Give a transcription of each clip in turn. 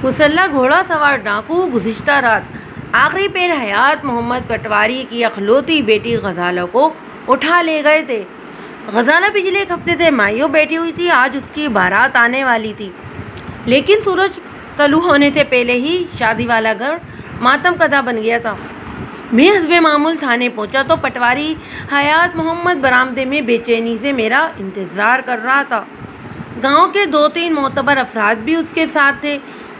مسلح گھوڑا سوار ڈاکو گزشتہ رات آخری پیر حیات محمد پٹواری کی اکلوتی بیٹی غزالہ کو اٹھا لے گئے تھے۔ غزالہ پچھلے ایک ہفتے سے مائیوں بیٹھی ہوئی تھی، آج اس کی بارات آنے والی تھی، لیکن سورج طلوع ہونے سے پہلے ہی شادی والا گھر ماتم کدہ بن گیا تھا۔ میں حسب معمول تھانے پہنچا تو پٹواری حیات محمد برآمدے میں بے چینی سے میرا انتظار کر رہا تھا۔ گاؤں کے 2-3 معتبر افراد بھی اس کے ساتھ تھے۔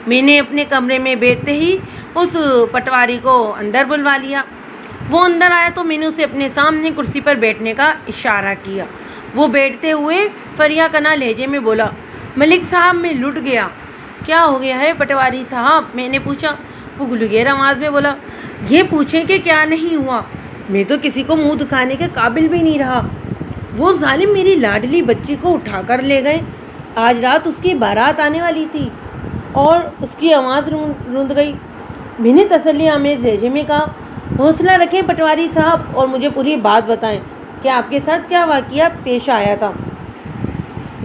میں نے اپنے کمرے میں بیٹھتے ہی اس پٹواری کو اندر بلوا لیا۔ وہ اندر آیا تو میں نے اسے اپنے سامنے کرسی پر بیٹھنے کا اشارہ کیا۔ وہ بیٹھتے ہوئے فریا کنا لہجے میں بولا، ملک صاحب میں لٹ گیا۔ کیا ہو گیا ہے پٹواری صاحب؟ میں نے پوچھا۔ وہ گلگیر آواز میں بولا، یہ پوچھیں کہ کیا نہیں ہوا، میں تو کسی کو منہ دکھانے کے قابل بھی نہیں رہا۔ وہ ظالم میری لاڈلی بچی کو اٹھا کر لے گئے۔ آج رات اس کی بارات آنے والی تھی اور اس کی آواز روند گئی۔ میں نے تسلی آمیز لہجے میں کہا، حوصلہ رکھیں پٹواری صاحب اور مجھے پوری بات بتائیں کہ آپ کے ساتھ کیا واقعہ پیش آیا تھا۔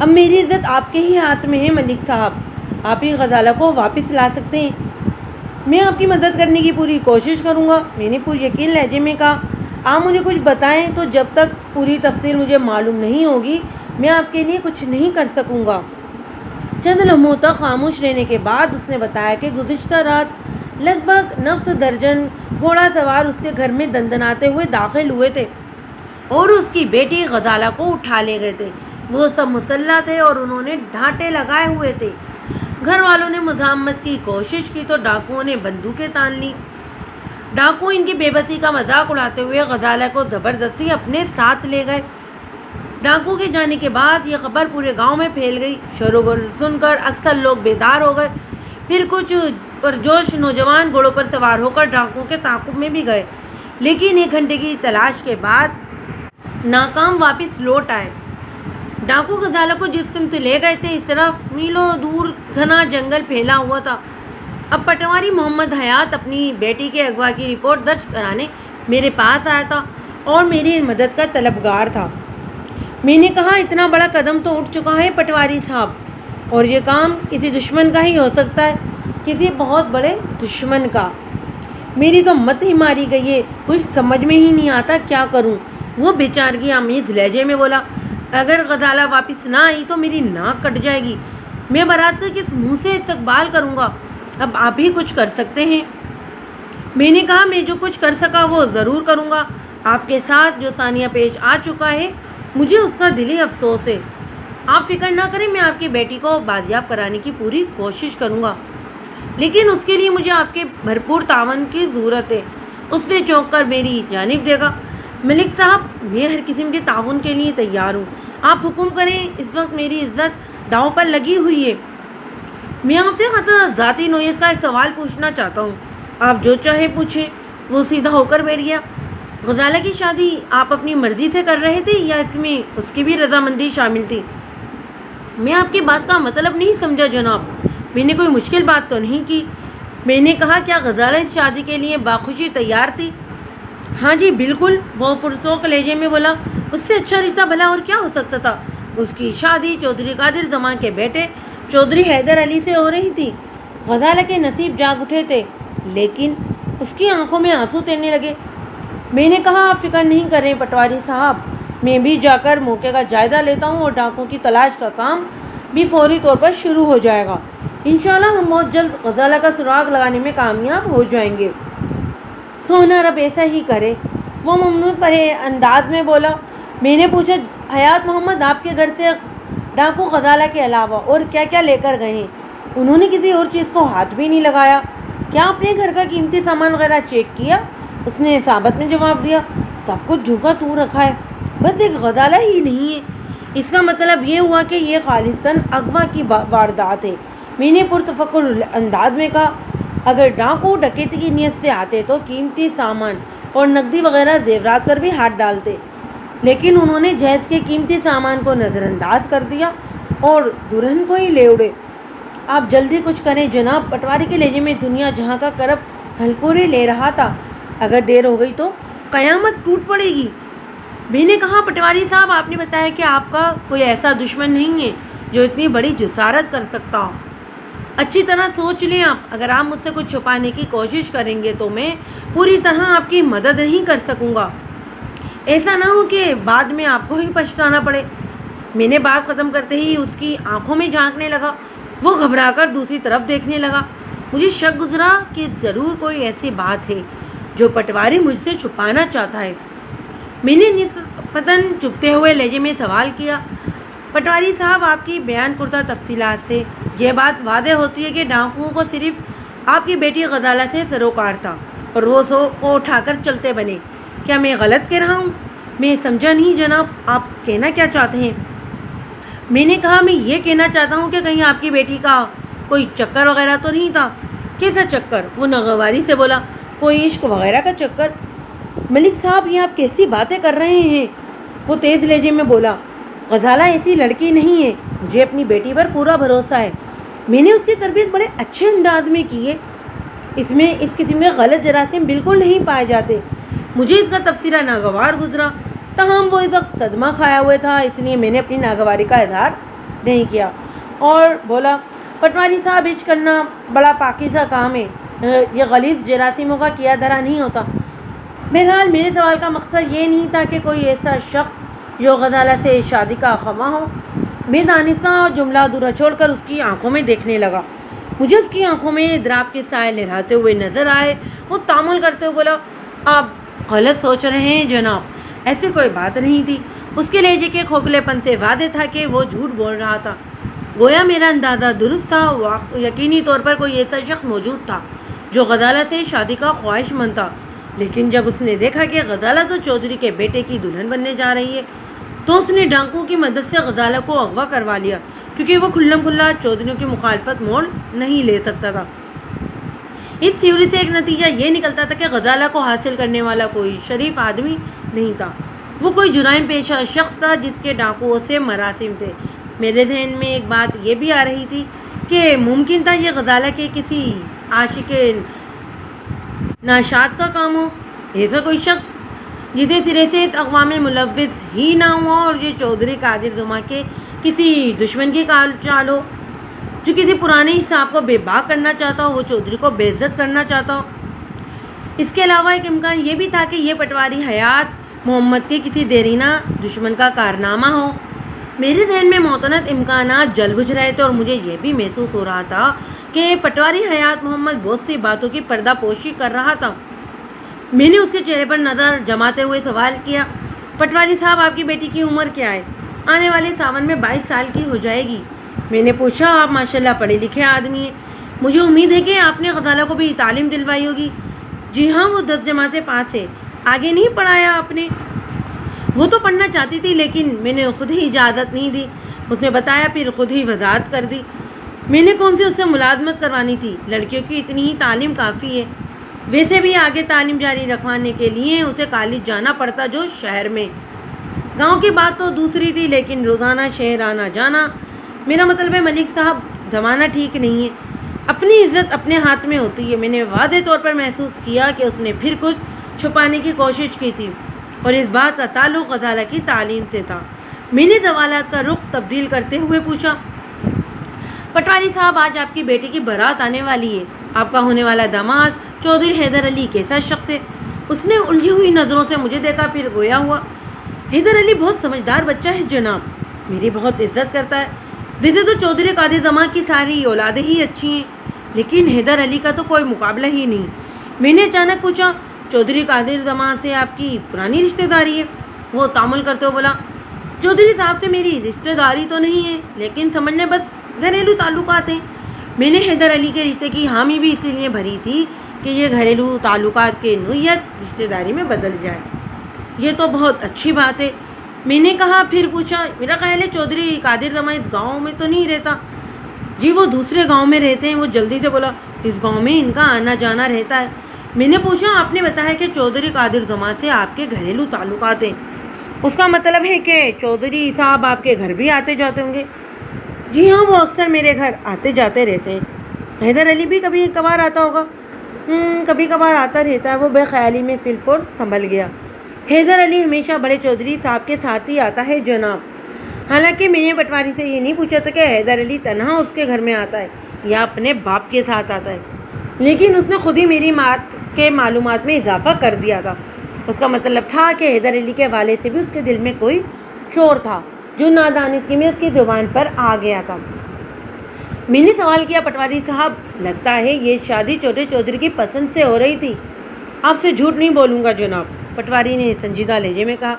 اب میری عزت آپ کے ہی ہاتھ میں ہے ملک صاحب، آپ ہی غزالہ کو واپس لا سکتے ہیں۔ میں آپ کی مدد کرنے کی پوری کوشش کروں گا، میں نے پوری یقین لہجے میں کہا۔ آپ مجھے کچھ بتائیں تو جب تک پوری تفصیل مجھے معلوم نہیں ہوگی میں آپ کے لیے کچھ نہیں کر سکوں گا۔ چند لمحوں تک خاموش رہنے کے بعد اس نے بتایا کہ گزشتہ رات لگ بھگ 9 درجن گھوڑا سوار اس کے گھر میں دندناتے ہوئے داخل ہوئے تھے اور اس کی بیٹی غزالہ کو اٹھا لے گئے تھے۔ وہ سب مسلح تھے اور انہوں نے ڈھانٹے لگائے ہوئے تھے۔ گھر والوں نے مزاحمت کی کوشش کی تو ڈاکوؤں نے بندوقیں تان لیں۔ ڈاکو ان کی بے بسی کا مذاق اڑاتے ہوئے غزالہ کو زبردستی اپنے ساتھ لے گئے۔ ڈاکو کے جانے کے بعد یہ خبر پورے گاؤں میں پھیل گئی۔ شور و غل سن کر اکثر لوگ بیدار ہو گئے۔ پھر کچھ پرجوش نوجوان گھوڑوں پر سوار ہو کر ڈاکو کے تعاقب میں بھی گئے، لیکن 1 گھنٹے کی تلاش کے بعد ناکام واپس لوٹ آئے۔ ڈاکو غزالہ کو جس سمت لے گئے تھے اس طرف میلوں دور گھنا جنگل پھیلا ہوا تھا۔ اب پٹواری محمد حیات اپنی بیٹی کے اغوا کی رپورٹ درج کرانے میرے پاس آیا تھا اور میری مدد کا طلبگار تھا۔ میں نے کہا، اتنا بڑا قدم تو اٹھ چکا ہے پٹواری صاحب، اور یہ کام کسی دشمن کا ہی ہو سکتا ہے، کسی بہت بڑے دشمن کا۔ میری تو مت ہی ماری گئی ہے، کچھ سمجھ میں ہی نہیں آتا کیا کروں۔ وہ بیچارگی آمیز لہجے میں بولا، اگر غزالہ واپس نہ آئی تو میری ناک کٹ جائے گی، میں بارات کا کس منہ سے استقبال کروں گا؟ اب آپ ہی کچھ کر سکتے ہیں۔ میں نے کہا، میں جو کچھ کر سکا وہ ضرور کروں گا۔ آپ کے ساتھ جو ثانیہ پیش آ چکا ہے مجھے اس کا دلی افسوس ہے۔ آپ فکر نہ کریں، میں آپ کی بیٹی کو بازیاب کرانے کی پوری کوشش کروں گا، لیکن اس کے لیے مجھے آپ کے بھرپور تعاون کی ضرورت ہے۔ اس نے چونک کر میری جانب دیکھا۔ ملک صاحب، میں ہر قسم کے تعاون کے لیے تیار ہوں، آپ حکم کریں، اس وقت میری عزت داؤ پر لگی ہوئی ہے۔ میں آپ سے خاصا ذاتی نوعیت کا ایک سوال پوچھنا چاہتا ہوں، آپ جو چاہے پوچھیں۔ وہ سیدھا ہو کر بیٹھ گیا۔ غزالہ کی شادی آپ اپنی مرضی سے کر رہے تھے یا اس میں اس کی بھی رضامندی شامل تھی؟ میں آپ کی بات کا مطلب نہیں سمجھا جناب، میں نے کوئی مشکل بات تو نہیں کی۔ میں نے کہا، کیا غزالہ اس شادی کے لیے باخوشی تیار تھی؟ ہاں جی بالکل، وہ پرسوک لہجے میں بولا۔ اس سے اچھا رشتہ بھلا اور کیا ہو سکتا تھا؟ اس کی شادی چودھری قادر زمان کے بیٹے چودھری حیدر علی سے ہو رہی تھی۔ غزالہ کے نصیب جاگ اٹھے تھے، لیکن اس کی آنکھوں میں آنسو تیرنے لگے۔ میں نے کہا، آپ فکر نہیں کریں پٹواری صاحب، میں بھی جا کر موقع کا جائزہ لیتا ہوں اور ڈاکو کی تلاش کا کام بھی فوری طور پر شروع ہو جائے گا۔ انشاءاللہ ہم بہت جلد غزالہ کا سراغ لگانے میں کامیاب ہو جائیں گے۔ سونا رب ایسا ہی کرے، وہ ممنون بھرے انداز میں بولا۔ میں نے پوچھا، حیات محمد آپ کے گھر سے ڈاکو غزالہ کے علاوہ اور کیا کیا لے کر گئے ہیں؟ انہوں نے کسی اور چیز کو ہاتھ بھی نہیں لگایا۔ کیا آپ نے گھر کا قیمتی سامان وغیرہ چیک کیا؟ اس نے ثابت میں جواب دیا، سب کچھ جھوکا تو رکھا ہے، بس ایک غزالہ ہی نہیں ہے۔ اس کا مطلب یہ ہوا کہ یہ خالصاً اغوا کی واردات ہے۔ میں نے پرتفکر انداز میں کہا، اگر ڈاکو ڈکیتی کی نیت سے آتے تو قیمتی سامان اور نقدی وغیرہ زیورات پر بھی ہاتھ ڈالتے، لیکن انہوں نے جہیز کے قیمتی سامان کو نظر انداز کر دیا اور دلہن کو ہی لے اڑے۔ آپ جلدی کچھ کریں جناب، پٹواری کے لہجے میں دنیا جہاں کا کرب ہلکورے لے رہا تھا، اگر دیر ہو گئی تو قیامت ٹوٹ پڑے گی۔ میں نے کہا، پٹواری صاحب آپ نے بتایا کہ آپ کا کوئی ایسا دشمن نہیں ہے جو اتنی بڑی جسارت کر سکتا ہو۔ اچھی طرح سوچ لیں آپ، اگر آپ مجھ سے کچھ چھپانے کی کوشش کریں گے تو میں پوری طرح آپ کی مدد نہیں کر سکوں گا، ایسا نہ ہو کہ بعد میں آپ کو ہی پچھتانا پڑے۔ میں نے بات ختم کرتے ہی اس کی آنکھوں میں جھانکنے لگا، وہ گھبرا کر دوسری طرف دیکھنے لگا۔ مجھے شک گزرا کہ ضرور کوئی ایسی بات ہے جو پٹواری مجھ سے چھپانا چاہتا ہے۔ میں نے نسبتاً چپتے ہوئے لہجے میں سوال کیا، پٹواری صاحب، آپ کی بیان کردہ تفصیلات سے یہ بات واضح ہوتی ہے کہ ڈاکوؤں کو صرف آپ کی بیٹی غزالہ سے سروکار تھا اور وہ سو کو اٹھا کر چلتے بنے، کیا میں غلط کہہ رہا ہوں؟ میں سمجھا نہیں جناب، آپ کہنا کیا چاہتے ہیں؟ میں نے کہا، میں یہ کہنا چاہتا ہوں کہ کہیں آپ کی بیٹی کا کوئی چکر وغیرہ تو نہیں تھا؟ کیسا چکر؟ وہ ناگواری سے بولا، کوئی عشق وغیرہ کا چکر؟ ملک صاحب، یہ آپ کیسی باتیں کر رہے ہیں؟ وہ تیز لہجے میں بولا، غزالہ ایسی لڑکی نہیں ہے، مجھے اپنی بیٹی پر پورا بھروسہ ہے، میں نے اس کی تربیت بڑے اچھے انداز میں کی ہے، اس میں اس قسم کے غلط جراثیم بالکل نہیں پائے جاتے۔ مجھے اس کا تبصرہ ناگوار گزرا، تاہم وہ اس وقت صدمہ کھایا ہوا تھا، اس لیے میں نے اپنی ناگواری کا اظہار نہیں کیا اور بولا، پٹواری صاحب، عشق کرنا بڑا پاکیزہ کام ہے، یہ غلیظ جراثیموں کا کیا دھرا نہیں ہوتا۔ بہرحال میرے سوال کا مقصد یہ نہیں تھا کہ کوئی ایسا شخص جو غزالہ سے شادی کا خواہاں ہو۔ میں دانستہ جملہ ادھورا چھوڑ کر اس کی آنکھوں میں دیکھنے لگا۔ مجھے اس کی آنکھوں میں اضطراب کے سائے لہراتے ہوئے نظر آئے۔ وہ تامل کرتے ہوئے بولا، آپ غلط سوچ رہے ہیں جناب، ایسی کوئی بات نہیں تھی۔ اس کے لہجے کے کھوکھلے پن سے واضح تھا کہ وہ جھوٹ بول رہا تھا۔ گویا میرا اندازہ درست تھا، یقینی طور پر کوئی ایسا شخص موجود تھا جو غزالہ سے شادی کا خواہش مند تھا، لیکن جب اس نے دیکھا کہ غزالہ تو چودھری کے بیٹے کی دلہن بننے جا رہی ہے تو اس نے ڈاکوؤں کی مدد سے غزالہ کو اغوا کروا لیا، کیونکہ وہ کھلم کھلا چودھریوں کی مخالفت موڑ نہیں لے سکتا تھا۔ اس تھیوری سے ایک نتیجہ یہ نکلتا تھا کہ غزالہ کو حاصل کرنے والا کوئی شریف آدمی نہیں تھا، وہ کوئی جرائم پیشہ شخص تھا جس کے ڈاکوؤں سے مراسم تھے۔ میرے ذہن میں ایک بات یہ بھی آ رہی تھی کہ ممکن تھا یہ غزالہ کے کسی عاشق ناشاد کا کام ہو، ایسا کوئی شخص جسے سرے سے اس اغوا میں ملوث ہی نہ ہوا اور جو چودھری قادر زماں کے کسی دشمن کی چال ہو، جو کسی پرانے حساب کو بے باک کرنا چاہتا ہو، وہ چودھری کو بے عزت کرنا چاہتا ہو۔ اس کے علاوہ ایک امکان یہ بھی تھا کہ یہ پٹواری حیات محمد کے کسی دیرینہ دشمن کا کارنامہ ہو۔ میرے ذہن میں متعدد امکانات جل بجھ رہے تھے اور مجھے یہ بھی محسوس ہو رہا تھا کہ پٹواری حیات محمد بہت سی باتوں کی پردہ پوشی کر رہا تھا۔ میں نے اس کے چہرے پر نظر جماتے ہوئے سوال کیا، پٹواری صاحب، آپ کی بیٹی کی عمر کیا ہے؟ آنے والے ساون میں 22 سال کی ہو جائے گی۔ میں نے پوچھا، آپ ماشاءاللہ پڑھے لکھے آدمی ہیں، مجھے امید ہے کہ آپ نے غزالہ کو بھی تعلیم دلوائی ہوگی۔ جی ہاں، وہ 10 جماعتیں پاس ہے۔ آگے نہیں پڑھایا آپ نے؟ وہ تو پڑھنا چاہتی تھی لیکن میں نے خود ہی اجازت نہیں دی، اس نے بتایا، پھر خود ہی وضاحت کر دی۔ میں نے کون سی اس سے ملازمت کروانی تھی، لڑکیوں کی اتنی ہی تعلیم کافی ہے، ویسے بھی آگے تعلیم جاری رکھوانے کے لیے اسے کالج جانا پڑتا جو شہر میں، گاؤں کی بات تو دوسری تھی، لیکن روزانہ شہر آنا جانا، میرا مطلب ہے ملک صاحب، زمانہ ٹھیک نہیں ہے، اپنی عزت اپنے ہاتھ میں ہوتی ہے۔ میں نے واضح طور پر محسوس کیا کہ اس نے پھر کچھ چھپانے کی کوشش کی تھی اور اس بات کا تعلق غزالہ کی تعلیم سے تھا۔ میں نے سوالات کا رخ تبدیل کرتے ہوئے پوچھا، پٹواری صاحب، آج آپ کی بیٹی کی بارات آنے والی ہے، آپ کا ہونے والا داماد چودھری حیدر علی کیسا شخص ہے؟ اس نے الجھی ہوئی نظروں سے مجھے دیکھا، پھر گویا ہوا، حیدر علی بہت سمجھدار بچہ ہے جناب، میری بہت عزت کرتا ہے، ویسے تو چودھری قادر زماں کی ساری اولادیں ہی اچھی ہیں، لیکن حیدر علی کا تو کوئی مقابلہ ہی نہیں۔ میں نے اچانک پوچھا، چودھری قادر زماں سے آپ کی پرانی رشتہ داری ہے؟ وہ تامل کرتے ہوئے بولا، چودھری صاحب سے میری رشتہ داری تو نہیں ہے، لیکن سمجھنے بس گھریلو تعلقات ہیں۔ میں نے حیدر علی کے رشتے کی حامی بھی اسی لیے بھری تھی کہ یہ گھریلو تعلقات کے نوعیت رشتہ داری میں بدل جائے۔ یہ تو بہت اچھی بات ہے، میں نے کہا، پھر پوچھا، میرا خیال ہے چودھری قادر زماں اس گاؤں میں تو نہیں رہتا؟ جی، وہ دوسرے گاؤں میں رہتے ہیں۔ وہ جلدی سے بولا، اس گاؤں میں ان کا آنا جانا رہتا ہے۔ میں نے پوچھا، آپ نے بتایا کہ چودھری قادر زماں سے آپ کے گھریلو تعلقات ہیں، اس کا مطلب ہے کہ چودھری صاحب آپ کے گھر بھی آتے جاتے ہوں گے؟ جی ہاں، وہ اکثر میرے گھر آتے جاتے رہتے ہیں۔ حیدر علی بھی کبھی کبھار آتا ہوگا؟ کبھی کبھار آتا رہتا ہے۔ وہ بے خیالی میں فی الفور سنبھل گیا۔ حیدر علی ہمیشہ بڑے چودھری صاحب کے ساتھ ہی آتا ہے جناب۔ حالانکہ میں نے پٹواری سے یہ نہیں پوچھا تھا کہ حیدر علی تنہا اس کے گھر میں آتا ہے، یا اپنے باپ کے ساتھ آتا ہے، لیکن اس نے خود ہی میری مات کے معلومات میں اضافہ کر دیا تھا۔ اس کا مطلب تھا کہ حیدر علی کے والد سے بھی اس کے دل میں کوئی چور تھا جو نادانستگی میں اس کی زبان پر آ گیا تھا۔ میں نے سوال کیا، پٹواری صاحب لگتا ہے یہ شادی چھوٹے چودھری کی پسند سے ہو رہی تھی؟ آپ سے جھوٹ نہیں بولوں گا جناب، پٹواری نے سنجیدہ لہجے میں کہا۔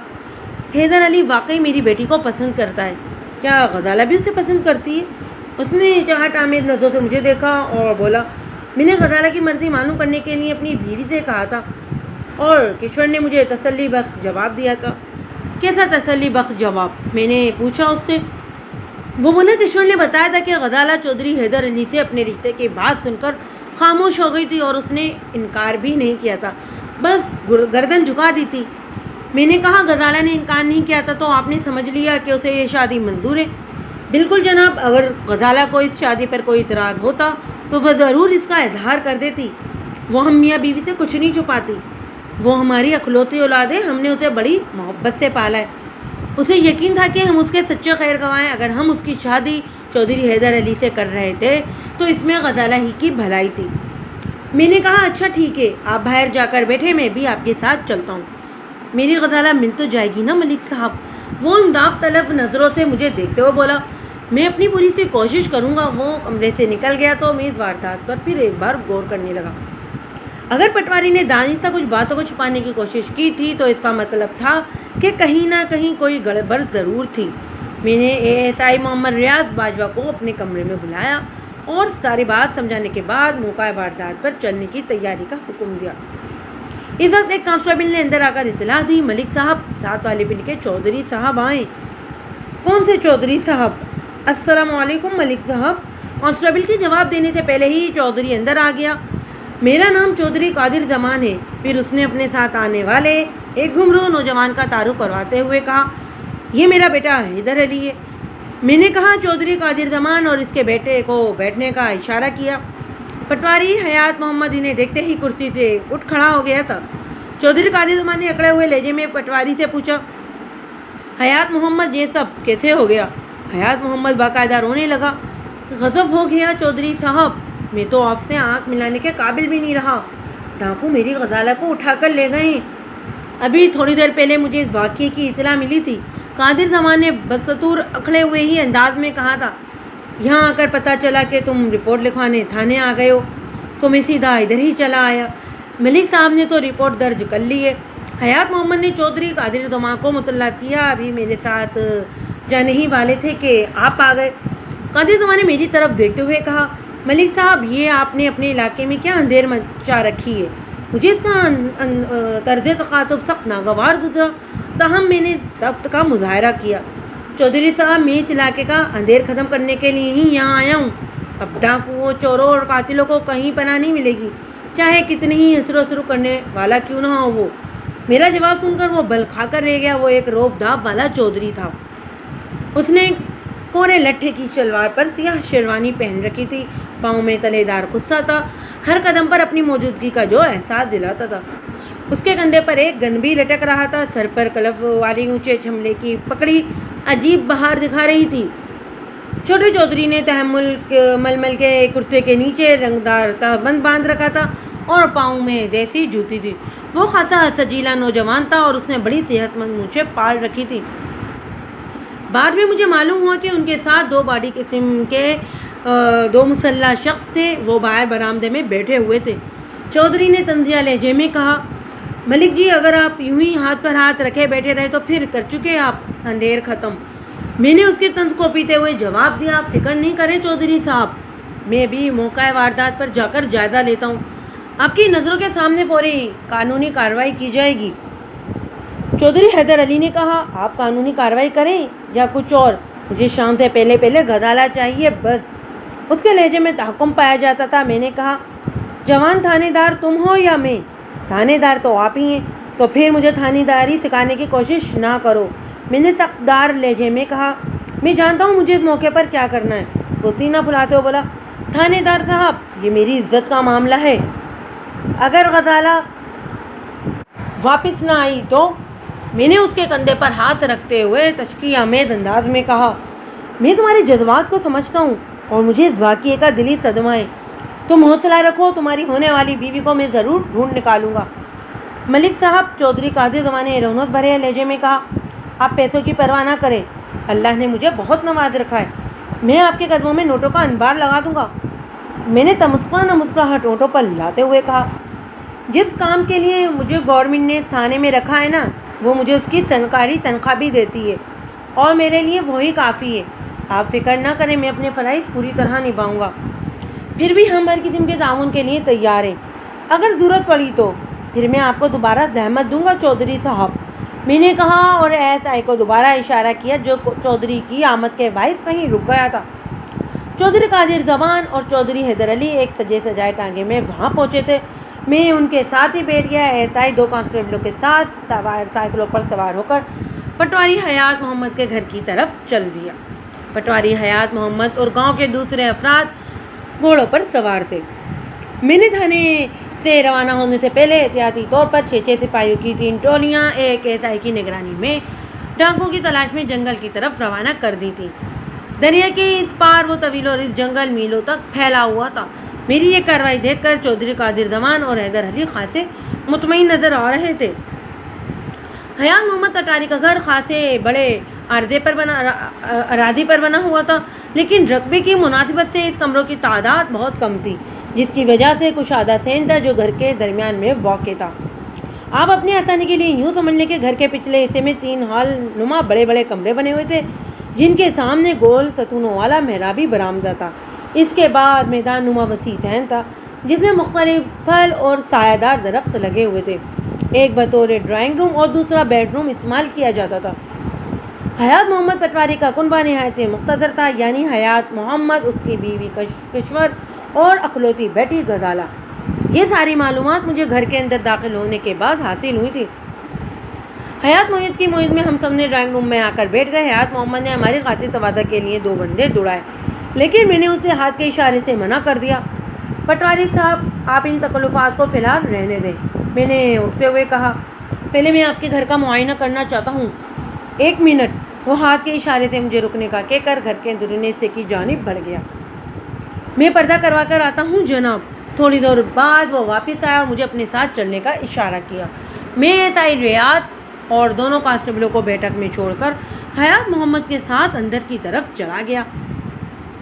حیدر علی واقعی میری بیٹی کو پسند کرتا ہے، کیا غزالہ بھی اسے پسند کرتی ہے؟ اس نے چاہت آمیز نظروں سے مجھے دیکھا اور بولا، میں نے غزالہ کی مرضی معلوم کرنے کے لیے اپنی بیوی سے کہا تھا اور کشور نے مجھے تسلی بخش جواب دیا تھا۔ کیسا تسلی بخش جواب؟ میں نے پوچھا اس سے۔ وہ بولا، کشور نے بتایا تھا کہ غزالہ چودھری حیدر علی سے اپنے رشتے کی بات سن کر خاموش ہو گئی تھی اور اس نے انکار بھی نہیں کیا تھا، بس گردن جھکا دی تھی۔ میں نے کہا، غزالہ نے انکار نہیں کیا تھا تو آپ نے سمجھ لیا کہ اسے یہ شادی منظور ہے؟ بالکل جناب، اگر غزالہ کو اس شادی پر کوئی اعتراض ہوتا تو وہ ضرور اس کا اظہار کر دیتی۔ وہ ہم میاں بیوی سے کچھ نہیں چھپاتی، وہ ہماری اکلوتی اولاد ہے، ہم نے اسے بڑی محبت سے پالا ہے۔ اسے یقین تھا کہ ہم اس کے سچے خیر خواہ ہیں۔ اگر ہم اس کی شادی چودھری حیدر علی سے کر رہے تھے تو اس میں غزالہ ہی کی بھلائی تھی۔ میں نے کہا، اچھا ٹھیک ہے، آپ باہر جا کر بیٹھے، میں بھی آپ کے ساتھ چلتا ہوں۔ میری غزالہ مل تو جائے گی نا ملک صاحب؟ وہ امداد طلب نظروں سے مجھے دیکھتے ہوئے بولا۔ میں اپنی پوری سے کوشش کروں گا۔ وہ کمرے سے نکل گیا تو میں اس واردات پر پھر ایک بار غور کرنے لگا۔ اگر پٹواری نے دانستہ کچھ باتوں کو چھپانے کی کوشش کی تھی تو اس کا مطلب تھا کہ کہیں نہ کہیں کوئی گڑبڑ ضرور تھی۔ میں نے ASI محمد ریاض باجوہ کو اپنے کمرے میں بلایا اور ساری بات سمجھانے کے بعد موقع واردات پر چلنے کی تیاری کا حکم دیا۔ اس وقت ایک کانسٹیبل نے اندر آ کر اطلاع دی، ملک صاحب، ساتھ والے پنڈ کے چودھری صاحب آئے۔ کون سے چودھری صاحب؟ السلام علیکم ملک صاحب۔ کانسٹیبل کے جواب دینے سے پہلے ہی چودھری اندر آ گیا۔ میرا نام چودھری قادر زمان ہے۔ پھر اس نے اپنے ساتھ آنے والے ایک گھمرو نوجوان کا تعارف کرواتے ہوئے کہا، یہ میرا بیٹا حیدر علی ہے۔ میں نے کہا، چودھری قادر زمان، اور اس کے بیٹے کو بیٹھنے کا اشارہ کیا۔ پٹواری حیات محمد انہیں دیکھتے ہی کرسی سے اٹھ کھڑا ہو گیا تھا۔ چودھری قادر زمان نے اکڑے ہوئے لہجے میں پٹواری سے پوچھا، حیات محمد، یہ سب کیسے ہو گیا؟ حیات محمد باقاعدہ رونے لگا۔ غضب ہو گیا چودھری صاحب، میں تو آپ سے آنکھ ملانے کے قابل بھی نہیں رہا۔ ڈاکو میری غزالہ کو اٹھا کر لے گئے ہیں۔ ابھی تھوڑی دیر پہلے مجھے اس واقعے کی اطلاع ملی تھی۔ قادر زمان نے بستور اکھڑے ہوئے ہی انداز میں کہا تھا، یہاں آ کر پتہ چلا کہ تم رپورٹ لکھوانے تھانے آ گئے ہو تو میں سیدھا ادھر ہی چلا آیا۔ ملک صاحب نے تو رپورٹ درج کر لی ہے۔ حیات محمد نے چودھری قادر زمان کو مطلع کیا، ابھی میرے ساتھ جانے ہی والے تھے کہ آپ آ گئے۔ قادر زمان نے میری طرف دیکھتے ہوئے کہا، ملک صاحب، یہ آپ نے اپنے علاقے میں کیا اندھیر مچا رکھی ہے؟ مجھے اس کا طرز تخاطب سخت ناگوار گزرا، تاہم میں نے ضبط کا مظاہرہ کیا۔ چودھری صاحب، میں اس علاقے کا اندھیر ختم کرنے کے لیے ہی یہاں آیا ہوں۔ اب ڈاکوؤں، چوروں اور قاتلوں کو کہیں پناہ نہیں ملے گی، چاہے کتنی ہی حسرو کرنے والا کیوں نہ ہو وہ۔ میرا جواب سن کر وہ بل کھا کر رہ گیا۔ وہ ایک روب دھاپ والا چودھری تھا۔ اس نے کورے لٹھے کی شلوار پر سیاہ شیروانی پہن رکھی تھی، پاؤں میں تلے دار خصہ تھا، ہر قدم پر اپنی موجودگی کا جو احساس دلاتا تھا۔ اس کے کندھے پر ایک گن بھی لٹک رہا تھا، سر پر کلف والی اونچے چھملے کی پگڑی عجیب بہار دکھا رہی تھی۔ چھوٹے چودھری نے تحمل ململ کے کرتے کے نیچے رنگدار تہبند باندھ رکھا تھا اور پاؤں میں دیسی جوتی تھی۔ وہ خاصا سجیلا نوجوان تھا اور اس نے بڑی صحت مند مونچھیں پاڑ رکھی تھی۔ بعد میں مجھے معلوم ہوا کہ ان کے ساتھ دو باڈی قسم کے دو مسلح شخص تھے۔ وہ باہر برآمدے میں بیٹھے ہوئے تھے۔ چودھری نے طنزیہ لہجے میں کہا، ملک جی، اگر آپ یوں ہی ہاتھ پر ہاتھ رکھے بیٹھے رہے تو پھر کر چکے آپ اندھیر ختم۔ میں نے اس کے طنز کو پیتے ہوئے جواب دیا، آپ فکر نہیں کریں چودھری صاحب، میں بھی موقع واردات پر جا کر جائزہ لیتا ہوں۔ آپ کی نظروں کے سامنے فوری قانونی کارروائی کی جائے گی۔ چودھری حیدر علی نے کہا، آپ قانونی کارروائی کریں یا کچھ اور، مجھے شام سے پہلے غزالہ چاہیے بس۔ اس کے لہجے میں تحکم پایا جاتا تھا۔ میں نے کہا، جوان تھانے دار تم ہو یا میں؟ تھانے دار تو آپ ہی ہیں، تو پھر مجھے تھانے داری سکھانے کی کوشش نہ کرو۔ میں نے سخت دار لہجے میں کہا، میں جانتا ہوں مجھے اس موقع پر کیا کرنا ہے۔ وہ سینہ پھلاتے ہوئے بولا، تھانے دار صاحب، یہ میری عزت کا معاملہ ہے، اگر غزالہ واپس نہ آئی تو؟ میں نے اس کے کندھے پر ہاتھ رکھتے ہوئے تشکیع آمیز انداز میں کہا، میں تمہارے جذبات کو سمجھتا ہوں، اور مجھے اس واقعے کا دلی صدمہ ہے۔ تم حوصلہ رکھو، تمہاری ہونے والی بیوی کو میں ضرور ڈھونڈ نکالوں گا۔ ملک صاحب، چودھری قادر زمان نے رونق بھرے لہجے میں کہا، آپ پیسوں کی پرواہ نہ کریں، اللہ نے مجھے بہت نواز رکھا ہے، میں آپ کے قدموں میں نوٹوں کا انبار لگا دوں گا۔ میں نے تمسخرانہ مسکراہٹ ہونٹوں پر لاتے ہوئے کہا، جس کام کے لیے مجھے گورنمنٹ نے اس تھانے میں رکھا ہے نا، وہ مجھے اس کی سرکاری تنخواہ بھی دیتی ہے اور میرے لیے وہی کافی ہے۔ آپ فکر نہ کریں، میں اپنے فرائض پوری طرح نبھاؤں گا۔ پھر بھی ہم ہر قسم کے تعاون کے لیے تیار ہیں، اگر ضرورت پڑی تو پھر میں آپ کو دوبارہ زحمت دوں گا چودھری صاحب، میں نے کہا اور ایس آئی کو دوبارہ اشارہ کیا جو چودھری کی آمد کے باعث کہیں رک گیا تھا۔ چودھری قادر زمان اور چودھری حیدر علی ایک سجے سجائے ٹانگے میں وہاں پہنچے تھے۔ میں ان کے ساتھ ہی بیٹھ گیا۔ ایس آئی 2 کانسٹیبلوں کے ساتھ سائیکلوں پر سوار ہو کر پٹواری حیات محمد کے گھر کی طرف چل دیا۔ پٹواری حیات محمد اور گاؤں کے دوسرے افراد گھوڑوں پر سوار تھے۔ میں نے تھانے سے روانہ ہونے سے پہلے احتیاطی طور پر 6 سپاہیوں کی 3 ٹولیاں ایک ایس آئی کی نگرانی میں ڈاکوؤں کی تلاش میں جنگل کی طرف روانہ کر دی تھی۔ دریا کے اس پار وہ طویل اور اس جنگل میلوں تک پھیلا ہوا تھا۔ میری یہ کارروائی دیکھ کر چودھری قادر زمان اور حیدر علی خاصے مطمئن نظر آ رہے تھے۔ حیات محمد اٹاری کا گھر خاصے بڑے اراضی پر بنا ہوا تھا، لیکن رقبے کی مناسبت سے اس کمروں کی تعداد بہت کم تھی، جس کی وجہ سے کشادہ صحن تھا جو گھر کے درمیان میں واقع تھا۔ آپ اپنی آسانی کے لیے یوں سمجھ لیں کہ گھر کے پچھلے حصے میں 3 ہال نما بڑے بڑے کمرے بنے ہوئے تھے، جن کے سامنے گول ستونوں والا محرابی برآمدہ تھا۔ اس کے بعد میدان نما وسیع صحن تھا جس میں مختلف پھل اور سایہ دار درخت لگے ہوئے تھے، ایک بطور ڈرائنگ روم اور دوسرا بیڈ روم استعمال کیا جاتا تھا۔ حیات محمد پٹواری کا کنبہ نہایت مختصر تھا، یعنی حیات محمد، اس کی بیوی کشور اور اکلوتی بیٹی غزالہ۔ یہ ساری معلومات مجھے گھر کے اندر داخل ہونے کے بعد حاصل ہوئی تھی۔ حیات محمد کی موعد میں ہم سب نے ڈرائنگ روم میں آ کر بیٹھ گئے۔ حیات محمد نے ہماری خاطر تواضع کے لیے 2 بندے دوڑائے، لیکن میں نے اسے ہاتھ کے اشارے سے منع کر دیا۔ پٹواری صاحب، آپ ان تکلفات کو فی الحال رہنے دیں، میں نے اٹھتے ہوئے کہا۔ پہلے میں آپ کے گھر کا معائنہ کرنا چاہتا ہوں۔ 1 منٹ، وہ ہاتھ کے اشارے سے مجھے رکنے کا کہہ کر گھر کے اندرونی حصے کی جانب بڑھ گیا۔ میں پردہ کروا کر آتا ہوں جناب۔ تھوڑی دیر بعد وہ واپس آیا اور مجھے اپنے ساتھ چلنے کا اشارہ کیا۔ میں ایس آئی ریاض اور دونوں کانسٹیبلوں کو بیٹھک میں چھوڑ کر حیات محمد کے ساتھ اندر کی طرف چلا گیا۔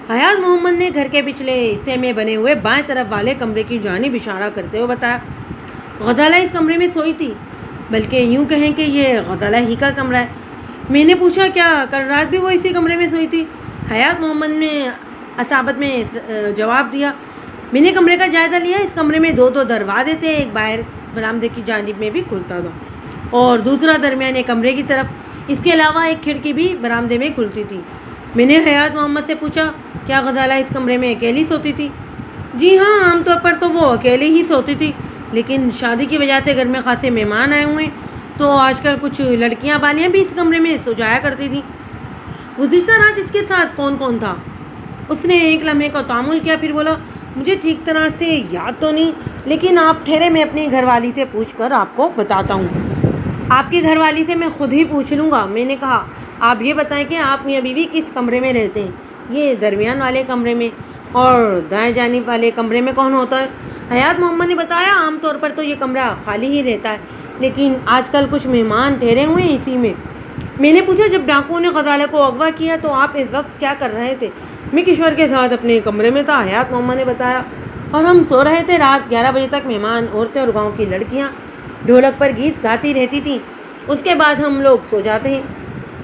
حیات محمد نے گھر کے پچھلے حصے میں بنے ہوئے بائیں طرف والے کمرے کی جانب اشارہ کرتے ہوئے بتایا، غزالہ اس کمرے میں سوئی تھی، بلکہ یوں کہیں کہ یہ غزالہ ہی کا کمرہ ہے۔ میں نے پوچھا، کیا کل رات بھی وہ اسی کمرے میں سوئی تھی؟ حیات محمد نے اصابت میں جواب دیا۔ میں نے کمرے کا جائزہ لیا، اس کمرے میں 2 دروازے تھے، ایک باہر برآمدے کی جانب میں بھی کھلتا تھا اور دوسرا درمیانے کمرے کی طرف، اس کے علاوہ ایک کھڑکی بھی برآمدے میں کھلتی تھی۔ میں نے حیات محمد سے پوچھا، کیا غزالہ اس کمرے میں اکیلی سوتی تھی؟ جی ہاں، عام طور پر تو وہ اکیلے ہی سوتی تھی، لیکن شادی کی وجہ سے گھر میں خاصے مہمان آئے ہوئے تو آج کل کچھ لڑکیاں بالیاں بھی اس کمرے میں سو جایا کرتی تھیں۔ گزشتہ رات اس کے ساتھ کون کون تھا؟ اس نے ایک لمحے کا تامل کیا، پھر بولا، مجھے ٹھیک طرح سے یاد تو نہیں، لیکن آپ ٹھہرے، میں اپنی گھر والی سے پوچھ کر آپ کو بتاتا ہوں۔ آپ کی گھر والی سے میں خود ہی پوچھ لوں گا۔ میں نے کہا، آپ یہ بتائیں کہ آپ میاں بیوی کس کمرے میں رہتے ہیں؟ یہ درمیان والے کمرے میں۔ اور دائیں جانب والے کمرے میں کون ہوتا ہے؟ حیات محمد نے بتایا، عام طور پر تو یہ کمرہ خالی ہی رہتا ہے، لیکن آج کل کچھ مہمان ٹھہرے ہوئے ہیں اسی میں۔ میں نے پوچھا، جب ڈاکوؤں نے غزالہ کو اغوا کیا تو آپ اس وقت کیا کر رہے تھے؟ میں کشور کے ساتھ اپنے کمرے میں تھا، حیات محمد نے بتایا، اور ہم سو رہے تھے۔ رات 11 بجے تک مہمان، عورتیں اور گاؤں کی لڑکیاں ڈھولک پر گیت گاتی رہتی تھیں، اس کے بعد ہم لوگ سو جاتے ہیں۔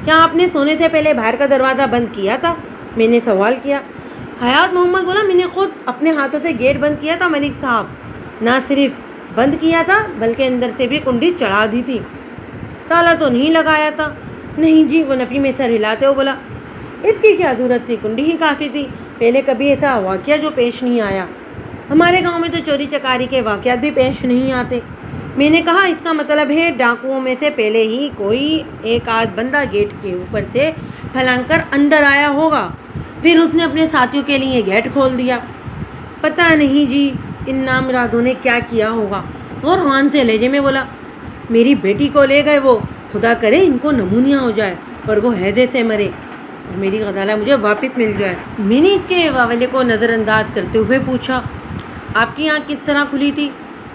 کیا آپ نے سونے سے پہلے باہر کا دروازہ بند کیا تھا؟ میں نے سوال کیا۔ حیات محمد بولا، میں نے خود اپنے ہاتھوں سے گیٹ بند کیا تھا ملک صاحب، نہ صرف بند کیا تھا بلکہ اندر سے بھی کنڈی چڑھا دی تھی۔ تالا تو نہیں لگایا تھا؟ نہیں جی، وہ نفی میں سر ہلاتے ہوئے بولا، اس کی کیا ضرورت تھی، کنڈی ہی کافی تھی، پہلے کبھی ایسا واقعہ جو پیش نہیں آیا، ہمارے گاؤں میں تو چوری چکاری کے واقعات بھی پیش نہیں آتے۔ میں نے کہا، اس کا مطلب ہے ڈاکوؤں میں سے پہلے ہی کوئی ایک آدھ بندہ گیٹ کے اوپر سے پھلانگ کر اندر آیا ہوگا، پھر اس نے اپنے ساتھیوں کے لیے گیٹ کھول دیا۔ پتہ نہیں جی، ان نامرادوں نے کیا کیا ہوگا۔ اور روحان سے لہجے میں بولا، میری بیٹی کو لے گئے وہ، خدا کرے ان کو نمونیا ہو جائے اور وہ ہیضے سے مرے۔ اور میری غزالہ مجھے واپس مل جائے۔ میں نے اس کے واولے کو نظر انداز کرتے ہوئے پوچھا، آپ کی آنکھ کس طرح کھلی تھی؟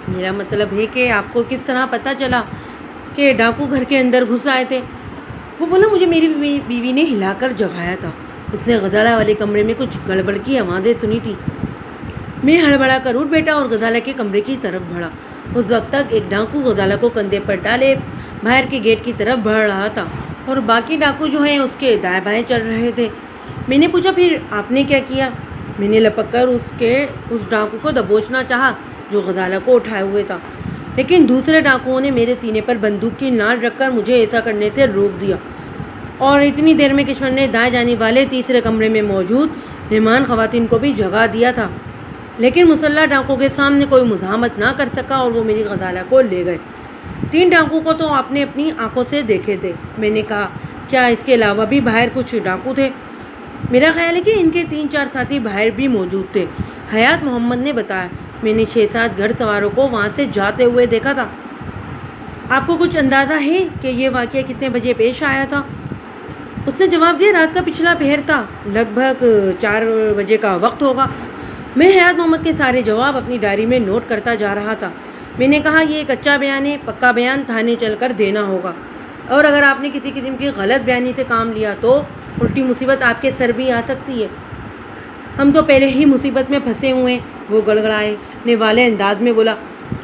میرا مطلب ہے کہ آپ کو کس طرح پتہ چلا کہ ڈاکو گھر کے اندر گھس آئے تھے؟ وہ بولا، مجھے میری بیوی نے ہلا کر جگایا تھا، اس نے غزالہ والے کمرے میں کچھ گڑبڑ کی آوازیں سنی تھی۔ میں ہڑبڑا کر اٹھ بیٹھا اور غزالہ کے کمرے کی طرف بڑھا۔ اس وقت تک ایک ڈاکو غزالہ کو کندھے پر ڈالے باہر کے گیٹ کی طرف بڑھ رہا تھا اور باقی ڈاکو جو ہیں اس کے دائیں بائیں چل رہے تھے۔ میں نے پوچھا، پھر آپ نے کیا کیا؟ میں نے لپک کر اس ڈاکو کو دبوچنا چاہا جو غزالہ کو اٹھائے ہوئے تھا، لیکن دوسرے ڈاکوؤں نے میرے سینے پر بندوق کی ناٹ رکھ کر مجھے ایسا کرنے سے روک دیا، اور اتنی دیر میں کشور نے دائیں جانے والے تیسرے کمرے میں موجود مہمان خواتین کو بھی جگا دیا تھا، لیکن مسلح ڈاکو کے سامنے کوئی مزاحمت نہ کر سکا اور وہ میری غزالہ کو لے گئے۔ 3 ڈاکو کو تو آپ نے اپنی آنکھوں سے دیکھے تھے۔ میں نے کہا، کیا اس کے علاوہ بھی باہر کچھ ڈاکو تھے؟ میرا خیال ہے کہ ان کے 3-4 ساتھی باہر بھی موجود تھے، حیات محمد نے بتایا۔ میں نے 6-7 گھڑ سواروں کو وہاں سے جاتے ہوئے دیکھا تھا۔ آپ کو کچھ اندازہ ہے کہ یہ واقعہ کتنے بجے پیش آیا تھا؟ اس نے جواب دیا، رات کا پچھلا پہر تھا، لگ بھگ 4 بجے کا وقت ہوگا۔ میں حیات محمد کے سارے جواب اپنی ڈائری میں نوٹ کرتا جا رہا تھا۔ میں نے کہا، یہ ایک اچھا بیان ہے، پکا بیان تھانے چل کر دینا ہوگا، اور اگر آپ نے کسی قسم کی غلط بیانی سے کام لیا تو الٹی مصیبت آپ کے سر بھی آ سکتی ہے۔ ہم تو پہلے ہی مصیبت میں پھنسے ہوئے ہیں، وہ گڑگڑانے والے انداز میں بولا۔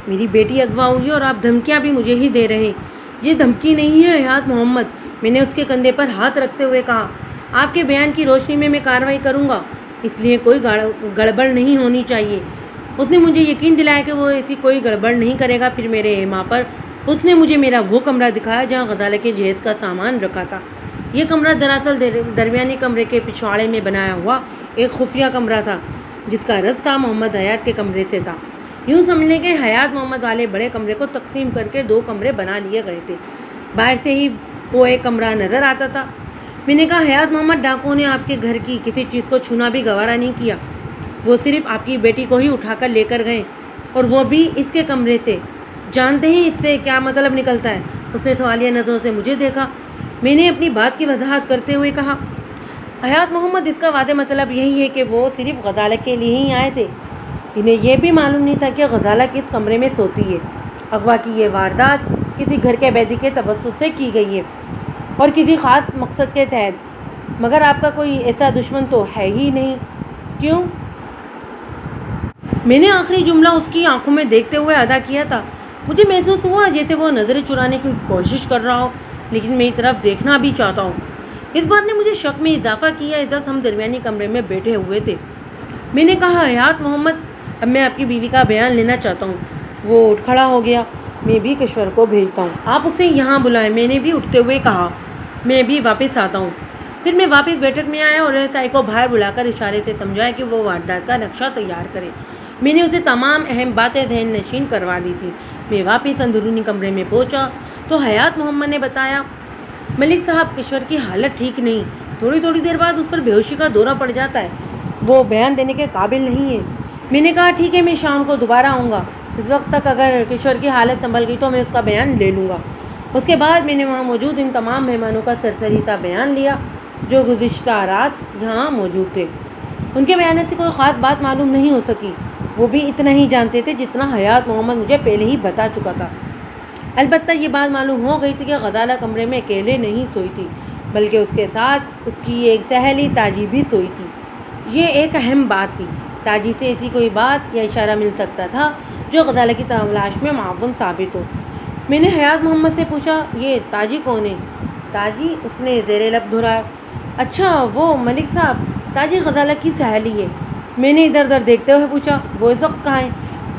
میری بیٹی اغوا ہوئی اور آپ دھمکیاں بھی مجھے ہی دے رہے ہیں۔ یہ دھمکی نہیں ہے حیات محمد، میں نے اس کے کندھے پر ہاتھ رکھتے ہوئے کہا۔ آپ کے بیان کی روشنی میں کارروائی کروں گا، اس لیے کوئی گڑبڑ نہیں ہونی چاہیے۔ اس نے مجھے یقین دلایا کہ وہ ایسی کوئی گڑبڑ نہیں کرے گا۔ پھر میرے ایما پر اس نے مجھے میرا وہ کمرہ دکھایا جہاں غزالہ کے جہیز کا سامان رکھا تھا۔ یہ کمرہ دراصل درمیانی کمرے کے پچھواڑے میں بنایا ہوا ایک خفیہ کمرہ تھا، جس کا رستہ محمد حیات کے کمرے سے تھا۔ یوں سمجھ لیں کہ حیات محمد والے بڑے کمرے کو تقسیم کر کے 2 کمرے بنا لیے گئے تھے۔ باہر سے ہی وہ ایک کمرہ نظر آتا تھا۔ میں نے کہا، حیات محمد، ڈاکوؤں نے آپ کے گھر کی کسی چیز کو چھونا بھی گوارا نہیں کیا، وہ صرف آپ کی بیٹی کو ہی اٹھا کر لے کر گئے، اور وہ بھی اس کے کمرے سے۔ جانتے ہیں اس سے کیا مطلب نکلتا ہے؟ اس نے سوالیہ نظروں سے مجھے دیکھا۔ میں نے اپنی بات کی وضاحت کرتے ہوئے کہا، حیات محمد، اس کا واضح مطلب یہی ہے کہ وہ صرف غزالہ کے لیے ہی آئے تھے، انہیں یہ بھی معلوم نہیں تھا کہ غزالہ کس کمرے میں سوتی ہے۔ اغوا کی یہ واردات کسی گھر کے قیدی کے توسط سے کی گئی ہے اور کسی خاص مقصد کے تحت، مگر آپ کا کوئی ایسا دشمن تو ہے ہی نہیں، کیوں؟ میں نے آخری جملہ اس کی آنکھوں میں دیکھتے ہوئے ادا کیا تھا۔ مجھے محسوس ہوا جیسے وہ نظریں چرانے کی کوشش کر رہا ہو، لیکن میری طرف دیکھنا بھی چاہتا ہوں۔ اس بات نے مجھے شک میں اضافہ کیا۔ اس وقت ہم درمیانی کمرے میں بیٹھے ہوئے تھے۔ میں نے کہا، حیات محمد، اب میں آپ کی بیوی کا بیان لینا چاہتا ہوں۔ وہ اٹھ کھڑا ہو گیا۔ میں بھی کشور کو بھیجتا ہوں، آپ اسے یہاں بلائیں۔ میں نے بھی اٹھتے ہوئے کہا، میں بھی واپس آتا ہوں۔ پھر میں واپس بیٹھک میں آیا اور ایسائی کو باہر بلا کر اشارے سے سمجھایا کہ وہ واردات کا نقشہ تیار کرے۔ میں نے اسے تمام اہم باتیں ذہن نشین کروا دی تھی۔ میں واپس اندرونی کمرے میں پہنچا تو حیات محمد نے بتایا، ملک صاحب، کشور کی حالت ٹھیک نہیں، تھوڑی دیر بعد اس پر بے ہوشی کا دورہ پڑ جاتا ہے، وہ بیان دینے کے قابل نہیں ہے۔ میں نے کہا، ٹھیک ہے، میں شام کو دوبارہ آؤں گا، اس وقت تک اگر کشور کی حالت سنبھل گئی تو میں اس کا بیان لے لوں گا۔ اس کے بعد میں نے وہاں موجود ان تمام مہمانوں کا سرسری سا بیان لیا جو گزشتہ رات یہاں موجود تھے۔ ان کے بیان سے کوئی خاص بات معلوم نہیں ہو سکی، وہ بھی اتنا ہی جانتے تھے جتنا حیات محمد مجھے پہلے ہی بتا چکا تھا۔ البتہ یہ بات معلوم ہو گئی تھی کہ غزالہ کمرے میں اکیلے نہیں سوئی تھی، بلکہ اس کے ساتھ اس کی ایک سہیلی تاجی بھی سوئی تھی۔ یہ ایک اہم بات تھی۔ تاجی سے ایسی کوئی بات یا اشارہ مل سکتا تھا جو غزالہ کی تلاش میں معاون ثابت ہو۔ میں نے حیات محمد سے پوچھا، یہ تاجی کون ہے؟ تاجی؟ اس نے زیر لب دہرایا۔ اچھا، وہ ملک صاحب، تاجی غزالہ کی سہیلی ہے۔ میں نے ادھر ادھر دیکھتے ہوئے پوچھا، وہ اس وقت کہاں ہے؟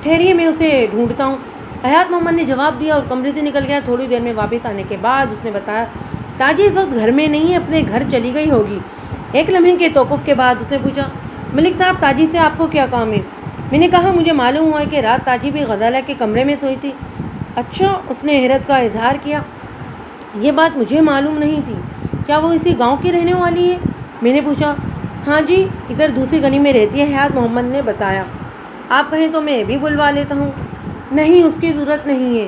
ٹھہریے، میں اسے ڈھونڈتا ہوں، حیات محمد نے جواب دیا اور کمرے سے نکل گیا۔ تھوڑی دیر میں واپس آنے کے بعد اس نے بتایا، تاجی اس وقت گھر میں نہیں ہے، اپنے گھر چلی گئی ہوگی۔ ایک لمحے کے توقف کے بعد اس نے پوچھا، ملک صاحب، تاجی سے آپ کو کیا کام ہے؟ میں نے کہا، مجھے معلوم ہوا کہ رات تاجی بھی غزالہ کے کمرے میں سوئی تھی۔ اچھا، اس نے حیرت کا اظہار کیا، یہ بات مجھے معلوم نہیں تھی، کیا وہ اسی گاؤں کی رہنے والی ہے؟ میں نے پوچھا۔ ہاں جی، ادھر دوسری گلی میں رہتی ہے، حیات محمد نے بتایا۔ آپ کہیں تو میں بھی بلوا لیتا ہوں۔ نہیں، اس کی ضرورت نہیں ہے،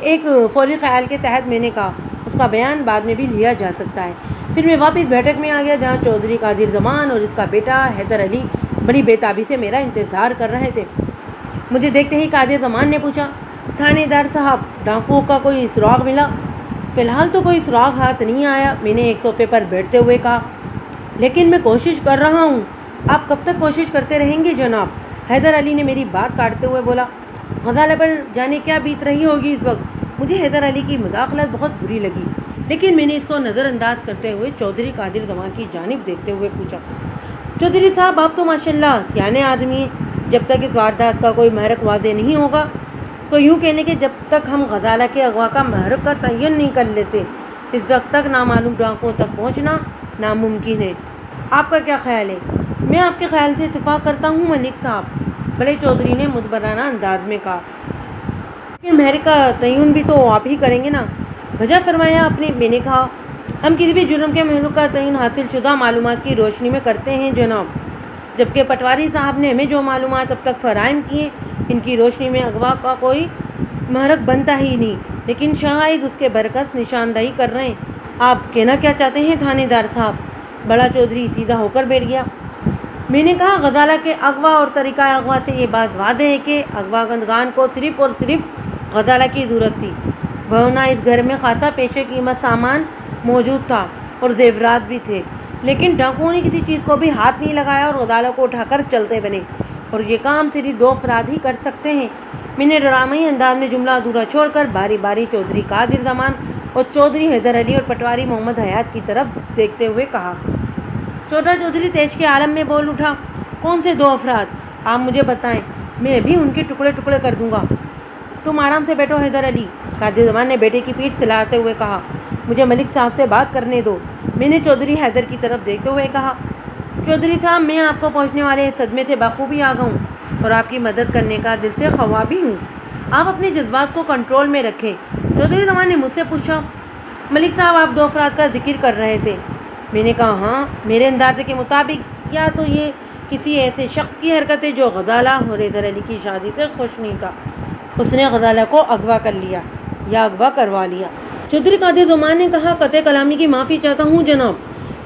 ایک فوری خیال کے تحت میں نے کہا۔ اس کا بیان بعد میں بھی لیا جا سکتا ہے۔ پھر میں واپس بیٹھک میں آ گیا جہاں چودھری قادر زمان اور اس کا بیٹا حیدر علی بڑی بےتابی سے میرا انتظار کر رہے تھے۔ مجھے دیکھتے ہی قادر زمان نے پوچھا، تھانے دار صاحب، ڈاکوؤں کا کوئی سراغ ملا؟ فی الحال تو کوئی سراغ ہاتھ نہیں آیا، میں نے ایک صوفے پر بیٹھتے ہوئے کہا، لیکن میں کوشش کر رہا ہوں۔ آپ کب تک کوشش کرتے رہیں گے جناب؟ حیدر علی نے میری بات کاٹتے ہوئے بولا۔ غزالہ پر جانے کیا بیت رہی ہوگی اس وقت۔ مجھے حیدر علی کی مداخلت بہت بری لگی، لیکن میں نے اس کو نظر انداز کرتے ہوئے چودھری قادر زمان کی جانب دیکھتے ہوئے پوچھا، چودھری صاحب آپ تو ماشاءاللہ سیانے آدمی ہیں، جب تک اس واردات کا کوئی محرک واضح نہیں ہوگا، تو یوں کہنے کہ جب تک ہم غزالہ کے اغوا کا محرک کا تعین نہیں کر لیتے، اس وقت تک نامعلوم ڈاکوؤں تک پہنچنا ناممکن ہے۔ آپ کا کیا خیال ہے؟ میں آپ کے خیال سے اتفاق کرتا ہوں ملک صاحب، بڑے چودھری نے مدبرانہ انداز میں کہا، لیکن محرک کا تعین بھی تو آپ ہی کریں گے نا؟ وجہ فرمایا آپ نے؟ میں نے کہا، ہم کسی بھی جرم کے محرک کا تعین حاصل شدہ معلومات کی روشنی میں کرتے ہیں جناب، جبکہ پٹواری صاحب نے ہمیں جو معلومات اب تک فراہم کی ہیں ان کی روشنی میں اغوا کا کوئی محرک بنتا ہی نہیں، لیکن شاہد اس کے برعکس نشاندہی کر رہے ہیں۔ آپ کہنا کیا چاہتے ہیں تھانے دار صاحب؟ بڑا چودھری سیدھا ہو کر بیٹھ گیا۔ میں نے کہا، غزالہ کے اغوا اور طریقہ اغوا سے یہ بات واضح ہے کہ اغوا کنندگان کو صرف اور صرف غزالہ کی ضرورت تھی، ورنہ اس گھر میں خاصا پیش قیمت سامان موجود تھا اور زیورات بھی تھے، لیکن ڈاکوؤں نے کسی چیز کو بھی ہاتھ نہیں لگایا اور غزالہ کو اٹھا کر چلتے بنے، اور یہ کام صرف دو افراد ہی کر سکتے ہیں۔ میں نے ڈرامائی انداز میں جملہ ادھورا چھوڑ کر باری باری چودھری قادر زمان اور چودھری حیدر علی اور پٹواری محمد حیات کی طرف دیکھتے ہوئے کہا۔ چھوٹا چودھری تیش کے عالم میں بول اٹھا، کون سے دو افراد؟ آپ مجھے بتائیں، میں بھی ان کے ٹکڑے ٹکڑے کر دوں گا۔ تم آرام سے بیٹھو حیدر علی، قادر زمان نے بیٹے کی پیٹھ سلاتے ہوئے کہا، مجھے ملک صاحب سے بات کرنے دو۔ میں نے چودھری حیدر کی طرف دیکھتے ہوئے کہا، چودھری صاحب، میں آپ کو پہنچنے والے صدمے سے بخوبی آگاہ ہوں اور آپ کی مدد کرنے کا دل سے خواہ بھی ہوں۔ آپ اپنے جذبات کو کنٹرول میں رکھیں۔ چودھری زمان نے مجھ سے پوچھا، ملک صاحب آپ دو افراد کا ذکر کر رہے تھے؟ میں نے کہا، ہاں، میرے اندازے کے مطابق یا تو یہ کسی ایسے شخص کی حرکت ہے جو غزالہ اور حیدر علی کی شادی سے خوش نہیں تھا، اس نے غزالہ کو اغوا کر لیا یا اغوا کروا لیا۔ چودھری قادر زمان نے کہا، قطع کلامی کی معافی چاہتا ہوں جناب۔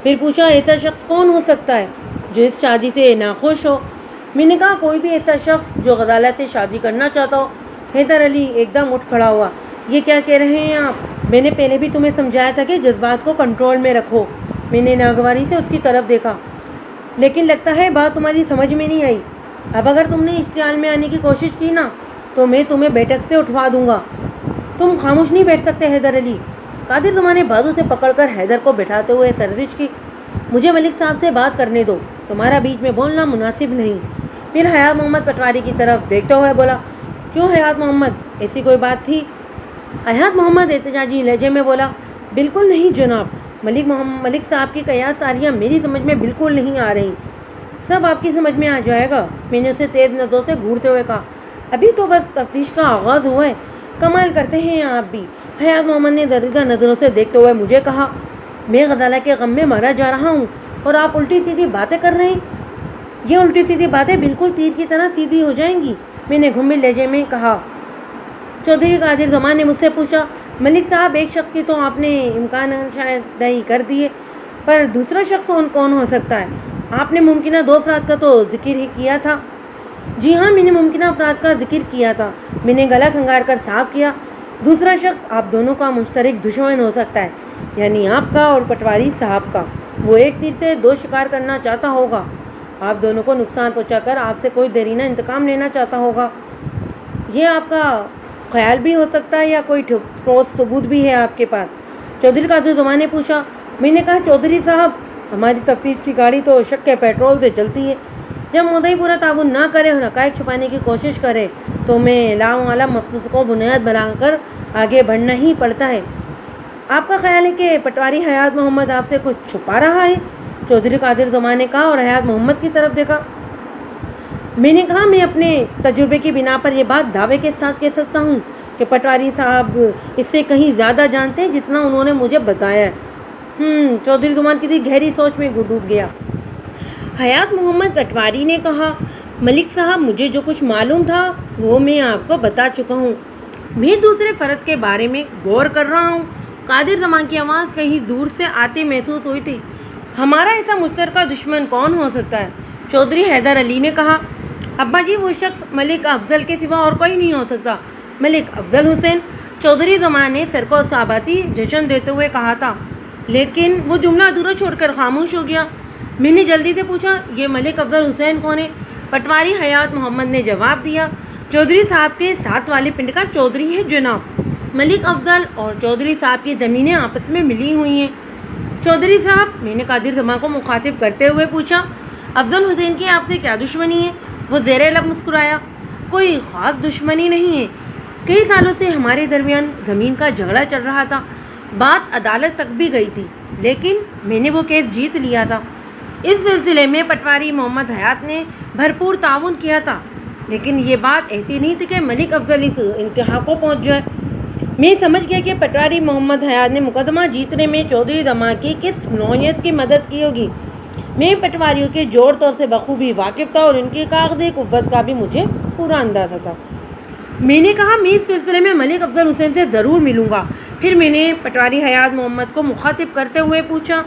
پھر پوچھا، ایسا شخص کون ہو سکتا ہے جو اس شادی سے ناخوش ہو؟ میں نے کہا، کوئی بھی ایسا شخص جو غزالہ سے شادی کرنا چاہتا ہو۔ حیدر علی ایک دم اٹھ کھڑا ہوا، یہ کیا کہہ رہے ہیں آپ؟ میں نے پہلے بھی تمہیں سمجھایا تھا کہ جذبات کو کنٹرول میں رکھو۔ میں نے ناگواری سے اس کی طرف دیکھا، لیکن لگتا ہے بات تمہاری سمجھ میں نہیں آئی۔ اب اگر تم نے اشتعال میں آنے کی کوشش کی نا تو میں تمہیں بیٹھک سے اٹھوا دوں گا۔ تم خاموش نہیں بیٹھ سکتے حیدر علی؟ قادر زمان نے بازو سے پکڑ کر حیدر کو بٹھاتے ہوئے سرزش کی، مجھے ملک صاحب سے بات کرنے دو، تمہارا بیچ میں بولنا مناسب نہیں۔ پھر حیات محمد پٹواری کی طرف دیکھتے ہوئے بولا، کیوں حیات محمد، ایسی کوئی بات تھی؟ حیات محمد احتجاجی لہجے میں بولا، بالکل نہیں جناب، ملک صاحب کی قیاس آریاں میری سمجھ میں بالکل نہیں آ رہی، سب آپ کی سمجھ میں آ جائے گا۔ میں نے اسے تیز نظروں سے گھورتے ہوئے کہا، ابھی تو بس تفتیش کا آغاز ہوا ہے، کمال کرتے ہیں آپ بھی۔ حیات محمد نے دریدہ نظروں سے دیکھتے ہوئے مجھے کہا، میں غزالہ کے غم میں مارا جا رہا ہوں اور آپ الٹی سیدھی باتیں کر رہے ہیں۔ یہ الٹی سیدھی باتیں بالکل تیر کی طرح سیدھی ہو جائیں گی، میں نے گھمبل لہجے میں کہا۔ چودھری قادر زمان نے مجھ سے پوچھا، ملک صاحب، ایک شخص کی تو آپ نے امکان شاید دہی کر دیے، پر دوسرا شخص کون ہو سکتا ہے؟ آپ نے ممکنہ دو افراد کا تو ذکر ہی کیا تھا۔ جی ہاں، میں نے ممکنہ افراد کا ذکر کیا تھا، میں نے گلا کھنگار کر صاف کیا۔ دوسرا شخص آپ دونوں کا مشترک دشمن ہو سکتا ہے، یعنی آپ کا اور پٹواری صاحب کا۔ وہ ایک تیر سے دو شکار کرنا چاہتا ہوگا، آپ دونوں کو نقصان پہنچا کر آپ سے کوئی دیرینہ انتقام لینا چاہتا ہوگا۔ یہ آپ کا خیال بھی ہو سکتا ہے یا کوئی ٹھوس ثبوت بھی ہے آپ کے پاس؟ چودھری قادر زمان نے پوچھا۔ میں نے کہا، چودھری صاحب، ہماری تفتیش کی گاڑی تو شک کے پیٹرول سے چلتی ہے، جب مدعی پورا تعاون نہ کرے اور حقائق چھپانے کی کوشش کرے تو ہمیں لاعلم مخصوص کو بنیاد بنا کر آگے بڑھنا ہی پڑتا ہے۔ آپ کا خیال ہے کہ پٹواری حیات محمد آپ سے کچھ چھپا رہا ہے؟ چودھری قادر زمان نے کہا اور حیات محمد کی طرف دیکھا۔ میں نے کہا، میں اپنے تجربے کی بنا پر یہ بات دعوے کے ساتھ کہہ سکتا ہوں کہ پٹواری صاحب اس سے کہیں زیادہ جانتے ہیں جتنا انہوں نے مجھے بتایا ہے۔ چودھری زمان کسی گہری سوچ میں ڈوب گیا۔ حیات محمد پٹواری نے کہا، ملک صاحب، مجھے جو کچھ معلوم تھا وہ میں آپ کو بتا چکا ہوں۔ میں دوسرے فرد کے بارے میں غور کر رہا ہوں قادر زمان کی آواز کہیں دور سے آتی محسوس ہوئی تھی۔ ہمارا ایسا مشترکہ دشمن کون ہو سکتا ہے؟ چودھری حیدر علی نے کہا۔ ابا جی، وہ شخص ملک افضل کے سوا اور کوئی نہیں ہو سکتا۔ ملک افضل حسین؟ چودھری زمان نے سر کو صحاباتی جشن دیتے ہوئے کہا تھا، لیکن وہ جملہ ادھورا چھوڑ کر خاموش ہو گیا۔ میں نے جلدی سے پوچھا، یہ ملک افضل حسین کون ہے؟ پٹواری حیات محمد نے جواب دیا، چودھری صاحب کے ساتھ والے پنڈ کا چودھری ہے جناب۔ ملک افضل اور چودھری صاحب کی زمینیں آپس میں ملی ہوئی ہیں۔ چودھری صاحب، میں نے قادر زمان کو مخاطب کرتے ہوئے پوچھا، افضل حسین کی آپ سے کیا دشمنی ہے؟ وہ زیر لب مسکرایا، کوئی خاص دشمنی نہیں ہے۔ کئی سالوں سے ہمارے درمیان زمین کا جھگڑا چل رہا تھا، بات عدالت تک بھی گئی تھی، لیکن میں نے وہ کیس جیت لیا تھا۔ اس سلسلے میں پٹواری محمد حیات نے بھرپور تعاون کیا تھا، لیکن یہ بات ایسی نہیں تھی کہ ملک افضل اس انتہا کو پہنچ جائے۔ میں سمجھ گیا کہ پٹواری محمد حیات نے مقدمہ جیتنے میں چودھری زمان کی کس نوعیت کی مدد کی ہوگی۔ میں پٹواریوں کے جوڑ طور سے بخوبی واقف تھا اور ان کی کاغذی قوت کا بھی مجھے پورا اندازہ تھا۔ میں نے کہا، میں اس سلسلے میں ملک افضل حسین سے ضرور ملوں گا۔ پھر میں نے پٹواری حیات محمد کو مخاطب کرتے ہوئے پوچھا،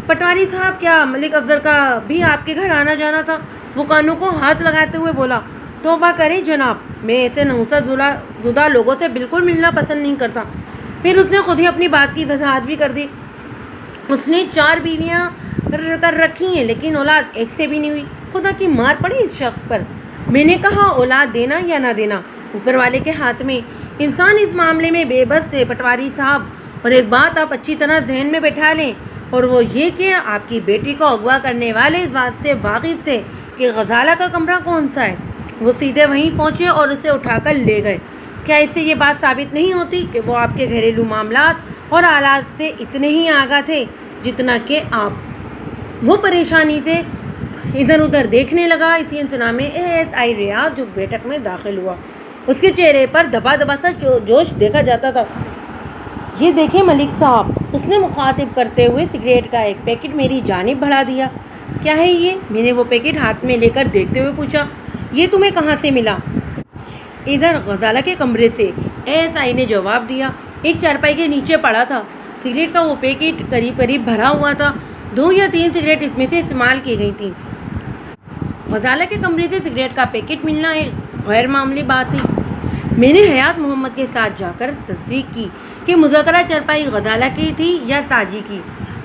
پٹواری صاحب، کیا ملک افضل کا بھی آپ کے گھر آنا جانا تھا؟ وہ کانوں کو ہاتھ لگاتے ہوئے بولا، توبہ کریں جناب، میں ایسے نحوست زدہ لوگوں سے بالکل ملنا پسند نہیں کرتا۔ پھر اس نے خود ہی اپنی بات کی وضاحت بھی کر دی۔ اس نے 4 بیویاں کر رکھی ہیں، لیکن اولاد ایک سے بھی نہیں ہوئی۔ خدا کی مار پڑی اس شخص پر۔ میں نے کہا، اولاد دینا یا نہ دینا اوپر والے کے ہاتھ میں۔ انسان اس معاملے میں بے بس تھے پٹواری صاحب، اور ایک بات آپ اچھی طرح ذہن میں بٹھا لیں، اور وہ یہ کہ آپ کی بیٹی کو اغوا کرنے والے اس بات سے واقف تھے کہ غزالہ کا کمرہ کون سا ہے۔ وہ سیدھے وہیں پہنچے اور اسے اٹھا کر لے گئے۔ کیا اس سے یہ بات ثابت نہیں ہوتی کہ وہ آپ کے گھریلو معاملات اور حالات سے اتنے ہی آگاہ تھے جتنا کہ آپ؟ وہ پریشانی سے ادھر ادھر دیکھنے لگا۔ اسی انسنا میں ASI ریاض جو بیٹھک میں داخل ہوا، اس کے چہرے پر دبا دبا سا جوش دیکھا جاتا تھا۔ یہ دیکھیں ملک صاحب، اس نے مخاطب کرتے ہوئے سگریٹ کا ایک پیکٹ میری جانب بڑھا دیا۔ کیا ہے یہ؟ میں نے وہ پیکٹ ہاتھ میں لے کر دیکھتے ہوئے پوچھا۔ یہ تمہیں کہاں سے ملا؟ ادھر غزالہ کے کمرے سے، ASI نے جواب دیا۔ ایک چارپائی کے نیچے پڑا تھا۔ سگریٹ کا وہ پیکٹ قریب قریب بھرا ہوا تھا۔ 2 یا 3 سگریٹ اس میں سے استعمال کی گئی تھیں۔ غزالہ کے کمرے سے سگریٹ کا پیکٹ ملنا ایک غیر معمولی بات تھی۔ میں نے حیات محمد کے ساتھ جا کر تصدیق کی کہ مذکرہ چارپائی غزالہ کی تھی یا تاجی کی۔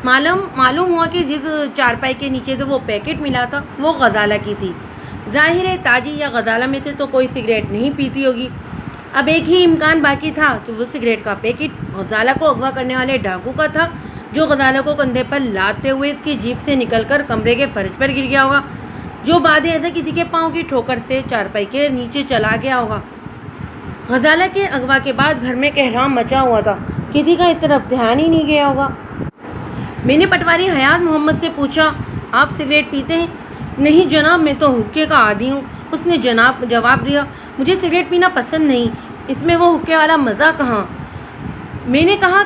معلوم ہوا کہ جس چارپائی کے نیچے سے وہ پیکٹ ملا تھا وہ غزالہ کی تھی۔ ظاہر ہے تاجی یا غزالہ میں سے تو کوئی سگریٹ نہیں پیتی ہوگی۔ اب ایک ہی امکان باقی تھا کہ وہ سگریٹ کا پیکٹ غزالہ کو اغوا کرنے والے ڈاکو کا تھا، جو غزالہ کو کندھے پر لاتے ہوئے اس کی جیب سے نکل کر کمرے کے فرش پر گر گیا ہوگا، جو بعد ازاں کسی کے پاؤں کی ٹھوکر سے چارپائی کے نیچے چلا گیا ہوگا۔ غزالہ کے اغوا کے بعد گھر میں کہرام مچا ہوا تھا، کسی کا اس طرف دھیان ہی نہیں گیا ہوگا۔ میں نے پٹواری حیات محمد سے پوچھا، آپ سگریٹ پیتے ہیں؟ نہیں جناب، میں تو حقے کا عادی ہوں، اس نے جواب دیا۔ مجھے سگریٹ پینا پسند نہیں، اس میں وہ حقے والا مزہ کہاں؟ میں نے کہا،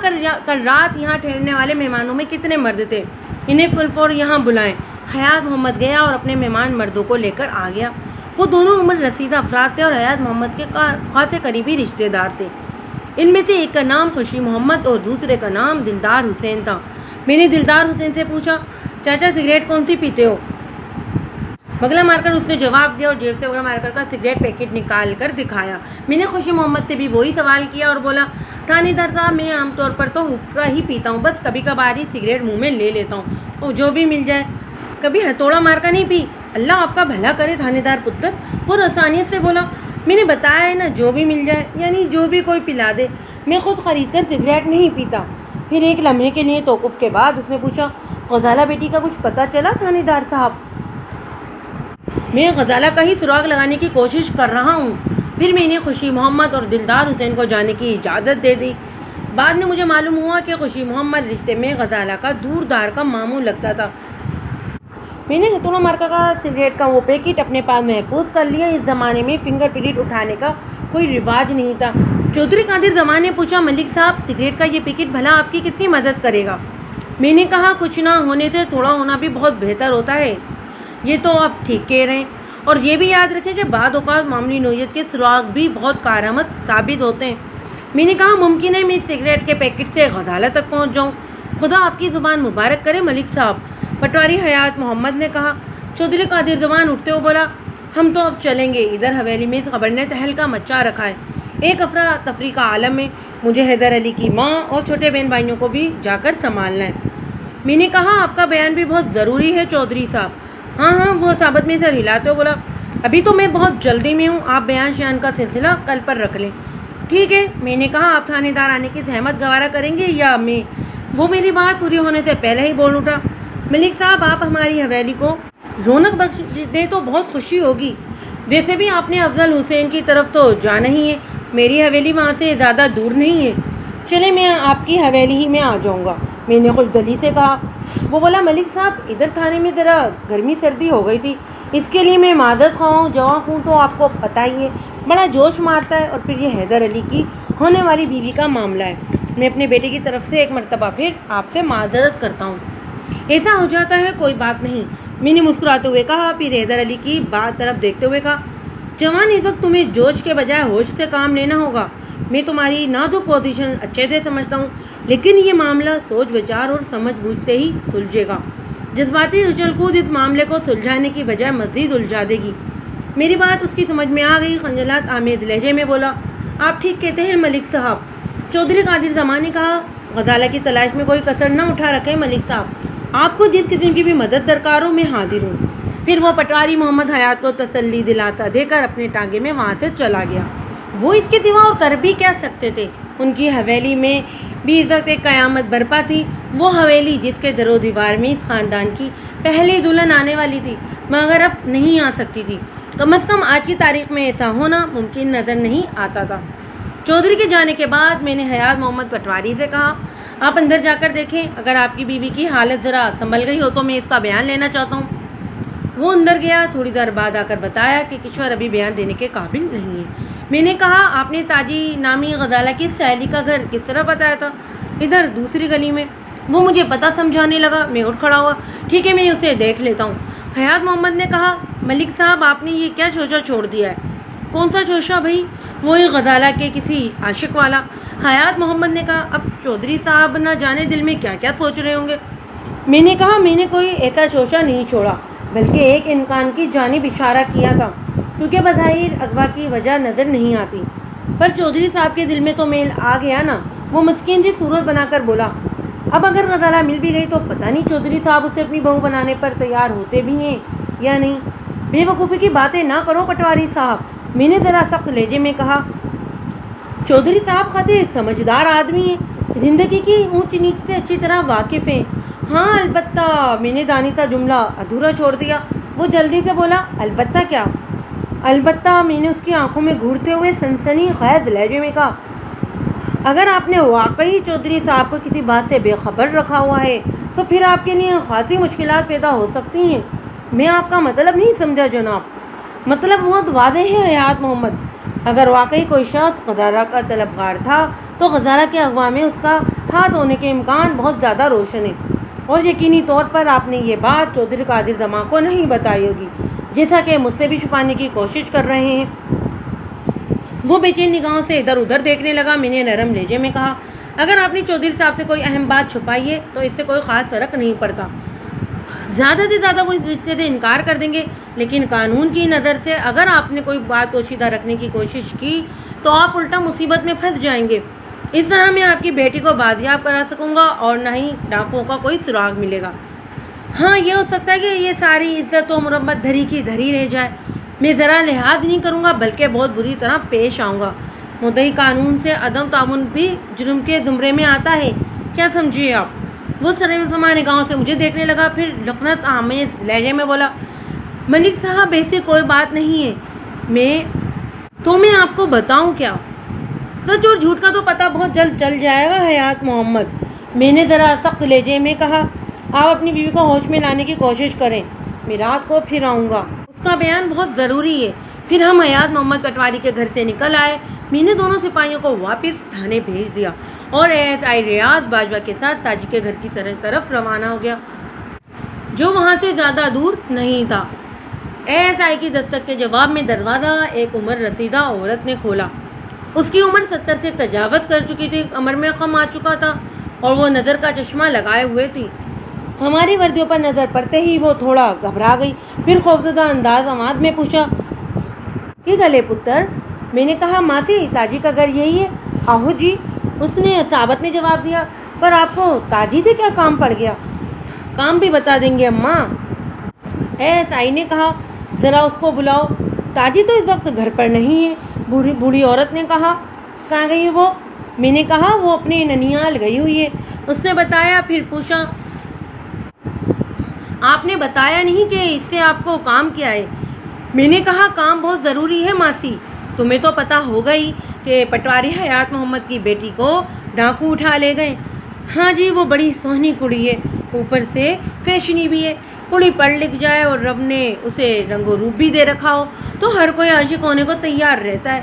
کل رات یہاں ٹھہرنے والے مہمانوں میں کتنے مرد تھے؟ انہیں فل فور یہاں بلائیں۔ حیات محمد گیا اور اپنے مہمان مردوں کو لے کر آ گیا۔ وہ دونوں عمر رسیدہ افراد تھے اور حیات محمد کے خاصے قریبی رشتے دار تھے۔ ان میں سے ایک کا نام خوشی محمد اور دوسرے کا نام دلدار حسین تھا۔ میں نے دلدار حسین سے پوچھا، چاچا سگریٹ کون سی پیتے ہو؟ بگلا مار کر اس نے جواب دیا اور جیب سے بگلا مار کر سگریٹ پیکٹ نکال کر دکھایا۔ میں نے خوشی محمد سے بھی وہی سوال کیا اور بولا، تھانے دار صاحب، میں عام طور پر تو حقہ ہی پیتا ہوں، بس کبھی کبھار ہی سگریٹ منہ میں لے لیتا ہوں، اور جو بھی مل جائے، کبھی ہتھوڑا مار کا نہیں پی۔ اللہ آپ کا بھلا کرے تھانے دار پتر، وہ رسانیت سے بولا۔ میں نے بتایا ہے نا، جو بھی مل جائے، یعنی جو بھی کوئی پلا دے، میں خود خرید کر سگریٹ نہیں پیتا۔ پھر ایک لمحے کے لیے توقف کے بعد اس نے پوچھا، غزالہ بیٹی کا کچھ پتہ چلا تھانے دار صاحب؟ میں غزالہ کا ہی سراغ لگانے کی کوشش کر رہا ہوں۔ پھر میں نے خوشی محمد اور دلدار حسین کو جانے کی اجازت دے دی۔ بعد میں مجھے معلوم ہوا کہ خوشی محمد رشتے میں غزالہ کا دور دار کا ماموں لگتا تھا۔ میں نے ہتھوڑا مارکا کا سگریٹ کا وہ پیکٹ اپنے پاس محفوظ کر لیا۔ اس زمانے میں فنگر پرنٹ اٹھانے کا کوئی رواج نہیں تھا۔ چودھری قادر زمان نے پوچھا، ملک صاحب، سگریٹ کا یہ پیکٹ بھلا آپ کی کتنی مدد کرے گا؟ میں نے کہا، کچھ نہ ہونے سے تھوڑا ہونا بھی بہت بہتر ہوتا ہے۔ یہ تو آپ ٹھیک کہہ رہے ہیں، اور یہ بھی یاد رکھیں کہ بعض اوقات معمولی نوعیت کے سراغ بھی بہت کارآمد ثابت ہوتے ہیں۔ میں نے کہا ممکن ہے میں سگریٹ کے پیکٹ سے غزالہ تک پہنچ جاؤں، خدا آپ کی زبان مبارک کرے ملک صاحب۔ پٹواری حیات محمد نے کہا۔ چودھری قادر زمان اٹھتے ہوئے بولا، ہم تو اب چلیں گے، ادھر حویلی میں اس خبر نے تہلکہ مچا رکھا ہے، ایک افراتفری کا عالم ہے، مجھے حیدر علی کی ماں اور چھوٹے بہن بھائیوں کو بھی جا کر سنبھالنا ہے۔ میں نے کہا آپ کا بیان بھی بہت ضروری ہے چودھری صاحب۔ ہاں وہ ثابت میں سے ہلاتے ہوئے بولا، ابھی تو میں بہت جلدی میں ہوں، آپ بیان شیان کا سلسلہ کل پر رکھ لیں۔ ٹھیک ہے، میں نے کہا آپ تھانے دار آنے کی زحمت گوارا کریں گے یا میں؟ وہ میری بات پوری ہونے سے پہلے ہی بول اٹھا، ملک صاحب آپ ہماری حویلی کو رونق بخش دیں تو بہت خوشی ہوگی، ویسے بھی آپ نے افضل حسین کی طرف تو جانا ہی ہے، میری حویلی وہاں سے زیادہ دور نہیں ہے، چلے میں آپ کی حویلی ہی میں آ جاؤں گا، میں نے خوش دلی سے کہا۔ وہ بولا، ملک صاحب ادھر تھانے میں ذرا گرمی سردی ہو گئی تھی، اس کے لیے میں معذرت خواہ ہوں، جواب ہوں تو آپ کو پتہ ہی ہے بڑا جوش مارتا ہے، اور پھر یہ حیدر علی کی ہونے والی بیوی کا معاملہ ہے، میں اپنے بیٹے کی طرف سے ایک مرتبہ پھر آپ سے معذرت کرتا ہوں۔ ایسا ہو جاتا ہے، کوئی بات نہیں، میں نے مسکراتے ہوئے کہا، پھر حیدر علی کی بات طرف دیکھتے ہوئے کہا، جوان اس وقت تمہیں جوش کے بجائے ہوش سے کام لینا ہوگا، میں تمہاری نازک پوزیشن اچھے سے سمجھتا ہوں، لیکن یہ معاملہ سوچ بچار اور سمجھ بوجھ سے ہی سلجھے گا، جذباتی اچھل کود اس معاملے کو سلجھانے کی بجائے مزید الجھا دے گی۔ میری بات اس کی سمجھ میں آ گئی، خجالت آمیز لہجے میں بولا، آپ ٹھیک کہتے ہیں ملک صاحب۔ چودھری قادر زمان نے کہا، غزالہ کی تلاش میں کوئی کسر نہ اٹھا رکھے ملک صاحب، آپ کو جس قسم کی بھی مدد درکار ہو میں حاضر ہوں۔ پھر وہ پٹواری محمد حیات کو تسلی دلاسا دے کر اپنے ٹانگے میں وہاں سے چلا گیا۔ وہ اس کے سوا اور کر بھی کیا سکتے تھے؟ ان کی حویلی میں بھی اس وقت ایک قیامت برپا تھی، وہ حویلی جس کے در و دیوار میں اس خاندان کی پہلی دلہن آنے والی تھی، مگر اب نہیں آ سکتی تھی، کم از کم آج کی تاریخ میں ایسا ہونا ممکن نظر نہیں آتا تھا۔ چودھری کے جانے کے بعد میں نے حیات محمد پٹواری سے کہا، آپ اندر جا کر دیکھیں، اگر آپ کی بیوی کی حالت ذرا سنبھل گئی ہو تو میں اس کا بیان لینا چاہتا ہوں۔ وہ اندر گیا، تھوڑی دیر بعد آ کر بتایا کہ کشور ابھی بیان دینے کے قابل نہیں ہے۔ میں نے کہا، آپ نے تاجی نامی غزالہ کی سہیلی کا گھر کس طرح بتایا تھا؟ ادھر دوسری گلی میں۔ وہ مجھے پتہ سمجھانے لگا، میں اٹھ کھڑا ہوا، ٹھیک ہے میں اسے دیکھ لیتا ہوں۔ حیات محمد نے کہا، ملک صاحب آپ نے یہ کیا شوشہ چھوڑ دیا ہے؟ کون سا شوشہ بھائی؟ وہی غزالہ کے کسی عاشق والا۔ حیات محمد نے کہا، اب چودھری صاحب نہ جانے دل میں کیا کیا سوچ رہے ہوں گے۔ میں نے کہا، میں نے کوئی ایسا شوشہ نہیں چھوڑا، بلکہ ایک امکان کی جانب اشارہ کیا تھا، کیونکہ بظاہر اغوا کی وجہ نظر نہیں آتی، پر چودھری صاحب کے دل میں تو میل آ گیا نا۔ وہ مسکین جی صورت بنا کر بولا، اب اگر غزالہ مل بھی گئی تو پتہ نہیں چودھری صاحب اسے اپنی بہو بنانے پر تیار ہوتے بھی ہیں یا نہیں۔ بے وقوفی کی باتیں نہ کرو پٹواری صاحب، میں نے ذرا سخت لہجے میں کہا۔ چودھری صاحب خاصے سمجھدار آدمی ہیں، زندگی کی اونچ نیچ سے اچھی طرح واقف ہیں۔ ہاں البتہ، میں نے دانستہ جملہ ادھورا چھوڑ دیا۔ وہ جلدی سے بولا، البتہ کیا؟ البتہ، میں نے اس کی آنکھوں میں گھورتے ہوئے سنسنی خیز لہجے میں کہا، اگر آپ نے واقعی چودھری صاحب کو کسی بات سے بے خبر رکھا ہوا ہے تو پھر آپ کے لیے خاصی مشکلات پیدا ہو سکتی ہیں۔ میں آپ کا مطلب نہیں سمجھا جناب۔ مطلب بہت واضح ہے حیات محمد، اگر واقعی کوئی شخص غزالہ کا طلبگار تھا تو غزالہ کے اغوا میں اس کا ہاتھ ہونے کے امکان بہت زیادہ روشن ہے، اور یقینی طور پر آپ نے یہ بات چودھری قادر زمان کو نہیں بتائی ہوگی، جیسا کہ مجھ سے بھی چھپانے کی کوشش کر رہے ہیں۔ وہ بے چین نگاہوں سے ادھر ادھر دیکھنے لگا۔ میں نے نرم لہجے میں کہا، اگر آپ نے چودھری صاحب سے کوئی اہم بات چھپائی ہے تو اس سے کوئی خاص فرق نہیں پڑتا، زیادہ سے زیادہ وہ اس رشتے سے انکار کر دیں گے، لیکن قانون کی نظر سے اگر آپ نے کوئی بات پوشیدہ رکھنے کی کوشش کی تو آپ الٹا مصیبت میں پھنس جائیں گے۔ اس طرح میں آپ کی بیٹی کو بازیاب کرا سکوں گا اور نہ ہی ڈاکوؤں کا کوئی سراغ ملے گا۔ ہاں یہ ہو سکتا ہے کہ یہ ساری عزت و مرمت دھری کی دھری رہ جائے، میں ذرا لحاظ نہیں کروں گا بلکہ بہت بری طرح پیش آؤں گا۔ مدعی قانون سے عدم تعاون بھی جرم کے زمرے میں آتا ہے، کیا سمجھیے آپ؟ وہ سرسما نگاہوں سے مجھے دیکھنے لگا، پھر لکنت آمیز لہجے میں بولا، ملک صاحب ایسی کوئی بات نہیں ہے، میں آپ کو بتاؤں کیا؟ سچ اور جھوٹ کا تو پتہ بہت جلد چل جائے گا حیات محمد، میں نے ذرا سخت لہجے میں کہا۔ آپ اپنی بیوی کو ہوش میں لانے کی کوشش کریں، میں رات کو پھر آؤں گا، اس کا بیان بہت ضروری ہے۔ پھر ہم حیات محمد پٹواری کے گھر سے نکل آئے۔ میں نے دونوں سپاہیوں کو واپس تھانے بھیج دیا اور ASI ریاض باجوہ کے ساتھ تاجی کے گھر کی طرف روانہ ہو گیا، جو وہاں سے زیادہ دور نہیں تھا۔ ASI کی دستک کے جواب میں دروازہ ایک عمر رسیدہ عورت نے کھولا۔ اس کی عمر 70 سے تجاوز کر چکی تھی، کمر میں خم آ چکا تھا اور وہ نظر کا چشمہ لگائے ہوئے تھی۔ ہماری وردیوں پر نظر پڑتے ہی وہ تھوڑا گھبرا گئی، پھر خوفزدہ انداز آواز میں پوچھا کہ گلے پتر؟ میں نے کہا ماسی تاجی کا گھر یہی ہے۔ آہو جی، اس نے صابت میں جواب دیا، پر آپ کو تاجی سے کیا کام پڑ گیا؟ کام بھی بتا دیں گے اماں، ایس آئی نے کہا، ذرا اس کو بلاؤ۔ تاجی تو اس وقت گھر پر نہیں ہے، بوڑھی عورت نے کہا۔ کہاں گئی وہ؟ میں نے کہا وہ اپنے ننیال گئی ہوئی ہے۔ اس نے بتایا، پھر پوچھا آپ نے بتایا نہیں کہ اس سے آپ کو کام کیا ہے؟ میں نے کہا کام بہت ضروری ہے ماسی، تمہیں تو پتہ ہوگا ہی کہ پٹواری حیات محمد کی بیٹی کو ڈاکو اٹھا لے گئے۔ ہاں جی، وہ بڑی سونی کڑی ہے، اوپر سے فیشنی بھی ہے۔ کڑی پڑھ لکھ جائے اور رب نے اسے رنگ و روپ بھی دے رکھا ہو تو ہر کوئی عاشق ہونے کو تیار رہتا ہے۔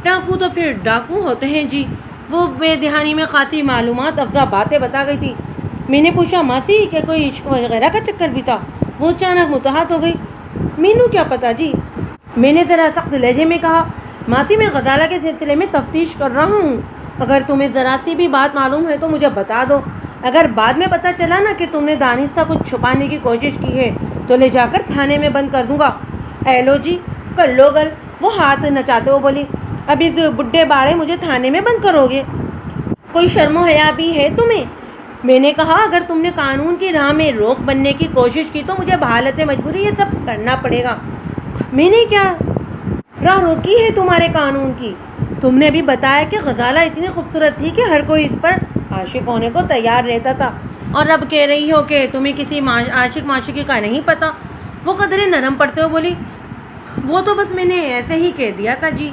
ڈاکو تو پھر ڈاکو ہوتے ہیں جی۔ وہ بے دہانی میں خاصی معلومات افزا باتیں بتا گئی تھی۔ میں نے پوچھا ماسی کہ کوئی عشق وغیرہ کا چکر بھی تھا؟ وہ اچانک متحد ہو گئی۔ مینو کیا پتا جی، میں نے ذرا سخت لہجے میں کہا۔ ماسی میں غزالہ کے سلسلے میں تفتیش کر رہا ہوں، اگر تمہیں ذرا سی بھی بات معلوم ہے تو مجھے بتا دو۔ اگر بعد میں پتہ چلا نا کہ تم نے دانستہ کچھ چھپانے کی کوشش کی ہے تو لے جا کر تھانے میں بند کر دوں گا۔ اے لو جی، کر لو گل، وہ ہاتھ نچاتے ہوئے بولی۔ اب اس بڈھے باڑے مجھے تھانے میں بند کرو گے؟ کوئی شرم و حیا بھی ہے تمہیں؟ میں نے کہا اگر تم نے قانون کی راہ میں روک بننے کی کوشش کی تو مجھے بحالت مجبوری یہ سب کرنا پڑے گا۔ میں نے کیا راہ روکی ہے تمہارے قانون کی؟ تم نے بھی بتایا کہ غزالہ اتنی خوبصورت تھی کہ ہر کوئی اس پر عاشق ہونے کو تیار رہتا تھا، اور اب کہہ رہی ہو کہ تمہیں کسی عاشق معشوقی کا نہیں پتا۔ وہ قدرے نرم پڑتے ہوئے بولی، وہ تو بس میں نے ایسے ہی کہہ دیا تھا جی۔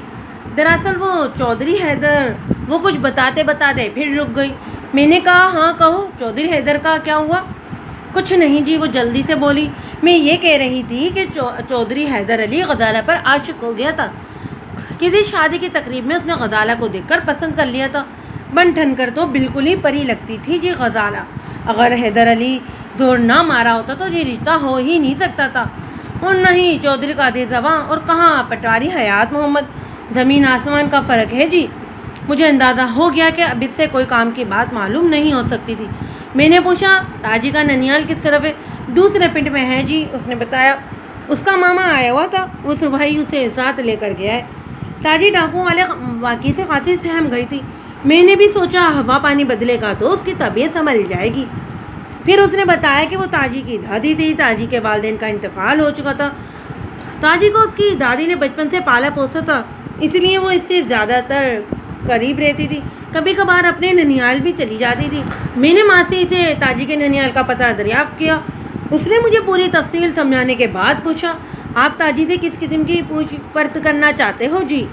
دراصل وہ چودھری حیدر، وہ کچھ بتاتے بتاتے پھر رک گئی۔ میں نے کہا ہاں کہو، چودھری حیدر کا کیا ہوا؟ کچھ نہیں جی، وہ جلدی سے بولی۔ میں یہ کہہ رہی تھی کہ چودھری حیدر علی غزالہ پر عاشق ہو گیا تھا۔ کسی شادی کی تقریب میں اس نے غزالہ کو دیکھ کر پسند کر لیا تھا۔ بن ٹھن کر تو بالکل ہی پری لگتی تھی جی غزالہ۔ اگر حیدر علی زور نہ مارا ہوتا تو یہ رشتہ ہو ہی نہیں سکتا تھا، اور نہ ہی چودھری قادر زباں اور کہاں پٹواری حیات محمد۔ زمین آسمان کا فرق ہے جی۔ مجھے اندازہ ہو گیا کہ اب اس سے کوئی کام کی بات معلوم نہیں ہو سکتی تھی۔ میں نے پوچھا تاجی کا ننیال کس طرف ہے؟ دوسرے پنڈ میں ہے جی، اس نے بتایا۔ اس کا ماما آیا ہوا تھا، وہ صبح ہی اسے ساتھ لے کر گیا ہے۔ تاجی ڈاکو والے واقعے سے خاصی سہم گئی تھی۔ میں نے بھی سوچا ہوا پانی بدلے گا تو اس کی طبیعت سنبھل جائے گی۔ پھر اس نے بتایا کہ وہ تاجی کی دادی تھی، تاجی کے والدین کا انتقال ہو چکا تھا۔ تاجی کو اس کی دادی نے بچپن سے پالا پوسا تھا، اس لیے وہ اس سے زیادہ تر قریب رہتی تھی، کبھی کبھار اپنے ننیال بھی چلی جاتی تھی۔ میں نے ماسی سے تاجی کے ننیال کا پتہ دریافت کیا۔ اس نے مجھے پوری تفصیل سمجھانے کے بعد پوچھا آپ تاجی سے کس قسم کی پوچھ پرچھ کرنا چاہتے ہو جی؟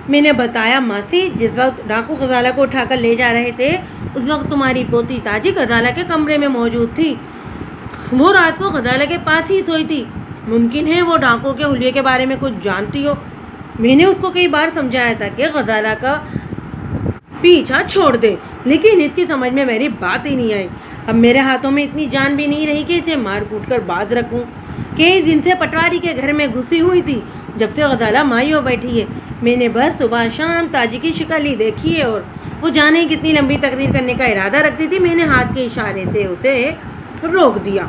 میں نے بتایا ماسی جس وقت ڈاکو غزالہ کو اٹھا کر لے جا رہے تھے اس وقت تمہاری پوتی تاجی غزالہ کے کمرے میں موجود تھی۔ وہ رات کو غزالہ کے پاس ہی سوئی تھی۔ ممکن ہے وہ ڈاکو کے حلیے کے بارے میں کچھ جانتی ہو۔ میں نے اس کو کئی بار سمجھایا تھا کہ غزالہ کا پیچھا چھوڑ دے، لیکن اس کی سمجھ میں میری بات ہی نہیں آئی۔ اب میرے ہاتھوں میں اتنی جان بھی نہیں رہی کہ اسے مار کوٹ کر باز رکھوں۔ کئی دن سے پٹواری کے گھر میں گھسی ہوئی تھی، جب سے غزالہ مائی ہو بیٹھی ہے۔ میں نے بس صبح شام تاجی کی شکل ہی دیکھی ہے، اور وہ جانے کتنی لمبی تقریر کرنے کا ارادہ رکھتی تھی، میں نے ہاتھ کے اشارے سے اسے روک دیا۔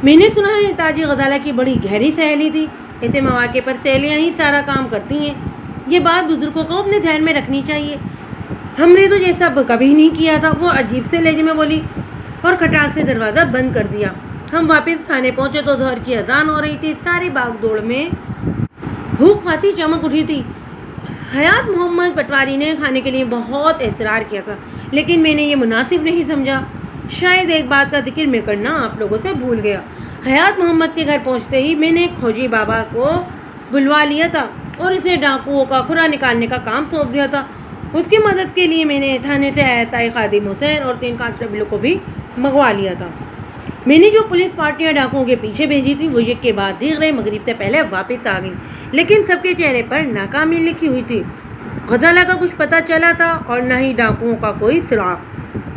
میں نے سنا ہے تاجی غزالہ کی بڑی گہری سہیلی تھی، ایسے مواقع پر سہیلیاں ہی سارا کام کرتی ہیں۔ یہ بات بزرگوں کو اپنے ذہن میں رکھنی چاہیے۔ ہم نے تو یہ سب کبھی نہیں کیا تھا، وہ عجیب سے لہجے میں بولی اور کھٹاک سے دروازہ بند کر دیا۔ ہم واپس تھانے پہنچے تو ظہر کی اذان ہو رہی تھی۔ ساری باغ دوڑ میں بھوک خاصی چمک اٹھی تھی۔ حیات محمد پٹواری نے کھانے کے لیے بہت اصرار کیا تھا، لیکن میں نے یہ مناسب نہیں سمجھا۔ شاید ایک بات کا ذکر میں کرنا آپ لوگوں سے بھول گیا۔ حیات محمد کے گھر پہنچتے ہی میں نے کھوجی بابا کو بلوا لیا تھا اور اسے ڈاکوؤں کا کھرا نکالنے کا کام سونپ دیا تھا۔ اس کی مدد کے لیے میں نے تھانے سے ایسائی خادم حسین اور 3 کانسٹیبلوں کو بھی منگوا لیا تھا۔ میں نے جو پولیس پارٹیاں ڈاکوؤں کے پیچھے بھیجی تھی وہ یک کے بعد دیگرے مغرب سے پہلے واپس آ گئیں، لیکن سب کے چہرے پر ناکامی لکھی ہوئی تھی۔ غزالہ کا کچھ پتہ چلا تھا اور نہ ہی ڈاکوؤں کا کوئی سراغ۔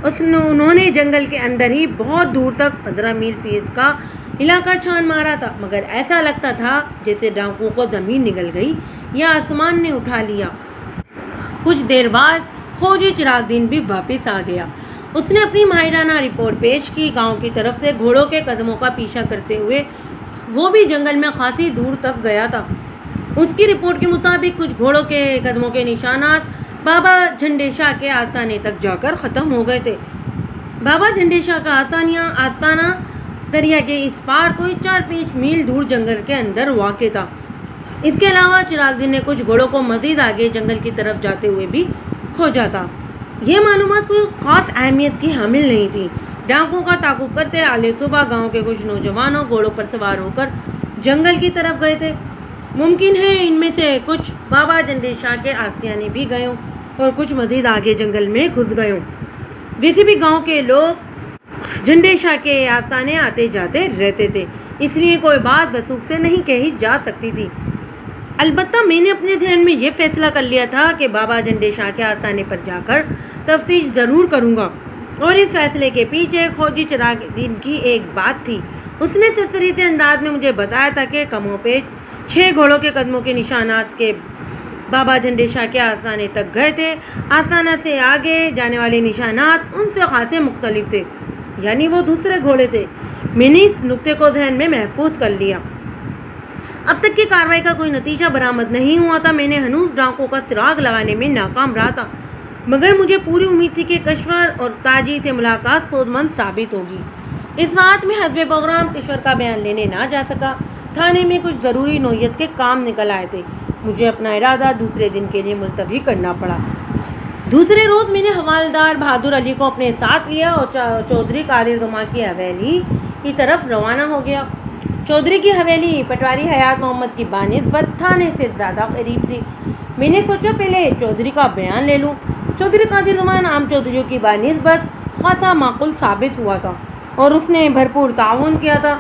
انہوں نے جنگل کے اندر ہی بہت دور تک 15 میل فیصد کا علاقہ چھان مارا تھا، مگر ایسا لگتا تھا جیسے ڈاکوؤں کو زمین نگل گئی یا آسمان نے اٹھا لیا۔ کچھ دیر بعد فوجی چراغ دین بھی واپس آ گیا۔ اس نے اپنی ماہرانہ رپورٹ پیش کی۔ گاؤں کی طرف سے گھوڑوں کے قدموں کا پیچھا کرتے ہوئے وہ بھی جنگل میں خاصی دور تک گیا تھا۔ اس کی رپورٹ کے مطابق کچھ گھوڑوں کے قدموں کے نشانات بابا جھنڈے شاہ کے آستانے تک جا کر ختم ہو گئے تھے۔ بابا جھنڈے شاہ کا آستانہ دریا کے اس پار کوئی 4-5 میل دور جنگل کے اندر واقع تھا۔ اس کے علاوہ چراغ دین نے کچھ گھوڑوں کو مزید آگے جنگل کی طرف جاتے ہوئے بھی کھوجا تھا۔ یہ معلومات کوئی خاص اہمیت کی حامل نہیں تھی۔ ڈاکوؤں کا تعاقب کرتے اعلی صبح گاؤں کے کچھ نوجوانوں گھوڑوں پر سوار ہو کر جنگل کی طرف گئے تھے۔ ممکن ہے ان میں سے کچھ بابا جھنڈے شاہ کے آستانے بھی گئے ہوں اور کچھ مزید آگے جنگل میں گھس گئے ہوں۔ ویسے بھی گاؤں کے لوگ جھنڈے شاہ کے آستانے آتے جاتے رہتے تھے، اس لیے کوئی بات وثوق سے نہیں کہی جا سکتی تھی۔ البتہ میں نے اپنے ذہن میں یہ فیصلہ کر لیا تھا کہ بابا جھنڈے شاہ کے آستانے پر جا کر تفتیش ضرور کروں گا، اور اس فیصلے کے پیچھے فوجی چراغ دین کی ایک بات تھی۔ اس نے سرسری سے انداز میں مجھے بتایا تھا کہ کم و بیش 6 گھوڑوں کے قدموں کے نشانات کے بابا جھنڈے شاہ کے آستانے تک گئے تھے۔ آستانہ سے آگے جانے والے نشانات ان سے خاصے مختلف تھے، یعنی وہ دوسرے گھوڑے تھے۔ میں نے اس نقطے کو ذہن میں محفوظ کر لیا۔ اب تک کی کارروائی کا کوئی نتیجہ برآمد نہیں ہوا تھا۔ میں نے ہنوز ڈاکوؤں کا سراغ لگانے میں ناکام رہا تھا، مگر مجھے پوری امید تھی کہ کشور اور تاجی سے ملاقات سود مند ثابت ہوگی۔ اس رات میں حسب پروگرام کشور کا بیان لینے نہ جا سکا۔ تھانے میں کچھ ضروری نوعیت کے کام نکل آئے تھے۔ مجھے اپنا ارادہ دوسرے دن کے لیے ملتوی کرنا پڑا۔ دوسرے روز میں نے حوالدار بہادر علی کو اپنے ساتھ لیا اور چودھری قادر دماغ کی حویلی کی طرف روانہ ہو گیا۔ چودھری کی حویلی پٹواری حیات محمد کی بانسبت تھانے سے زیادہ قریب تھی۔ میں نے سوچا پہلے چودھری کا بیان لے لوں۔ چودھری قادر زمان عام چودھریوں کی بانسبت خاصا معقول ثابت ہوا تھا اور اس نے بھرپور تعاون کیا تھا۔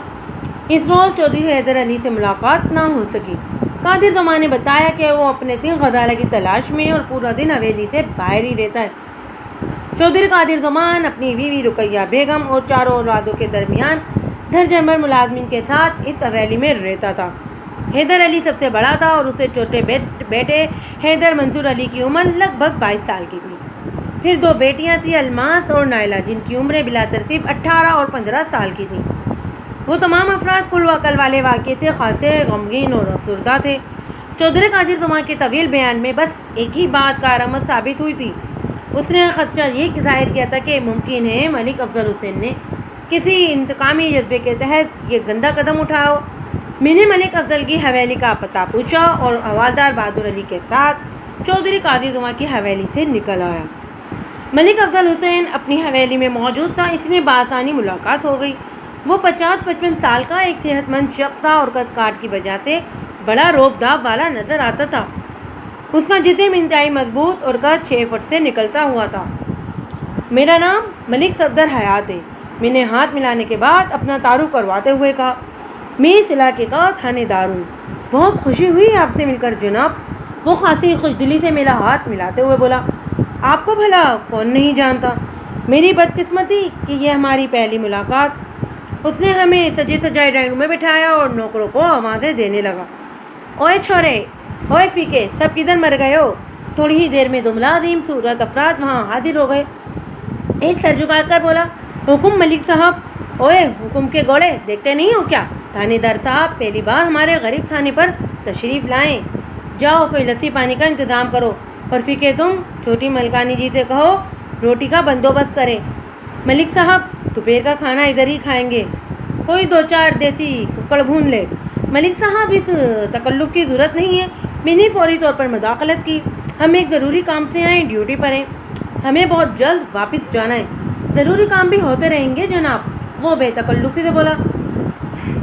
اس روز چودھری حیدر علی سے ملاقات نہ ہو سکی۔ قادر زمان نے بتایا کہ وہ اپنے 3 غزالہ کی تلاش میں اور پورا دن حویلی سے باہر ہی رہتا ہے۔ چودھری قادر زمان اپنی بیوی رقیہ بیگم اور 4 اولادوں کے درمیان درجن بھر ملازمین کے ساتھ اس حویلی میں رہتا تھا۔ حیدر علی سب سے بڑا تھا اور اسے چھوٹے بیٹے حیدر منصور علی کی عمر لگ بھگ 22 سال کی تھی۔ پھر 2 بیٹیاں تھیں، الماس اور نائلہ، جن کی عمریں بلا ترتیب 18 اور 15 سال کی تھیں۔ وہ تمام افراد کل والے واقعے سے خاصے غمگین اور افسردہ تھے۔ چودھری قادر زمان کے طویل بیان میں بس ایک ہی بات کارآمد ثابت ہوئی تھی۔ اس نے خدشہ یہ ظاہر کیا تھا کہ ممکن ہے ملک افضل حسین نے کسی انتقامی جذبے کے تحت یہ گندا قدم اٹھایا ہو۔ میں نے ملک افضل کی حویلی کا پتہ پوچھا اور حوالدار بہادر علی کے ساتھ چودھری قادر زمان کی حویلی سے نکل آیا۔ ملک افضل حسین اپنی حویلی میں موجود تھا، اس لیے بآسانی ملاقات ہو گئی۔ وہ 50-55 سال کا ایک صحت مند شخص تھا اور قد کاٹ کی وجہ سے بڑا روب داب والا نظر آتا تھا۔ اس کا جسم انتہائی مضبوط اور قد 6 فٹ سے نکلتا ہوا تھا۔ میرا نام ملک صفدر حیات ہے۔ میں نے ہاتھ ملانے کے بعد اپنا تعارف کرواتے ہوئے کہا، میں اس علاقے کا تھانے دار ہوں۔ بہت خوشی ہوئی آپ سے مل کر جناب۔ وہ خاصی خوش دلی سے میرا ہاتھ ملاتے ہوئے بولا، آپ کو بھلا کون نہیں جانتا؟ میری بدقسمتی کہ یہ ہماری پہلی ملاقات۔ اس نے ہمیں سجے سجائے ڈرائنگ روم میں بٹھایا اور نوکروں کو آوازیں دینے لگا، اوئے چھورے، اوئے فیکے، سب کدھر مر گئے ہو؟ تھوڑی ہی دیر میں 2 ملازم صورت افراد وہاں حاضر ہو گئے۔ ایک سر جھکا کر بولا، حکم ملک صاحب۔ اوئے حکم کے گوڑے دیکھتے نہیں ہو کیا؟ تھانے دار صاحب پہلی بار ہمارے غریب تھانے پر تشریف لائیں۔ جاؤ کوئی لسی پانی کا انتظام کرو، اور فیکے تم چھوٹی ملکانی جی سے کہو روٹی کا بندوبست کرے۔ ملک صاحب دوپہر کا کھانا ادھر ہی کھائیں گے، کوئی 2-4 دیسی ککڑ بھون لے۔ ملک صاحب اس تکلف کی ضرورت نہیں ہے۔ میں نے فوری طور پر مداخلت کی، ہم ایک ضروری کام سے آئے، ڈیوٹی پر ہیں، ہمیں بہت جلد واپس جانا ہے۔ ضروری کام بھی ہوتے رہیں گے جناب، وہ بے تکلفی سے بولا۔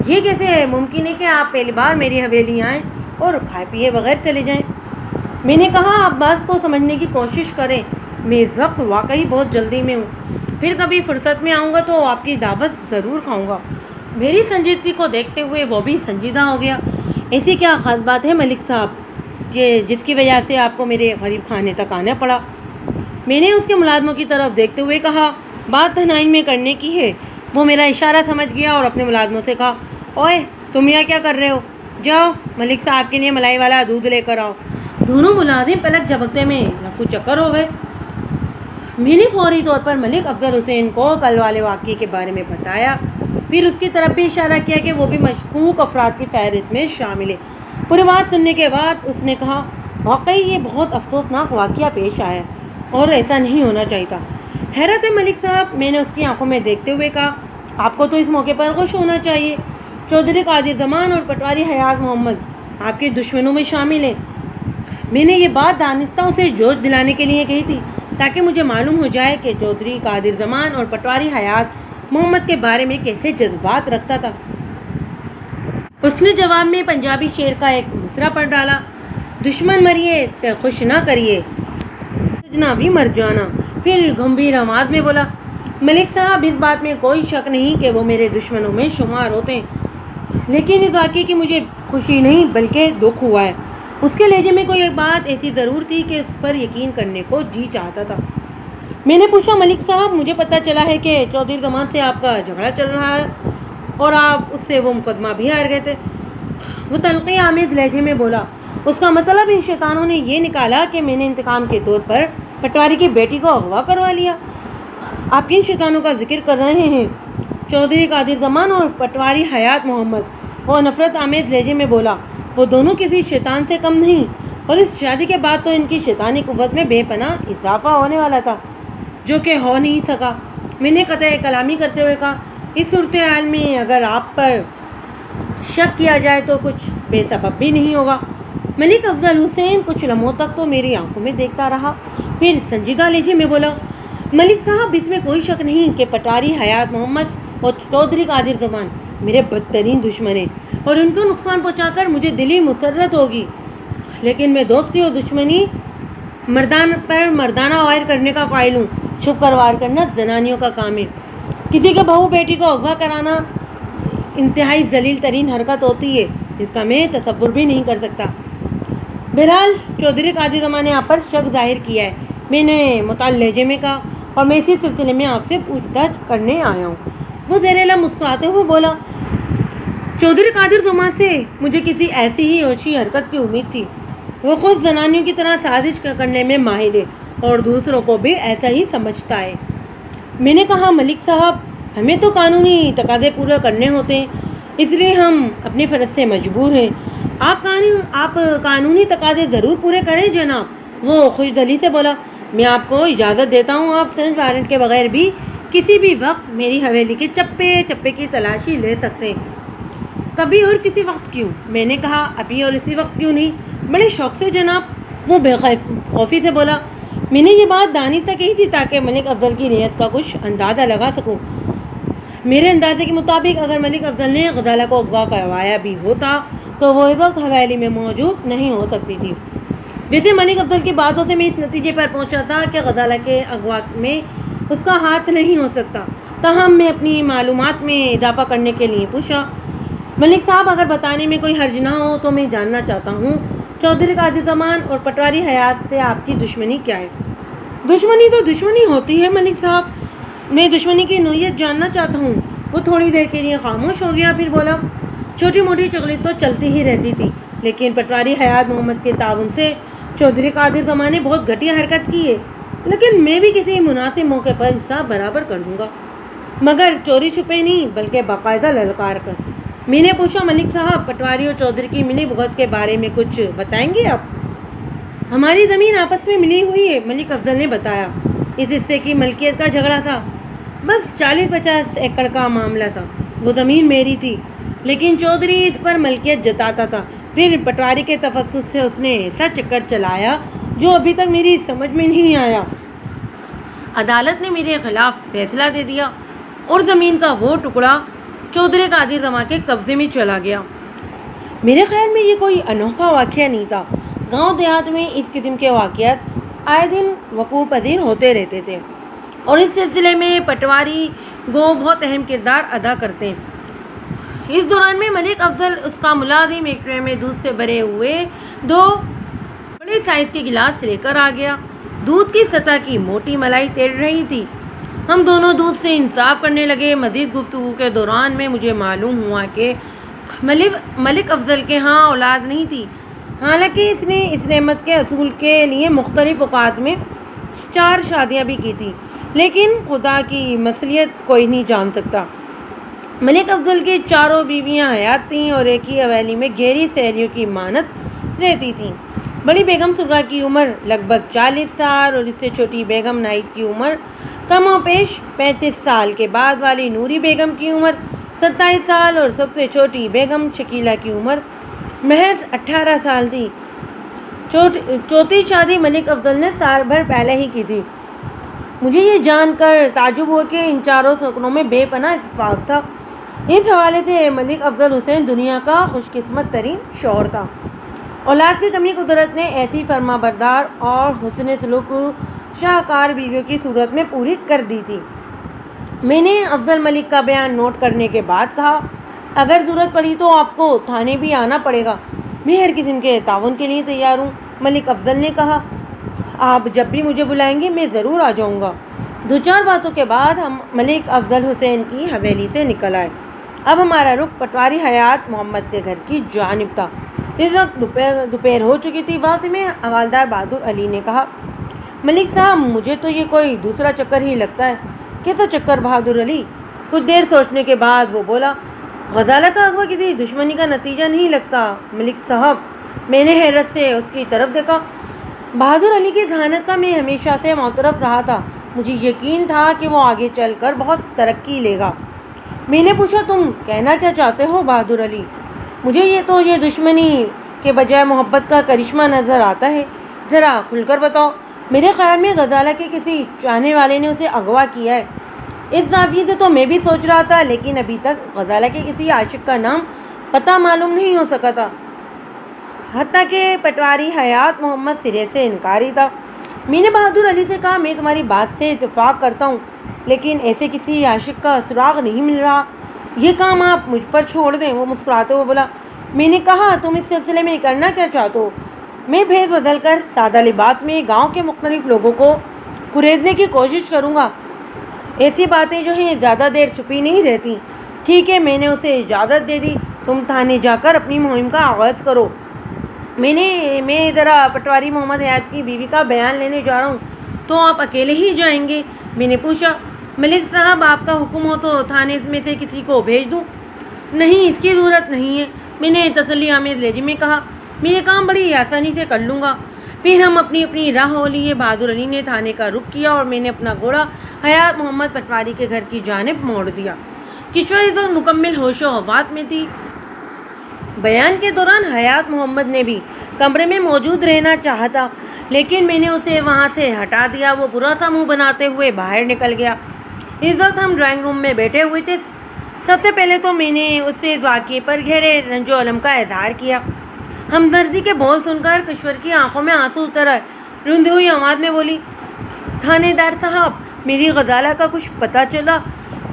یہ کیسے ممکن ہے کہ آپ پہلی بار میری حویلی آئیں اور کھائے پیے بغیر چلے جائیں؟ میں نے کہا، آپ بات کو سمجھنے کی کوشش کریں، میں اس وقت واقعی بہت جلدی میں ہوں، پھر کبھی فرصت میں آؤں گا تو آپ کی دعوت ضرور کھاؤں گا۔ میری سنجیدگی کو دیکھتے ہوئے وہ بھی سنجیدہ ہو گیا۔ ایسی کیا خاص بات ہے ملک صاحب جس کی وجہ سے آپ کو میرے غریب خانے تک آنا پڑا؟ میں نے اس کے ملازموں کی طرف دیکھتے ہوئے کہا، بات تنہائی میں کرنے کی ہے۔ وہ میرا اشارہ سمجھ گیا اور اپنے ملازموں سے کہا، اوئے تم یہاں کیا کر رہے ہو؟ جاؤ ملک صاحب کے لیے ملائی والا دودھ لے کر آؤ۔ دونوں ملازم پلک جھپکتے میں رفو چکر ہو گئے۔ میں نے فوری طور پر ملک افضل حسین کو کل والے واقعے کے بارے میں بتایا، پھر اس کی طرف بھی اشارہ کیا کہ وہ بھی مشکوک افراد کی فہرست میں شامل ہے۔ پوری بات سننے کے بعد اس نے کہا، واقعی یہ بہت افسوسناک واقعہ پیش آیا اور ایسا نہیں ہونا چاہیے تھا۔ حیرت ہے ملک صاحب، میں نے اس کی آنکھوں میں دیکھتے ہوئے کہا، آپ کو تو اس موقع پر خوش ہونا چاہیے۔ چودھری قادر زمان اور پٹواری حیات محمد آپ کے دشمنوں میں شامل ہیں۔ میں نے یہ بات دانستہ اسے جوش دلانے کے لیے کہی تھی تاکہ مجھے معلوم ہو جائے کہ چودھری قادر زمان اور پٹواری حیات محمد کے بارے میں کیسے جذبات رکھتا تھا۔ اس نے جواب میں پنجابی شعر کا ایک مصرع پڑھ ڈالا، دشمن مریے تے خوش نہ کریے، سجنا بھی مر جانا۔ پھر گمبھیر آواز میں بولا، ملک صاحب اس بات میں کوئی شک نہیں کہ وہ میرے دشمنوں میں شمار ہوتے ہیں، لیکن اس واقعے کی مجھے خوشی نہیں بلکہ دکھ ہوا ہے۔ اس کے لہجے میں کوئی ایک بات ایسی ضرور تھی کہ اس پر یقین کرنے کو جی چاہتا تھا۔ میں نے پوچھا، ملک صاحب مجھے پتہ چلا ہے کہ چودھری زمان سے آپ کا جھگڑا چل رہا ہے اور آپ اس سے وہ مقدمہ بھی ہار گئے تھے۔ وہ تلخی آمیز لہجے میں بولا، اس کا مطلب ان شیطانوں نے یہ نکالا کہ میں نے انتقام کے طور پر پٹواری کی بیٹی کو اغوا کروا لیا۔ آپ کن شیطانوں کا ذکر کر رہے ہیں؟ چودھری قادر زمان اور پٹواری حیات محمد، وہ نفرت آمیز لہجے میں بولا، وہ دونوں کسی شیطان سے کم نہیں، اور اس شادی کے بعد تو ان کی شیطانی قوت میں بے پناہ اضافہ ہونے والا تھا جو کہ ہو نہیں سکا۔ میں نے قطع کلامی کرتے ہوئے کہا، اس صورتحال میں اگر آپ پر شک کیا جائے تو کچھ بے سبب بھی نہیں ہوگا۔ ملک افضل حسین کچھ لمحوں تک تو میری آنکھوں میں دیکھتا رہا، پھر سنجیدہ لہجے میں بولا، ملک صاحب اس میں کوئی شک نہیں کہ پٹواری حیات محمد اور چودھری قادر زمان میرے بدترین دشمن ہیں اور ان کو نقصان پہنچا کر مجھے دلی مسرت ہوگی، لیکن میں دوستی اور دشمنی مردانہ وائر کرنے کا قائل ہوں۔ چھپ کر وار کرنا زنانیوں کا کام ہے۔ کسی کے بہو بیٹی کو اغوا کرانا انتہائی ذلیل ترین حرکت ہوتی ہے جس کا میں تصور بھی نہیں کر سکتا۔ بہرحال چودھری قادر زمان نے آپ پر شک ظاہر کیا ہے، میں نے متعال لہجے میں کہا، اور میں اسی سلسلے میں آپ سے پوچھ تاچھ کرنے آیا ہوں۔ وہ زیر لب مسکراتے ہوئے بولا، چودھری قادر زمان سے مجھے کسی ایسی ہی اوچھی حرکت کی امید تھی۔ وہ خود زنانیوں کی طرح سازش کرنے میں ماہر ہے اور دوسروں کو بھی ایسا ہی سمجھتا ہے۔ میں نے کہا، ملک صاحب ہمیں تو قانونی تقاضے پورے کرنے ہوتے ہیں، اس لیے ہم اپنی فرض سے مجبور ہیں۔ آپ قانونی تقاضے ضرور پورے کریں جناب۔ وہ خوش دلی سے بولا، میں آپ کو اجازت دیتا ہوں، آپ سرچ وارنٹ کے بغیر بھی کسی بھی وقت میری حویلی کے چپے چپے کی تلاشی لے سکتے ہیں۔ کبھی اور کسی وقت کیوں؟ میں نے کہا، ابھی اور اسی وقت کیوں نہیں؟ بڑے شوق سے جناب۔ وہ بے خوفی سے بولا، میں نے یہ بات دانستہ کہی تھی تاکہ ملک افضل کی نیت کا کچھ اندازہ لگا سکوں۔ میرے اندازے کے مطابق اگر ملک افضل نے غزالہ کو اغوا کروایا بھی ہوتا تو وہ اس وقت حویلی میں موجود نہیں ہو سکتی تھی۔ ویسے ملک افضل کی باتوں سے میں اس نتیجے پر پہنچا تھا کہ غزالہ کے اغوا میں اس کا ہاتھ نہیں ہو سکتا، تاہم میں اپنی معلومات میں اضافہ کرنے کے لیے پوچھا، ملک صاحب اگر بتانے میں کوئی حرج نہ ہو تو میں جاننا چاہتا ہوں چودھری قادر زمان اور پٹواری حیات سے آپ کی دشمنی کیا ہے؟ دشمنی تو دشمنی ہوتی ہے ملک صاحب، میں دشمنی کی نوعیت جاننا چاہتا ہوں۔ وہ تھوڑی دیر کے لیے خاموش ہو گیا، پھر بولا، چھوٹی موٹی چغلی تو چلتی ہی رہتی تھی، لیکن پٹواری حیات محمد کے تعاون سے چودھری قادر زمان نے بہت گھٹیا حرکت کی ہے، لیکن میں بھی کسی مناسب موقع پر حصہ برابر کر دوں گا، مگر چوری چھپے نہیں بلکہ باقاعدہ للکار کر۔ میں نے پوچھا، ملک صاحب پٹواری اور چودھری کی ملی بھگت کے بارے میں کچھ بتائیں گے آپ؟ ہماری زمین آپس میں ملی ہوئی ہے، ملک افضل نے بتایا، اس حصے کی ملکیت کا جھگڑا تھا، بس 40-50 ایکڑ کا معاملہ تھا، وہ زمین میری تھی لیکن چودھری اس پر ملکیت جتاتا تھا، پھر پٹواری کے تفصص سے اس نے ایسا چکر چلایا جو ابھی تک میری سمجھ میں نہیں آیا۔ عدالت نے میرے خلاف فیصلہ دے دیا اور زمین کا وہ ٹکڑا چودھری قادر زمان کے قبضے میں چلا گیا۔ میرے خیال میں یہ کوئی انوکھا واقعہ نہیں تھا، گاؤں دیہات میں اس قسم کے واقعات آئے دن وقوع پذیر ہوتے رہتے تھے اور اس سلسلے میں پٹواری گو بہت اہم کردار ادا کرتے ہیں۔ اس دوران میں ملک افضل اس کا ملازم ایک ٹرے میں دودھ سے بھرے ہوئے 2 بڑے سائز کے گلاس لے کر آ گیا۔ دودھ کی سطح کی موٹی ملائی تیر رہی تھی۔ ہم دونوں دودھ سے انصاف کرنے لگے۔ مزید گفتگو کے دوران میں مجھے معلوم ہوا کہ ملک افضل کے ہاں اولاد نہیں تھی۔ حالانکہ اس نے اس نعمت کے حصول کے لیے مختلف اوقات میں 4 شادیاں بھی کی تھی، لیکن خدا کی مصلیحت کوئی نہیں جان سکتا۔ ملک افضل کی 4 بیویاں حیات تھیں اور ایک ہی حویلی میں گہری سحریوں کی مانت رہتی تھیں۔ بڑی بیگم سغرا کی عمر لگ بھگ 40 سال اور اس سے چھوٹی بیگم نائٹ کی عمر کم و بیش 35 سال کے بعد والی نوری بیگم کی عمر 27 سال اور سب سے چھوٹی بیگم شکیلہ کی عمر محض 18 سال تھی۔ چوتھی شادی ملک افضل نے سال بھر پہلے ہی کی تھی۔ مجھے یہ جان کر تعجب ہوا کہ ان 4 سکنوں میں بے پناہ اتفاق تھا۔ اس حوالے سے ملک افضل حسین دنیا کا خوش قسمت ترین شوہر تھا۔ اولاد کی کمی قدرت نے ایسی فرما بردار اور حسن سلوک شاہکار بیویوں کی صورت میں پوری کر دی تھی۔ میں نے افضل ملک کا بیان نوٹ کرنے کے بعد کہا، اگر ضرورت پڑی تو آپ کو تھانے بھی آنا پڑے گا، میں ہر قسم کے تعاون کے لیے تیار ہوں۔ ملک افضل نے کہا، آپ جب بھی مجھے بلائیں گے میں ضرور آ جاؤں گا۔ 2-4 باتوں کے بعد ہم ملک افضل حسین کی حویلی سے نکل آئے۔ اب ہمارا رخ پٹواری حیات محمد کے گھر کی جانب تھا۔ اس وقت دوپہر ہو چکی تھی۔ وقت میں حوالدار بہادر علی نے کہا، ملک صاحب مجھے تو یہ کوئی دوسرا چکر ہی لگتا ہے۔ کیسا چکر بہادر علی؟ کچھ دیر سوچنے کے بعد وہ بولا، غزالہ کا اغوا کسی دشمنی کا نتیجہ نہیں لگتا ملک صاحب۔ میں نے حیرت سے اس کی طرف دیکھا۔ بہادر علی کی ذہانت کا میں ہمیشہ سے معترف رہا تھا۔ مجھے یقین تھا کہ وہ آگے چل کر بہت ترقی لے گا۔ میں نے پوچھا، تم کہنا کیا چاہتے ہو بہادر علی؟ مجھے یہ دشمنی کے بجائے محبت کا کرشمہ نظر آتا ہے، ذرا کھل کر بتاؤ۔ میرے خیال میں غزالہ کے کسی چاہنے والے نے اسے اغوا کیا ہے۔ اس زاویے سے تو میں بھی سوچ رہا تھا، لیکن ابھی تک غزالہ کے کسی عاشق کا نام پتہ معلوم نہیں ہو سکا تھا، حتیٰ کہ پٹواری حیات محمد سرے سے انکاری تھا۔ میں نے بہادر علی سے کہا، میں تمہاری بات سے اتفاق کرتا ہوں، لیکن ایسے کسی عاشق کا سراغ نہیں مل رہا۔ یہ کام آپ مجھ پر چھوڑ دیں۔ وہ مسکراتے ہوئے بولا، میں نے کہا تم اس سلسلے میں کرنا کیا چاہتے ہو؟ میں بھیس بدل کر سادہ لباس میں گاؤں کے مختلف لوگوں کو کریدنے کی کوشش کروں گا۔ ایسی باتیں جو ہیں زیادہ دیر چھپی نہیں رہتی۔ ٹھیک ہے، میں نے اسے اجازت دے دی، تم تھانے جا کر اپنی مہم کا آغاز کرو۔ میں ذرا پٹواری محمد حیات کی بیوی کا بیان لینے جا رہا ہوں، تو آپ اکیلے ہی جائیں گے؟ میں نے پوچھا، ملک صاحب آپ کا حکم ہو تو تھانے میں سے کسی کو بھیج دوں؟ نہیں، اس کی ضرورت نہیں ہے، میں نے تسلی آمیز لہجے میں کہا، میں یہ کام بڑی آسانی سے کر لوں گا۔ پھر ہم اپنی اپنی راہ ہو لیے۔ بہادر علی نے تھانے کا رخ کیا اور میں نے اپنا گھوڑا حیات محمد پٹواری کے گھر کی جانب موڑ دیا۔ کشور اس وقت مکمل ہوش و حواس میں تھی۔ بیان کے دوران حیات محمد نے بھی کمرے میں موجود رہنا چاہا تھا، لیکن میں نے اسے وہاں سے ہٹا دیا۔ وہ برا سا منہ بناتے ہوئے باہر نکل گیا۔ اس وقت ہم ڈرائنگ روم میں بیٹھے ہوئے تھے۔ سب سے پہلے تو میں نے اس سے اس واقعے پر گہرے رنج و الم کا اظہار کیا۔ ہمدردی کے بول سن کر کشور کی آنکھوں میں آنسو اتر آئے۔ روندی ہوئی آواز میں بولی، تھانے دار صاحب، میری غزالہ کا کچھ پتہ چلا؟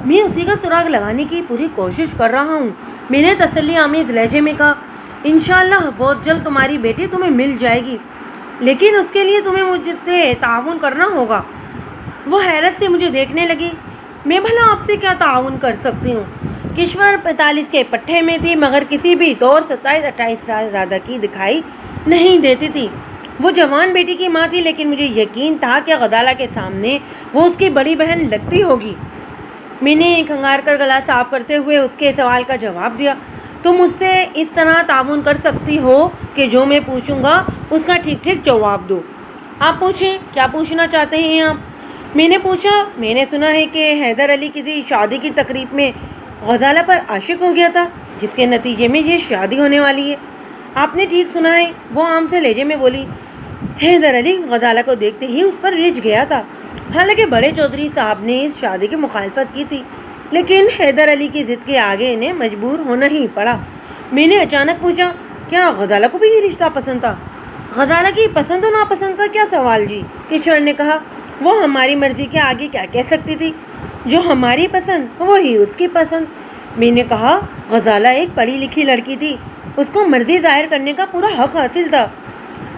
میں اسی کا سراغ لگانے کی پوری کوشش کر رہا ہوں، میں نے تسلی آمیز لہجے میں کہا۔ انشاءاللہ بہت جلد تمہاری بیٹی تمہیں مل جائے گی، لیکن اس کے لیے تمہیں مجھ سے تعاون کرنا ہوگا۔ وہ حیرت سے مجھے دیکھنے لگی۔ میں بھلا آپ سے کیا تعاون کر سکتی ہوں؟ کشور 45 کے پٹھے میں تھی، مگر کسی بھی طور 27-28 سال زیادہ کی دکھائی نہیں دیتی تھی۔ وہ جوان بیٹی کی ماں تھی، لیکن مجھے یقین تھا کہ غزالہ کے سامنے وہ اس کی بڑی بہن لگتی ہوگی۔ میں نے کھنگار کر گلا صاف کرتے ہوئے اس کے سوال کا جواب دیا، تم مجھ سے اس طرح تعاون کر سکتی ہو کہ جو میں پوچھوں گا اس کا ٹھیک ٹھیک جواب دو۔ آپ پوچھیں، کیا پوچھنا چاہتے ہیں آپ؟ میں نے پوچھا، میں نے سنا ہے کہ حیدر علی کسی شادی کی تقریب میں غزالہ پر عاشق ہو گیا تھا، جس کے نتیجے میں یہ شادی ہونے والی ہے۔ آپ نے ٹھیک سنا ہے، وہ عام سے لہجے میں بولی۔ حیدر علی غزالہ کو دیکھتے ہی اس پر رجھ گیا تھا۔ حالانکہ بڑے چودھری صاحب نے اس شادی کی مخالفت کی تھی، لیکن حیدر علی کی ضد کے آگے انہیں مجبور ہونا ہی پڑا۔ میں نے اچانک پوچھا، کیا غزالہ کو بھی یہ رشتہ پسند تھا؟ غزالہ کی پسند و ناپسند کا کیا سوال جی؟ کشور نے کہا، وہ ہماری مرضی کے آگے کیا کہہ سکتی تھی؟ جو ہماری پسند وہی اس کی پسند۔ میں نے کہا، غزالہ ایک پڑھی لکھی لڑکی تھی، اس کو مرضی ظاہر کرنے کا پورا حق حاصل تھا۔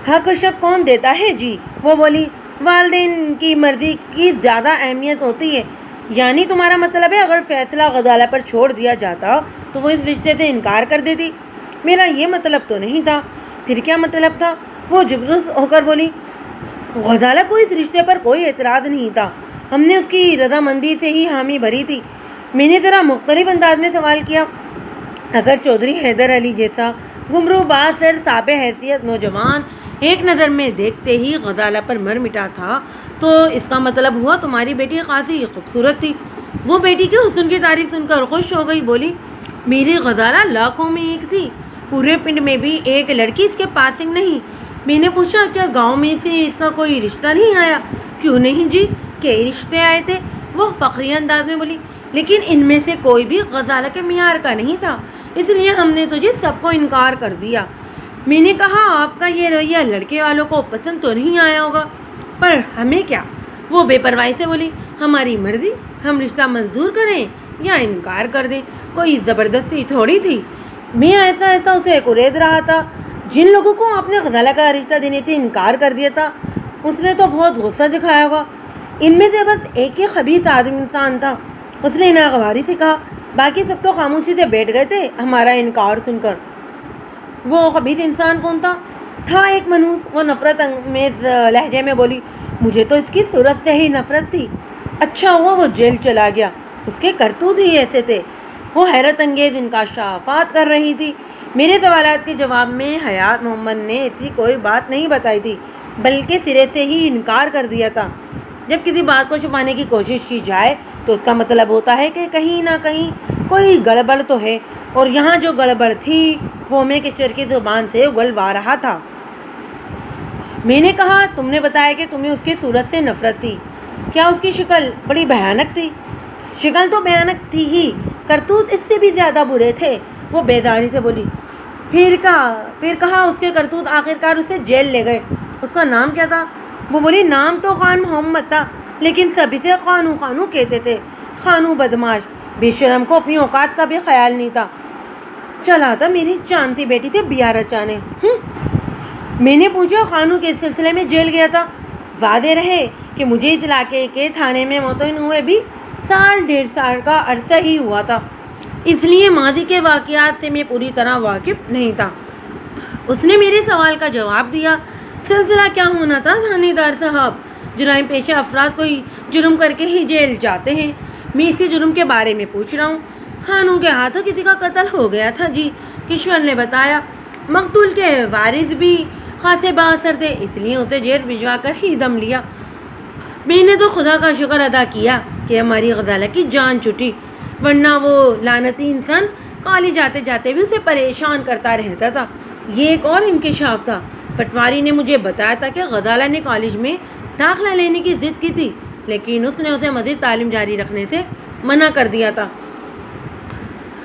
حق و شک کون دیتا ہے جی؟ وہ بولی، والدین کی مرضی کی زیادہ اہمیت ہوتی ہے۔ یعنی تمہارا مطلب ہے اگر فیصلہ غزالہ پر چھوڑ دیا جاتا تو وہ اس رشتے سے انکار کر دیتی؟ میرا یہ مطلب تو نہیں تھا۔ پھر کیا مطلب تھا؟ وہ جبرس ہو کر بولی۔ غزالہ کو اس رشتے پر کوئی اعتراض نہیں تھا، ہم نے اس کی رضامندی سے ہی حامی بھری تھی۔ میں نے ذرا مختلف انداز میں سوال کیا، اگر چودھری حیدر علی جیسا گمرو باز سر صاحب حیثیت نوجوان ایک نظر میں دیکھتے ہی غزالہ پر مر مٹا تھا تو اس کا مطلب ہوا تمہاری بیٹی خاصی خوبصورت تھی۔ وہ بیٹی کے حسن کی تعریف سن کر خوش ہو گئی، بولی میری غزالہ لاکھوں میں ایک تھی، پورے پنڈ میں بھی ایک لڑکی اس کے پاسنگ نہیں۔ میں نے پوچھا کیا گاؤں میں سے اس کا کوئی رشتہ نہیں آیا؟ کیوں نہیں جی، کئی رشتے آئے تھے، وہ فخری انداز میں بولی، لیکن ان میں سے کوئی بھی غزالہ کے معیار کا نہیں تھا، اس لیے ہم نے تجھے سب کو انکار کر دیا۔ میں نے کہا آپ کا یہ رویہ لڑکے والوں کو پسند تو نہیں آیا ہوگا، پر ہمیں کیا؟ وہ بے پرواہی سے بولی ہماری مرضی، ہم رشتہ منظور کریں یا انکار کر دیں، کوئی زبردستی تھوڑی تھی۔ میں ایسا اسے کریز رہا تھا، جن لوگوں کو آپ نے غزالہ کا رشتہ دینے سے انکار کر دیا تھا اس نے تو بہت غصہ دکھایا ہوگا، ان میں سے بس ایک ہی خبیث آدمی انسان تھا۔ اس نے ناگواری سے کہا، باقی سب تو خاموشی سے بیٹھ گئے تھے ہمارا انکار سن کر۔ وہ خبیث انسان کون تھا؟ تھا ایک منوس، وہ نفرت انگیز لہجے میں بولی، مجھے تو اس کی صورت سے ہی نفرت تھی، اچھا ہوا وہ جیل چلا گیا، اس کے کرتوت ہی ایسے تھے۔ وہ حیرت انگیز انکشافات کر رہی تھی۔ میرے سوالات کے جواب میں حیات محمد نے ایسی کوئی بات نہیں بتائی تھی، بلکہ سرے سے ہی انکار کر دیا تھا۔ جب کسی بات کو چھپانے کی کوشش کی جائے تو اس کا مطلب ہوتا ہے کہ کہیں نہ کہیں کوئی گڑبڑ تو ہے، اور یہاں جو گڑبڑ تھی وہ میں کشور کی زبان سے اگلوا رہا تھا۔ میں نے کہا تم نے بتایا کہ تمہیں اس کی صورت سے نفرت تھی، کیا اس کی شکل بڑی بھیانک تھی؟ شکل تو بھیانک تھی ہی، کرتوت اس سے بھی زیادہ برے تھے، وہ بیداری سے بولی۔ پھر کہا اس کے کرتوت آخرکار اسے جیل لے گئے۔ اس کا نام کیا تھا؟ وہ بولی نام تو خان محمد تھا، لیکن سب اسے خانو خانو کہتے تھے، خانو بدماش، بے شرم کو اپنی اوقات کا بھی خیال نہیں تھا، چلا تھا میری چاندی بیٹی سے بیاہ رچانے۔ میں نے پوچھا خانو کے سلسلے میں جیل گیا تھا؟ واضح رہے کہ مجھے اس علاقے کے تھانے میں متعین ہوئے بھی 1.5 سال کا عرصہ ہی ہوا تھا، اس لیے ماضی کے واقعات سے میں پوری طرح واقف نہیں تھا۔ اس نے میرے سوال کا جواب دیا، سلسلہ کیا ہونا تھا تھانے دار صاحب، جرائم پیشہ افراد کوئی جرم کر کے ہی جیل جاتے ہیں، میں اسی جرم کے بارے میں پوچھ رہا ہوں۔ خانوں کے ہاتھوں کسی کا قتل ہو گیا تھا جی، کشور نے بتایا، مقتول کے وارث بھی خاصے بااثر تھے، اس لیے اسے جیل بھجوا کر ہی دم لیا۔ میں نے تو خدا کا شکر ادا کیا کہ ہماری غزالہ کی جان چھٹی، ورنہ وہ لعنتی انسان کالج جاتے جاتے بھی اسے پریشان کرتا رہتا تھا۔ یہ ایک اور انکشاف تھا، پٹواری نے مجھے بتایا تھا کہ غزالہ نے کالج میں داخلہ لینے کی ضد کی تھی، لیکن اس نے اسے مزید تعلیم جاری رکھنے سے منع کر دیا تھا۔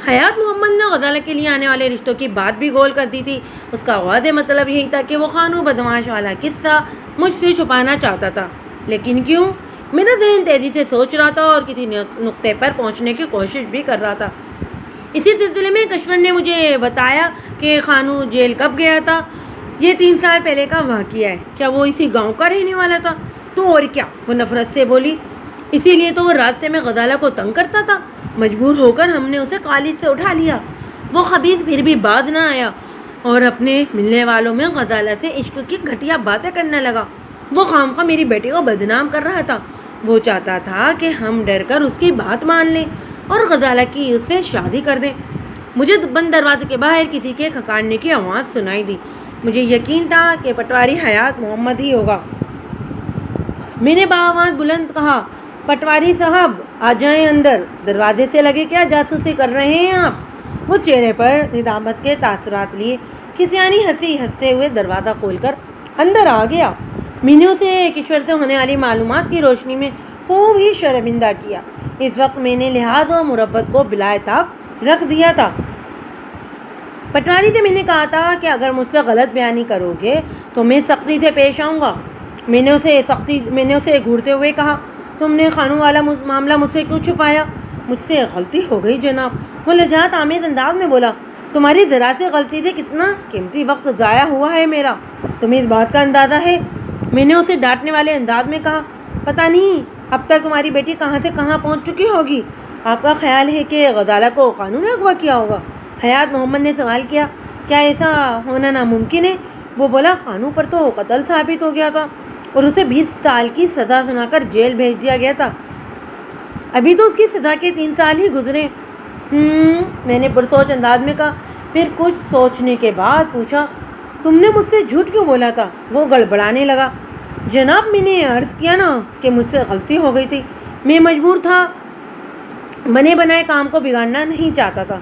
حیات محمد نے غزالہ کے لیے آنے والے رشتوں کی بات بھی گول کر دی تھی، اس کا واضح مطلب یہی تھا کہ وہ خانو بدماش والا قصہ مجھ سے چھپانا چاہتا تھا، لیکن کیوں؟ میرا ذہن تیزی سے سوچ رہا تھا اور کسی نقطے پر پہنچنے کی کوشش بھی کر رہا تھا۔ اسی سلسلے میں کشور نے مجھے بتایا کہ خانو جیل کب گیا تھا، یہ 3 سال پہلے کا واقعہ ہے، کیا وہ اسی گاؤں کا رہنے والا تھا؟ تو اور کیا، وہ نفرت سے بولی، اسی لیے تو وہ راستے میں غزالہ کو تنگ کرتا تھا، مجبور ہو کر ہم نے اسے کالج سے اٹھا لیا۔ وہ خبیث پھر بھی باز نہ آیا اور اپنے ملنے والوں میں غزالہ سے عشق کی گھٹیا باتیں کرنے لگا۔ وہ خامخواہ میری بیٹی کو بدنام کر رہا تھا، وہ چاہتا تھا کہ ہم ڈر کر اس کی بات مان لیں اور غزالہ کی اس سے شادی کر دیں۔ مجھے بند دروازے کے باہر کسی کے کھکاڑنے کی آواز سنائی دی، مجھے یقین تھا کہ پٹواری حیات محمد ہی ہوگا۔ میں نے بآواز بلند کہا، پٹواری صاحب آ جائیں اندر، دروازے سے لگے کیا جاسوسی کر رہے ہیں آپ؟ وہ چہرے پر ندامت کے تاثرات لیے کسیانی ہنسی ہنستے ہوئے دروازہ کھول کر اندر آ گیا۔ میں نے اسے کشور سے ہونے والی معلومات کی روشنی میں خوب ہی شرمندہ کیا۔ اس وقت میں نے لحاظ و مروت کو بلائے طاق رکھ دیا تھا۔ پٹواری سے میں نے کہا تھا کہ اگر مجھ سے غلط بیانی کرو گے تو میں سختی سے پیش آؤں گا۔ میں نے اسے گھورتے ہوئے کہا، تم نے خانو والا معاملہ مجھ سے کیوں چھپایا؟ مجھ سے غلطی ہو گئی جناب، وہ لجاجت آمیز انداز میں بولا، تمہاری ذرا سے غلطی سے کتنا قیمتی وقت ضائع ہوا ہے میرا، تمہیں اس بات کا اندازہ ہے؟ میں نے اسے ڈانٹنے والے انداز میں کہا، پتہ نہیں اب تک تمہاری بیٹی کہاں سے کہاں پہنچ چکی ہوگی، آپ کا خیال ہے کہ غزالہ کو خانو نے اغوا کیا ہوگا؟ حیات محمد نے سوال کیا۔ کیا ایسا ہونا ناممکن ہے؟ وہ بولا خانو پر تو قتل ثابت ہو گیا تھا اور اسے 20 سال کی سزا سنا کر جیل بھیج دیا گیا تھا۔ ابھی تو اس کی سزا کے 3 سال ہی گزرے۔ میں نے پرسوچ انداز میں کہا۔ پھر کچھ سوچنے کے بعد پوچھا، تم نے مجھ سے جھوٹ کیوں بولا تھا؟ وہ گڑبڑانے لگا۔ جناب میں نے عرض کیا نا کہ مجھ سے غلطی ہو گئی تھی، میں مجبور تھا، بنے بنائے کام کو بگاڑنا نہیں چاہتا تھا۔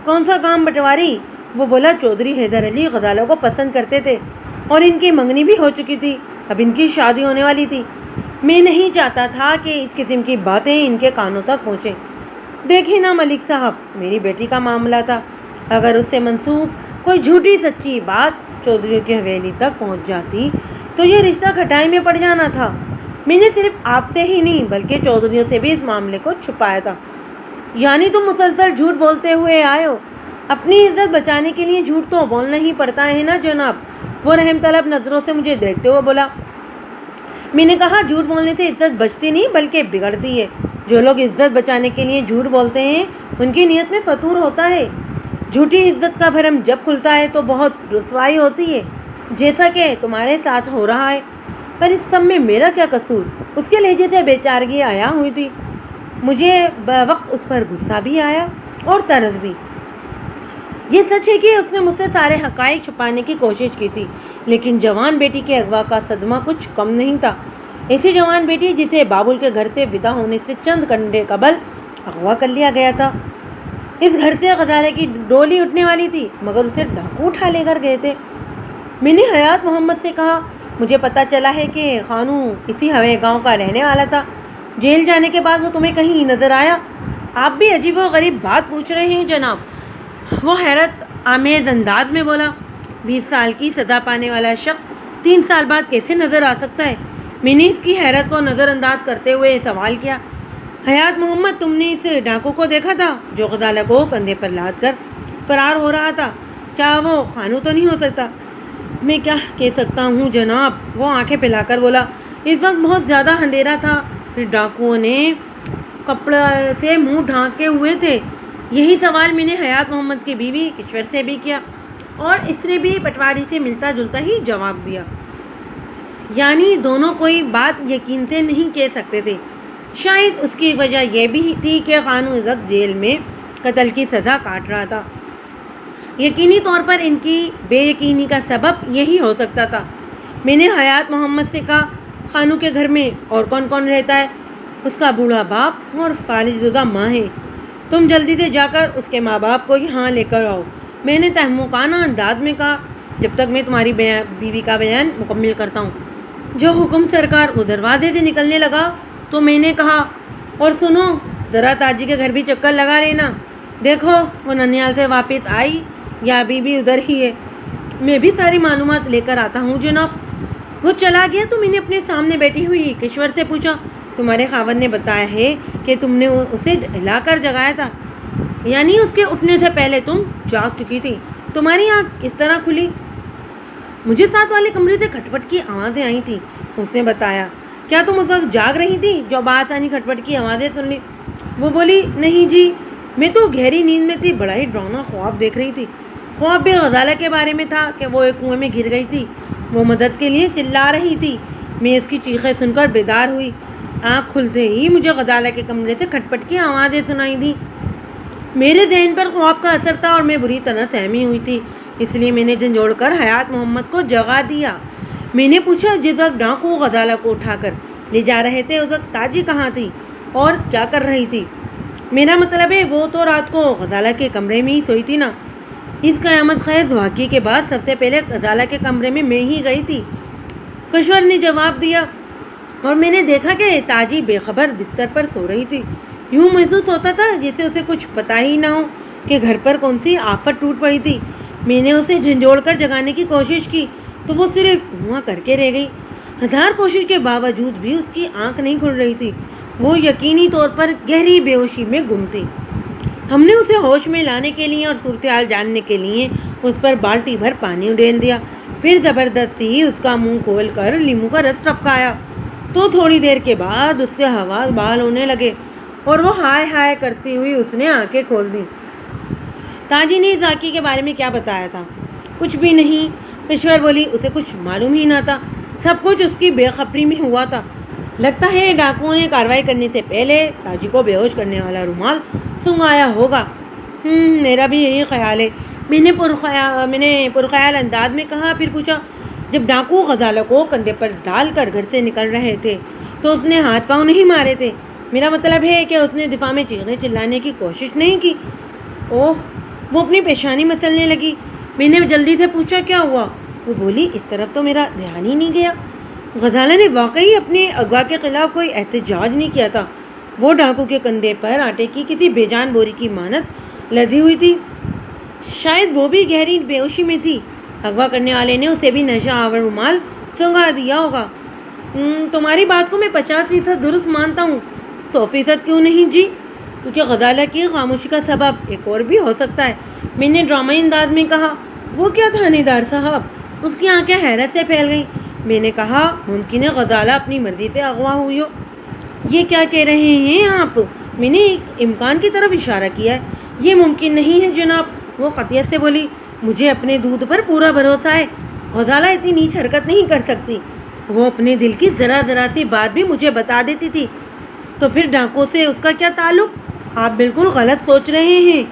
کون سا کام پٹواری؟ وہ بولا چودھری حیدر علی غزالوں کو پسند کرتے تھے اور ان کی منگنی بھی ہو چکی تھی، اب ان کی شادی ہونے والی تھی۔ میں نہیں چاہتا تھا کہ اس قسم کی باتیں ان کے کانوں تک پہنچیں۔ دیکھیں نا ملک صاحب، میری بیٹی کا معاملہ تھا، اگر اس سے منسوب کوئی جھوٹی سچی بات چودھریوں کی حویلی تک پہنچ جاتی تو یہ رشتہ کھٹائی میں پڑ جانا تھا۔ میں نے صرف آپ سے ہی نہیں بلکہ چودھریوں سے بھی اس معاملے کو چھپایا تھا۔ یعنی تم مسلسل جھوٹ بولتے ہوئے آئے ہو؟ اپنی عزت بچانے کے لیے جھوٹ تو بولنا ہی پڑتا ہے نا جناب۔ وہ رحم طلب نظروں سے مجھے دیکھتے ہوئے بولا۔ میں نے کہا جھوٹ بولنے سے عزت بچتی نہیں بلکہ بگڑتی ہے۔ جو لوگ عزت بچانے کے لیے جھوٹ بولتے ہیں ان کی نیت میں فتور ہوتا ہے۔ جھوٹی عزت کا بھرم جب کھلتا ہے تو بہت رسوائی ہوتی ہے، جیسا کہ تمہارے ساتھ ہو رہا ہے۔ پر اس سب میں میرا کیا قصور؟ اس کے لہجے سے بے چارگی آیا ہوئی تھی۔ مجھے وقت اس پر غصہ بھی آیا اور طرز بھی۔ یہ سچ ہے کہ اس نے مجھ سے سارے حقائق چھپانے کی کوشش کی تھی، لیکن جوان بیٹی کے اغوا کا صدمہ کچھ کم نہیں تھا۔ ایسی جوان بیٹی جسے بابل کے گھر سے ودا ہونے سے چند گھنٹے قبل اغوا کر لیا گیا تھا۔ اس گھر سے غزالہ کی ڈولی اٹھنے والی تھی مگر اسے ڈاکو اٹھا لے کر گئے تھے۔ میں نے حیات محمد سے کہا، مجھے پتا چلا ہے کہ خانو اسی ہوے گاؤں کا رہنے والا تھا۔ جیل جانے کے بعد وہ تمہیں کہیں نظر آیا؟ آپ بھی عجیب و غریب بات پوچھ رہے ہیں جناب، وہ حیرت آمیز انداز میں بولا۔ 20 سال کی سزا پانے والا شخص 3 سال بعد کیسے نظر آ سکتا ہے؟ میں نے اس کی حیرت کو نظر انداز کرتے ہوئے سوال کیا۔ حیات محمد، تم نے اس ڈاکو کو دیکھا تھا جو غزالہ کو کندھے پر لاد کر فرار ہو رہا تھا؟ کیا وہ خانو تو نہیں ہو سکتا؟ میں کیا کہہ سکتا ہوں جناب، وہ آنکھیں پھیلا کر بولا۔ اس وقت بہت زیادہ اندھیرا تھا، پھر ڈاکوؤں نے کپڑے سے منہ ڈھانکے ہوئے تھے۔ یہی سوال میں نے حیات محمد کی بیوی کشور سے بھی کیا اور اس نے بھی پٹواری سے ملتا جلتا ہی جواب دیا۔ یعنی دونوں کوئی بات یقین سے نہیں کہہ سکتے تھے۔ شاید اس کی وجہ یہ بھی تھی کہ خانو اس وقت جیل میں قتل کی سزا کاٹ رہا تھا۔ یقینی طور پر ان کی بے یقینی کا سبب یہی ہو سکتا تھا۔ میں نے حیات محمد سے کہا، خانو کے گھر میں اور کون کون رہتا ہے؟ اس کا بوڑھا باپ اور فالج زدہ ماں ہے۔ تم جلدی سے جا کر اس کے ماں باپ کو یہاں لے کر آؤ، میں نے تہمکانہ انداز میں کہا، جب تک میں تمہاری بیوی کا بیان مکمل کرتا ہوں۔ جو حکم سرکار وہ دروازے سے نکلنے لگا تو میں نے کہا، اور سنو، ذرا تاجی کے گھر بھی چکر لگا لینا، دیکھو وہ ننیال سے واپس آئی یا ابھی بھی ادھر ہی ہے۔ میں بھی ساری معلومات لے کر آتا ہوں جناب۔ وہ چلا گیا تو میں نے اپنے سامنے بیٹھی ہوئی کشور سے پوچھا، تمہارے خاوند نے بتایا ہے کہ تم نے اسے ہلا کر جگایا تھا؟ یعنی اس کے اٹھنے سے پہلے تم جاگ چکی تھی؟ تمہاری آنکھ کس طرح کھلی؟ مجھے ساتھ والے کمرے سے کھٹپٹ کی آوازیں آئی تھی، اس نے بتایا۔ کیا تم اس وقت جاگ رہی تھی جو بآسانی کھٹپٹ کی آوازیں سن لی؟ وہ بولی، نہیں جی، میں تو گہری نیند میں تھی، بڑا ہی ڈراؤنا خواب دیکھ رہی تھی۔ خواب بھی غزالہ کے بارے میں تھا کہ وہ ایک کنویں میں گر گئی تھی، وہ مدد کے لیے چلا رہی تھی۔ میں اس کی چیخیں سن کر بیدار ہوئی، آنکھ کھلتے ہی مجھے غزالہ کے کمرے سے کھٹپٹ کی آوازیں سنائی دی۔ میرے ذہن پر خواب کا اثر تھا اور میں بری طرح سہمی ہوئی تھی، اس لیے میں نے جھنجھوڑ کر حیات محمد کو جگا دیا۔ میں نے پوچھا، جس وقت ڈاکو غزالہ کو اٹھا کر لے جا رہے تھے اس وقت تاجی کہاں تھی اور کیا کر رہی تھی؟ میرا مطلب ہے وہ تو رات کو غزالہ کے کمرے میں ہی سوئی تھی نا۔ اس قیامت خیز واقعے کے بعد سب سے پہلے غزالہ کے کمرے میں ہی گئی تھی، کشور نے جواب دیا، اور میں نے دیکھا کہ تاجی بے خبر بستر پر سو رہی تھی۔ یوں محسوس ہوتا تھا جیسے اسے کچھ پتہ ہی نہ ہو کہ گھر پر کون سی آفت ٹوٹ پڑی تھی۔ میں نے اسے جھنجھوڑ کر جگانے کی کوشش کی تو وہ صرف ہوا کر کے رہ گئی۔ ہزار کوشش کے باوجود بھی اس کی آنکھ نہیں کھل رہی تھی، وہ یقینی طور پر گہری بے ہوشی میں گم تھی۔ ہم نے اسے ہوش میں لانے کے لیے اور صورتحال جاننے کے لیے اس پر بالٹی بھر پانی ڈال دیا، پھر زبردستی اس کا منہ کھول کر لیموں کا رس ٹپکایا تو تھوڑی دیر کے بعد اس کے حواس بحال ہونے لگے اور وہ ہائے ہائے کرتی ہوئی اس نے آنکھیں کھول دیں۔ تاجی نے اس واقعے کے بارے میں کیا بتایا تھا؟ کچھ بھی نہیں، کشور بولی، اسے کچھ معلوم ہی نہ تھا، سب کچھ اس کی بے خبری میں ہوا تھا۔ لگتا ہے ڈاکوؤں نے کارروائی کرنے سے پہلے تاجی کو بے ہوش کرنے والا رومال سنگایا ہوگا۔ میرا بھی یہی خیال ہے، میں نے پرخیال انداز میں کہا۔ پھر پوچھا، جب ڈاکو غزالہ کو کندھے پر ڈال کر گھر سے نکل رہے تھے تو اس نے ہاتھ پاؤں نہیں مارے تھے؟ میرا مطلب ہے کہ اس نے دفاع میں چیخنے چلانے کی کوشش نہیں کی۔ اوہ، وہ اپنی پیشانی مسلنے لگی۔ میں نے جلدی سے پوچھا، کیا ہوا؟ وہ بولی، اس طرف تو میرا دھیان ہی نہیں گیا۔ غزالہ نے واقعی اپنے اغوا کے خلاف کوئی احتجاج نہیں کیا تھا۔ وہ ڈاکو کے کندھے پر آٹے کی کسی بے جان بوری کی مانند لدی ہوئی تھی، شاید وہ بھی گہری بے ہوشی میں تھی۔ اغوا کرنے والے نے اسے بھی نشہ آور رومال سنگا دیا ہوگا۔ تمہاری بات کو میں 50% درست مانتا ہوں۔ 100% کیوں نہیں جی؟ کیونکہ غزالہ کی خاموشی کا سبب ایک اور بھی ہو سکتا ہے، میں نے ڈرامائی انداز میں کہا۔ وہ کیا تھانے دار صاحب؟ اس کی آنکھیں حیرت سے پھیل گئیں۔ میں نے کہا، ممکن ہے غزالہ اپنی مرضی سے اغوا ہوئی ہو۔ یہ کیا کہہ رہے ہیں آپ؟ میں نے ایک امکان کی طرف اشارہ کیا ہے۔ یہ ممکن نہیں ہے جناب، وہ قطعیت سے بولی۔ مجھے اپنے دودھ پر پورا بھروسہ ہے، غزالہ اتنی نیچ حرکت نہیں کر سکتی۔ وہ اپنے دل کی ذرا سی بات بھی مجھے بتا دیتی تھی۔ تو پھر ڈاکو سے اس کا کیا تعلق؟ آپ بالکل غلط سوچ رہے ہیں۔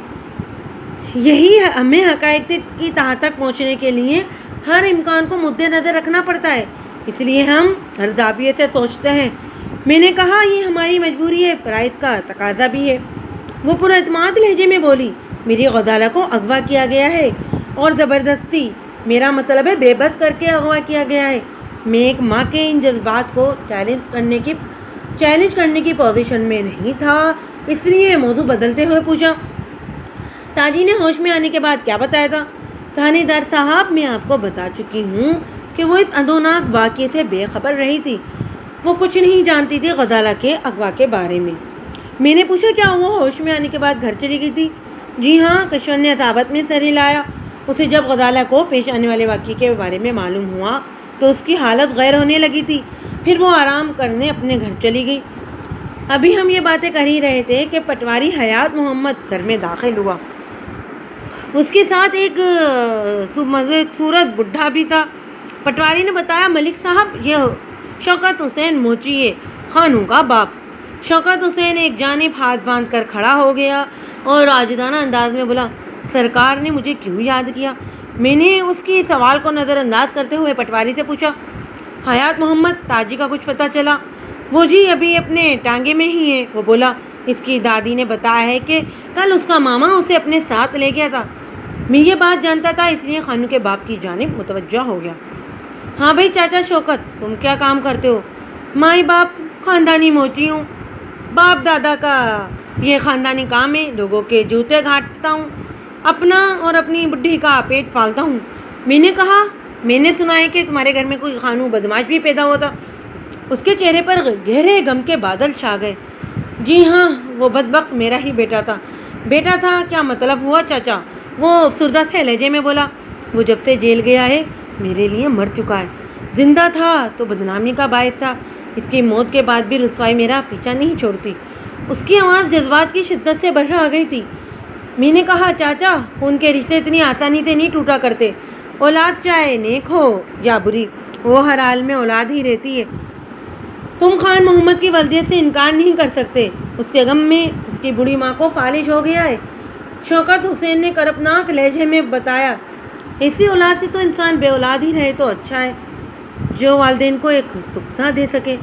یہی ہمیں حقائق کی تہہ تک پہنچنے کے لیے ہر امکان کو مد نظر رکھنا پڑتا ہے، اس لیے ہم ہر زاویے سے سوچتے ہیں۔ میں نے کہا، یہ ہماری مجبوری ہے، فرائض کا تقاضا بھی ہے۔ وہ پراعتماد لہجے میں بولی، میری غزالہ کو اغوا کیا گیا ہے، اور زبردستی، میرا مطلب ہے بے بس کر کے اغوا کیا گیا ہے۔ میں ایک ماں کے ان جذبات کو چیلنج کرنے کی پوزیشن میں نہیں تھا، اس لیے موضوع بدلتے ہوئے پوچھا، تاجی نے ہوش میں آنے کے بعد کیا بتایا تھا؟ تھانے دار صاحب، میں آپ کو بتا چکی ہوں کہ وہ اس ادوناک واقعے سے بے خبر رہی تھی۔ وہ کچھ نہیں جانتی تھی غزالہ کے اغوا کے بارے میں۔ میں نے پوچھا، کیا وہ ہوش میں آنے کے بعد گھر چلی گئی تھی؟ جی ہاں، کشور نے عصابت میں سر ہلایا۔ اسے جب غزالہ کو پیش آنے والے واقعے کے بارے میں معلوم ہوا تو اس کی حالت غیر ہونے لگی تھی، پھر وہ آرام کرنے اپنے گھر چلی گئی۔ ابھی ہم یہ باتیں کر ہی رہے تھے کہ پٹواری حیات محمد گھر میں داخل ہوا۔ اس کے ساتھ ایک صورت بڈھا بھی تھا۔ پٹواری نے بتایا، ملک صاحب، یہ شوکت حسین موچی ہے، خانوں کا باپ۔ شوکت حسین ایک جانب ہاتھ باندھ کر کھڑا ہو گیا اور عاجزانہ انداز میں بولا، سرکار نے مجھے کیوں یاد کیا؟ میں نے اس کی سوال کو نظر انداز کرتے ہوئے پٹواری سے پوچھا، حیات محمد تاجی کا کچھ پتہ چلا؟ وہ جی ابھی اپنے ٹانگے میں ہی ہے۔ وہ بولا، اس کی دادی نے بتایا ہے کہ کل اس کا ماما اسے اپنے ساتھ لے گیا تھا۔ میں یہ بات جانتا تھا، اس لیے خانوں کے باپ کی جانب متوجہ ہو گیا۔ ہاں بھائی چاچا شوکت، تم کیا کام کرتے ہو؟ مائی باپ خاندانی موچی ہوں، باپ دادا کا یہ خاندانی کام ہے، لوگوں کے جوتے گھاٹتا ہوں، اپنا اور اپنی بڈھی کا پیٹ پالتا ہوں۔ میں نے کہا، میں نے سنا ہے کہ تمہارے گھر میں کوئی خانو بدماش بھی پیدا ہوا تھا۔ اس کے چہرے پر گہرے غم کے بادل چھا گئے۔ جی ہاں، وہ بدبخت میرا ہی بیٹا تھا۔ بیٹا تھا کیا مطلب ہوا چاچا؟ وہ افسردہ سے لہجے میں بولا، وہ جب سے جیل گیا ہے میرے لیے مر چکا ہے، زندہ تھا تو بدنامی کا باعث تھا، اس کی موت کے بعد بھی رسوائی میرا پیچھا نہیں چھوڑتی۔ اس کی آواز جذبات کی شدت سے بھر آ گئی تھی۔ میں نے کہا، چاچا، خون کے رشتے اتنی آسانی سے نہیں ٹوٹا کرتے، اولاد چاہے نیک ہو یا بری، وہ ہر حال میں اولاد ہی رہتی ہے۔ تم خان محمد کی ولدیت سے انکار نہیں کر سکتے، اس کے غم میں اس کی بوڑھی ماں کو فالج ہو گیا ہے۔ شوکت حسین نے کرپناک لہجے میں بتایا، ایسی اولاد سے تو انسان بے اولاد ہی رہے تو اچھا ہے، جو والدین کو ایک سکھ نہ دے سکے۔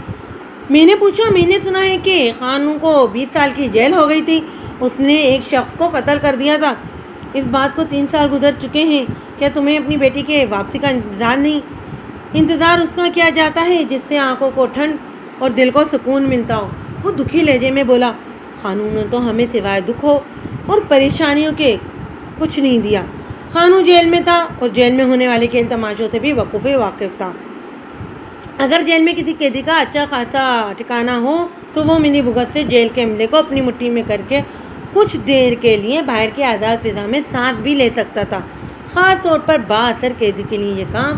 میں نے پوچھا، میں نے سنا ہے کہ خانوں کو 20 سال کی جیل ہو گئی تھی، اس نے ایک شخص کو قتل کر دیا تھا۔ اس بات کو 3 سال گزر چکے ہیں، کیا تمہیں اپنی بیٹی کے واپسی کا انتظار نہیں؟ انتظار اس کا کیا جاتا ہے جس سے آنکھوں کو ٹھنڈ اور دل کو سکون ملتا ہو۔ وہ دکھی لہجے میں بولا، خانوں نے تو ہمیں سوائے دکھوں اور پریشانیوں کے کچھ نہیں دیا۔ خانوں جیل میں تھا اور جیل میں ہونے والے کھیل تماشوں سے بھی واقف تھا۔ اگر جیل میں کسی قیدی کا اچھا خاصا ٹھکانہ ہو تو وہ منی بھگت سے جیل کے عملے کو اپنی مٹھی میں کر کے کچھ دیر کے لیے باہر کی آزاد فضا میں سانس بھی لے سکتا تھا۔ خاص طور پر با اثر قیدی کے لیے یہ کام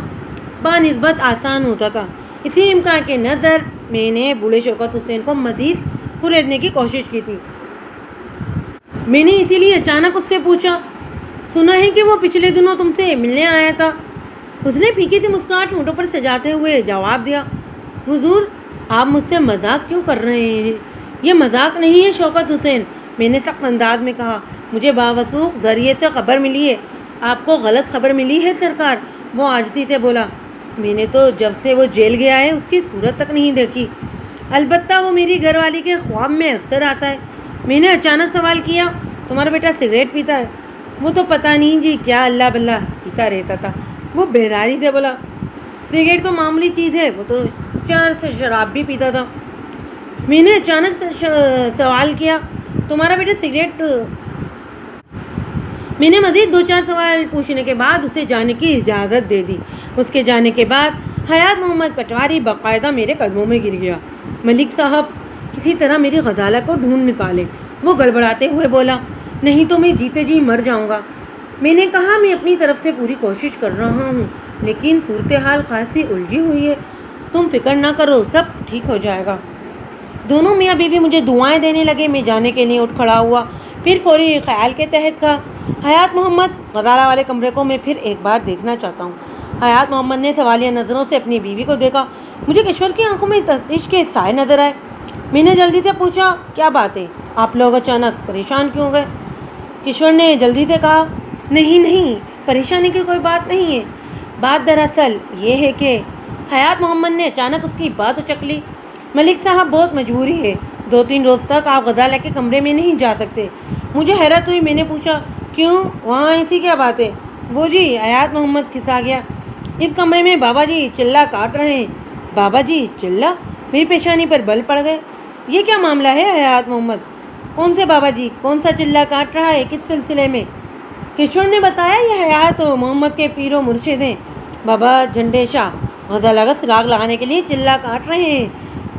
بنسبت آسان ہوتا تھا۔ اسی امکان کے نظر میں نے بوڑھے شوکت حسین کو مزید کریدنے کی کوشش کی تھی۔ میں نے اسی لیے اچانک اس سے پوچھا، سنا ہے کہ وہ پچھلے دنوں تم سے ملنے آیا تھا۔ اس نے پھیکی سی مسکراہٹ ہونٹوں پر سجاتے ہوئے جواب دیا، حضور آپ مجھ سے مذاق کیوں کر رہے ہیں؟ یہ مذاق نہیں ہے شوکت حسین، میں نے سخت انداز میں کہا۔ مجھے باوثوق ذریعے سے خبر ملی ہے۔ آپ کو غلط خبر ملی ہے سرکار، وہ عاجزی سے بولا۔ میں نے تو جب سے وہ جیل گیا ہے اس کی صورت تک نہیں دیکھی، البتہ وہ میری گھر والی کے خواب میں اکثر آتا ہے۔ میں نے اچانک سوال کیا، تمہارا بیٹا سگریٹ پیتا ہے؟ وہ تو پتہ نہیں جی کیا اللہ بلّہ پیتا رہتا تھا، وہ بہراری سے بولا۔ سگریٹ تو معمولی چیز ہے، وہ تو 4 سے شراب بھی پیتا تھا۔ میں نے اچانک سوال کیا، تمہارا بیٹا سگریٹ؟ میں نے مزید 2-4 سوال پوچھنے کے بعد اسے جانے کی اجازت دے دی۔ اس کے جانے کے بعد حیات محمد پٹواری باقاعدہ میرے قدموں میں گر گیا۔ ملک صاحب کسی طرح میری غزالہ کو ڈھونڈ نکالے، وہ گڑبڑاتے ہوئے بولا، نہیں تو میں جیتے جی مر جاؤں گا۔ میں نے کہا، میں اپنی طرف سے پوری کوشش کر رہا ہوں لیکن صورتحال خاصی الجھی ہوئی ہے، تم فکر نہ کرو، سب ٹھیک ہو جائے گا۔ دونوں میاں بیوی مجھے دعائیں دینے لگے۔ میں جانے کے لیے اٹھ کھڑا ہوا، پھر فوری خیال کے تحت کہا، حیات محمد غزالہ والے کمرے کو میں پھر ایک بار دیکھنا چاہتا ہوں۔ حیات محمد نے سوالیہ نظروں سے اپنی بیوی کو دیکھا۔ مجھے کشور کی آنکھوں میں تفتیش کے سائے نظر آئے۔ میں نے جلدی سے پوچھا، کیا بات ہے؟ آپ لوگ اچانک پریشان کیوں گئے؟ کشور نے جلدی سے کہا، نہیں پریشانی کی کوئی بات نہیں ہے، بات دراصل یہ ہے کہ… حیات محمد نے اچانک اس کی بات اچک لی۔ ملک صاحب بہت مجبوری ہے، 2-3 روز تک آپ غزالہ کے کمرے میں نہیں جا سکتے۔ مجھے حیرت ہوئی، میں نے پوچھا، کیوں، وہاں ایسی کیا بات ہے؟ وہ جی، حیات محمد کھسا گیا، اس کمرے میں بابا جی چلہ کاٹ رہے ہیں۔ بابا جی چلہ؟ میری پیشانی پر بل پڑ گئے۔ یہ کیا معاملہ ہے حیات محمد؟ کون سے بابا جی؟ کون سا چلہ کاٹ رہا ہے؟ کس سلسلے میں؟ کشور نے بتایا، یہ حیات محمد کے پیر و مرشد ہیں، بابا جھنڈے شاہ، غزالہ کا سراغ لگانے کے لیے چلہ کاٹ رہے ہیں۔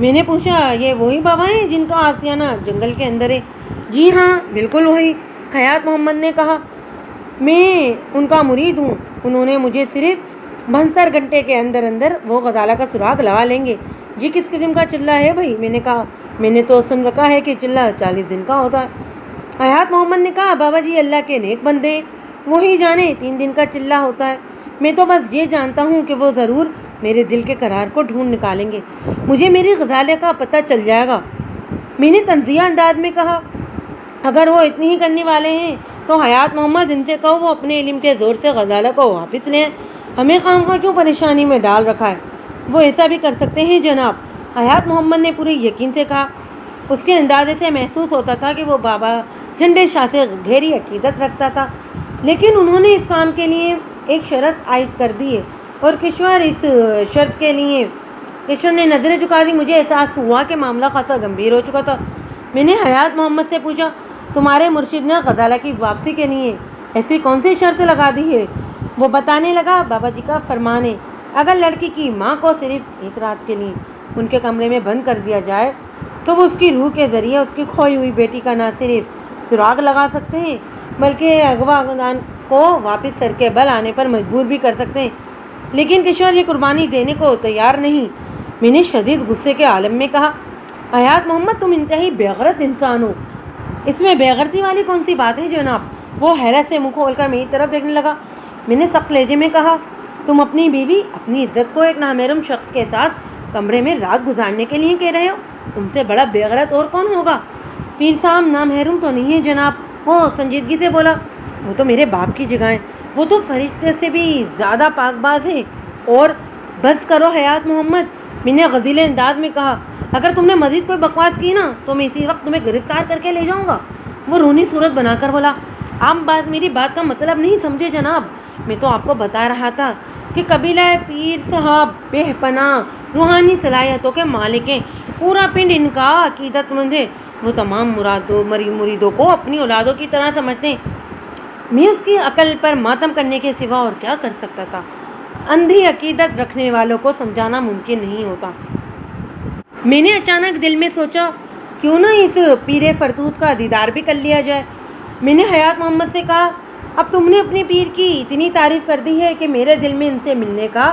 میں نے پوچھا، یہ وہی بابا ہیں جن کا آستانہ جنگل کے اندر ہے؟ جی ہاں، بالکل وہی، حیات محمد نے کہا۔ میں ان کا مرید ہوں، انہوں نے مجھے صرف 72 گھنٹے کے اندر وہ غزالہ کا سراغ لگا لیں گے۔ جی کس قسم کا چلہ ہے بھائی؟ میں نے کہا، میں نے تو سن رکھا ہے کہ چلہ 40 دن کا ہوتا ہے۔ حیات محمد نے کہا، بابا جی اللہ کے نیک بندے ہیں، وہی جانے 3 دن کا چلہ ہوتا ہے۔ میں تو بس یہ جانتا ہوں کہ وہ ضرور میرے دل کے قرار کو ڈھونڈ نکالیں گے، مجھے میری غزالہ کا پتہ چل جائے گا۔ میں نے تنزیہ انداز میں کہا، اگر وہ اتنی ہی کرنے والے ہیں تو حیات محمد ان سے کہو وہ اپنے علم کے زور سے غزالہ کو واپس لیں، ہمیں خواہ کیوں پریشانی میں ڈال رکھا ہے۔ وہ ایسا بھی کر سکتے ہیں جناب، حیات محمد نے پورے یقین سے کہا۔ اس کے اندازے سے محسوس ہوتا تھا کہ وہ بابا جھنڈے شاہ سے گہری عقیدت رکھتا تھا، لیکن انہوں نے اس کام کے لیے ایک شرط عائد کر دی ہے اور کشور اس شرط کے لیے… کشور نے نظریں جھکا دی۔ مجھے احساس ہوا کہ معاملہ خاصا گمبھیر ہو چکا تھا۔ میں نے حیات محمد سے پوچھا، تمہارے مرشد نے غزالہ کی واپسی کے لیے ایسی کون سی شرط لگا دی ہے؟ وہ بتانے لگا، بابا جی کا فرمان ہے، اگر لڑکی کی ماں کو صرف ایک رات کے لیے ان کے کمرے میں بند کر دیا جائے تو وہ اس کی روح کے ذریعے اس کی کھوئی ہوئی بیٹی کا نہ صرف سراغ لگا سکتے ہیں بلکہ اغوا خاندان کو واپس سر کے بل آنے پر مجبور بھی کر سکتے ہیں۔ لیکن کشور یہ قربانی دینے کو تیار نہیں۔ میں نے شدید غصے کے عالم میں کہا، حیات محمد تم انتہائی بے غیرت انسان ہو، اس میں بے غیرتی والی کون سی بات ہے جناب؟ وہ حیرت سے منہ کھول کر میری طرف دیکھنے لگا۔ میں نے سخت لہجے میں کہا، تم اپنی بیوی، اپنی عزت کو ایک نامحرم شخص کے ساتھ کمرے میں رات گزارنے کے لیے کہہ رہے ہو؟ تم سے بڑا بے غیرت اور کون ہوگا؟ پیر صاحب نامحرم تو نہیں ہے جناب، وہ سنجیدگی سے بولا، وہ تو میرے باپ کی جگہ ہے، وہ تو فرشتے سے بھی زیادہ پاک باز ہے۔ اور بس کرو حیات محمد، میں نے غضیلے انداز میں کہا، اگر تم نے مزید کوئی بکواس کی نا تو میں اسی وقت تمہیں گرفتار کر کے لے جاؤں گا۔ وہ رونی صورت بنا کر بولا، آپ میری بات کا مطلب نہیں سمجھے جناب، میں تو آپ کو بتا رہا تھا کہ قبیلہ پیر صاحب بے پناہ روحانی صلاحیتوں کے مالک ہیں، پورا پنڈ ان کا عقیدت مند ہے، وہ تمام مریدوں کو اپنی اولادوں کی طرح سمجھتے ہیں۔ میں اس کی عقل پر ماتم کرنے کے سوا اور کیا کر سکتا تھا؟ اندھی عقیدت رکھنے والوں کو سمجھانا ممکن نہیں ہوتا۔ میں نے اچانک دل میں سوچا، کیوں نہ اس پیر فرتوت کا دیدار بھی کر لیا جائے۔ میں نے حیات محمد سے کہا، اب تم نے اپنے پیر کی اتنی تعریف کر دی ہے کہ میرے دل میں ان سے ملنے کا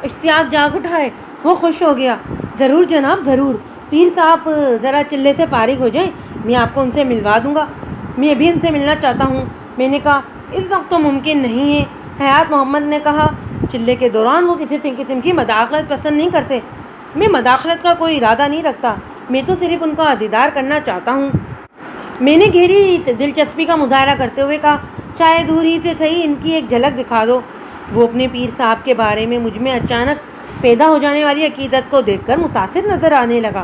اشتیاق جاگ اٹھا ہے۔ وہ خوش ہو گیا، ضرور جناب ضرور، پیر صاحب ذرا چلے سے فارغ ہو جائیں، میں آپ کو ان سے ملوا دوں گا، میں بھی ان سے ملنا چاہتا ہوں۔ میں نے کہا، اس وقت تو ممکن نہیں ہے، حیات محمد نے کہا۔ چلے کے دوران وہ کسی قسم کی مداخلت پسند نہیں کرتے۔ میں مداخلت کا کوئی ارادہ نہیں رکھتا، میں تو صرف ان کا دیدار کرنا چاہتا ہوں۔ میں نے گہری دلچسپی کا مظاہرہ کرتے ہوئے کہا، چاہے دور ہی سے صحیح ان کی ایک جھلک دکھا دو۔ وہ اپنے پیر صاحب کے بارے میں مجھ میں اچانک پیدا ہو جانے والی عقیدت کو دیکھ کر متاثر نظر آنے لگا۔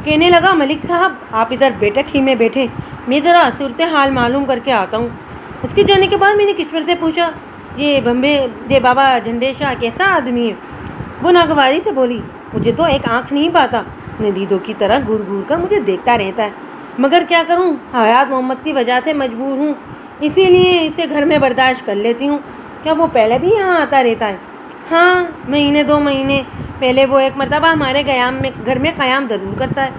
کہنے لگا، ملک صاحب آپ ادھر بیٹھک ہی میں بیٹھے، میں ذرا صورتحال معلوم کر کے آتا ہوں۔ اس کے جانے کے بعد میں نے کشور سے پوچھا، یہ بابا جھنڈے شاہ کیسا آدمی ہے؟ وہ ناگواری سے بولی، مجھے تو ایک آنکھ نہیں پاتا، ندیدوں کی طرح گھور گھور کر مجھے دیکھتا رہتا ہے، مگر کیا کروں، حیات محمد کی وجہ سے مجبور ہوں، اسی لیے اسے گھر میں برداشت کر لیتی ہوں۔ کیا وہ پہلے بھی یہاں آتا رہتا ہے؟ ہاں، مہینے 2 مہینے پہلے وہ ایک مرتبہ ہمارے گھر میں قیام ضرور کرتا ہے۔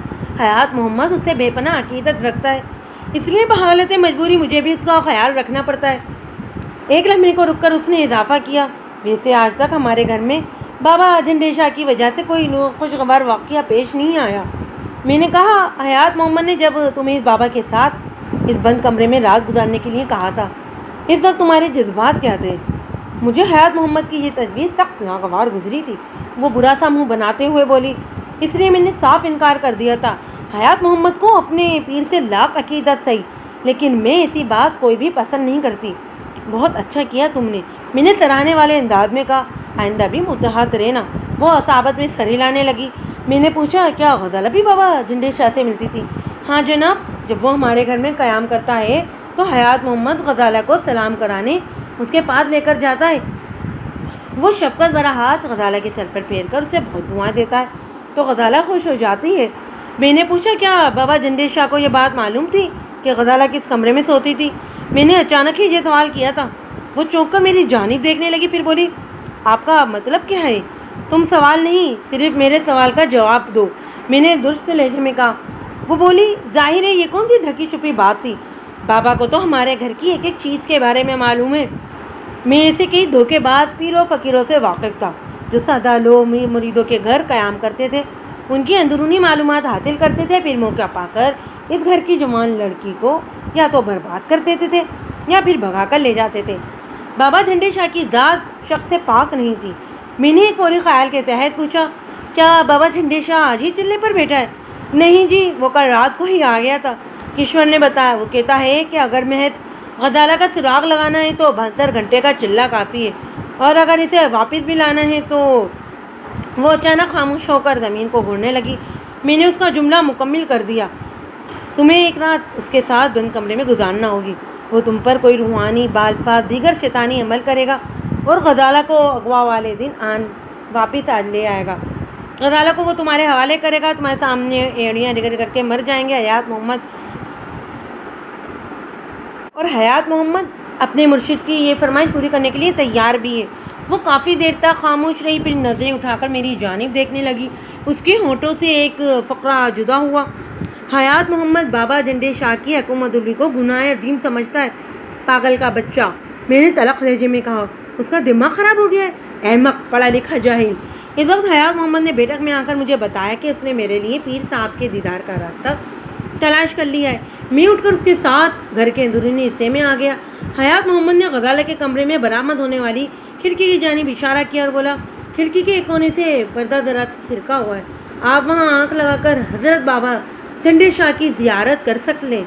حیات محمد اس سے بے پناہ عقیدت رکھتا ہے، اس لیے بحالت مجبوری مجھے بھی اس کا خیال رکھنا پڑتا ہے۔ ایک لمحے کو رک کر اس نے اضافہ کیا، ویسے آج تک ہمارے گھر میں بابا جھنڈے شاہ کی وجہ سے کوئی خوشگوار واقعہ پیش نہیں آیا۔ میں نے کہا، حیات محمد نے جب تمہیں اس بابا کے ساتھ اس بند کمرے میں رات گزارنے کے لیے کہا تھا، اس وقت تمہارے جذبات کیا تھے؟ مجھے حیات محمد کی یہ تجویز سخت ناگوار گزری تھی۔ وہ برا سا منہ بناتے ہوئے بولی، اس لیے میں نے صاف انکار کر دیا تھا۔ حیات محمد کو اپنے پیر سے لاکھ عقیدت صحیح، لیکن میں ایسی بات کوئی بھی پسند نہیں کرتی۔ بہت اچھا کیا تم نے، میں نے سراہنے والے انداز میں کہا، آئندہ بھی متحد رہنا۔ وہ عصابت میں سر ہلانے لگی۔ میں نے پوچھا، کیا غزالہ بھی بابا جھنڈے شاہ سے ملتی تھی؟ ہاں جناب، جب وہ ہمارے گھر میں قیام کرتا ہے تو حیات محمد غزالہ کو سلام کرانے اس کے پاس لے کر جاتا ہے۔ وہ شفقت بھرا ہاتھ غزالہ کے سر پر پھیر کر اسے بہت دعائیں دیتا ہے تو غزالہ خوش ہو جاتی ہے۔ میں نے پوچھا، کیا بابا جھنڈے شاہ کو یہ بات معلوم تھی کہ غزالہ کس کمرے میں سوتی تھی؟ میں نے اچانک ہی یہ سوال کیا تھا۔ وہ چونک کر میری جانب دیکھنے لگی، پھر بولی، آپ کا مطلب کیا ہے؟ تم سوال نہیں، صرف میرے سوال کا جواب دو، میں نے درست لہجے میں کہا۔ وہ بولی، ظاہر ہے یہ کون سی ڈھکی چھپی بات تھی؟ بابا کو تو ہمارے گھر کی ایک ایک چیز کے بارے میں معلوم ہے۔ میں ایسے کئی دھوکے باز پیروں فقیروں سے واقف تھا جو سادہ لوگ مریدوں کے گھر قیام کرتے تھے، ان کی اندرونی معلومات حاصل کرتے تھے، پھر موقع پا کر اس گھر کی جوان لڑکی کو یا تو برباد کر دیتے تھے یا پھر بھگا کر لے جاتے تھے۔ بابا جھنڈے شاہ کی ذات شک سے پاک نہیں تھی۔ میں نے ایک فوری خیال کے تحت پوچھا، کیا بابا جھنڈے شاہ آج ہی چلے پر بیٹھا ہے؟ نہیں جی، وہ کل رات کو ہی آ گیا تھا، کشور نے بتایا۔ وہ کہتا ہے کہ اگر محض غزالہ کا سراغ لگانا ہے تو 72 گھنٹے کا چلہ کافی ہے، اور اگر اسے واپس بھی لانا ہے تو… وہ اچانک خاموش ہو کر زمین کو گھورنے لگی۔ میں نے اس کا جملہ مکمل کر دیا، تمہیں ایک رات اس کے ساتھ بند کمرے میں گزارنا ہوگی، وہ تم پر کوئی روحانی بالفاظ دیگر شیطانی عمل کرے گا اور غزالہ کو اغوا والے دن واپس لے آئے گا۔ غزالہ کو وہ تمہارے حوالے کرے گا، تمہارے سامنے ایڑیاں رگڑ کر کے مر جائیں گے۔ اور حیات محمد اپنے مرشد کی یہ فرمائش پوری کرنے کے لیے تیار بھی ہے۔ وہ کافی دیر تک خاموش رہی، پھر نظریں اٹھا کر میری جانب دیکھنے لگی۔ اس کے ہونٹوں سے ایک فقرہ جدا ہوا۔ حیات محمد بابا جھنڈے شاہ کی حکومت دلی کو گناہ عظیم سمجھتا ہے، پاگل کا بچہ، میں نے تلخ لہجے میں کہا۔ اس کا دماغ خراب ہو گیا ہے، احمق، پڑھا لکھا جاہل۔ اس وقت حیات محمد نے بیٹھک میں آ کر مجھے بتایا کہ اس نے میرے لیے پیر صاحب کے دیدار کا راستہ تلاش کر لیا ہے۔ میں اٹھ کر اس کے ساتھ گھر کے اندرونی حصے میں آ گیا۔ حیات محمد نے غزالہ کے کمرے میں برآمد ہونے والی کھڑکی کی جانب اشارہ کیا اور بولا، کھڑکی کے ایک کونے سے پردہ ذرا سرکا ہوا ہے، آپ وہاں آنکھ لگا کر حضرت بابا جھنڈے شاہ کی زیارت کر سکتے ہیں۔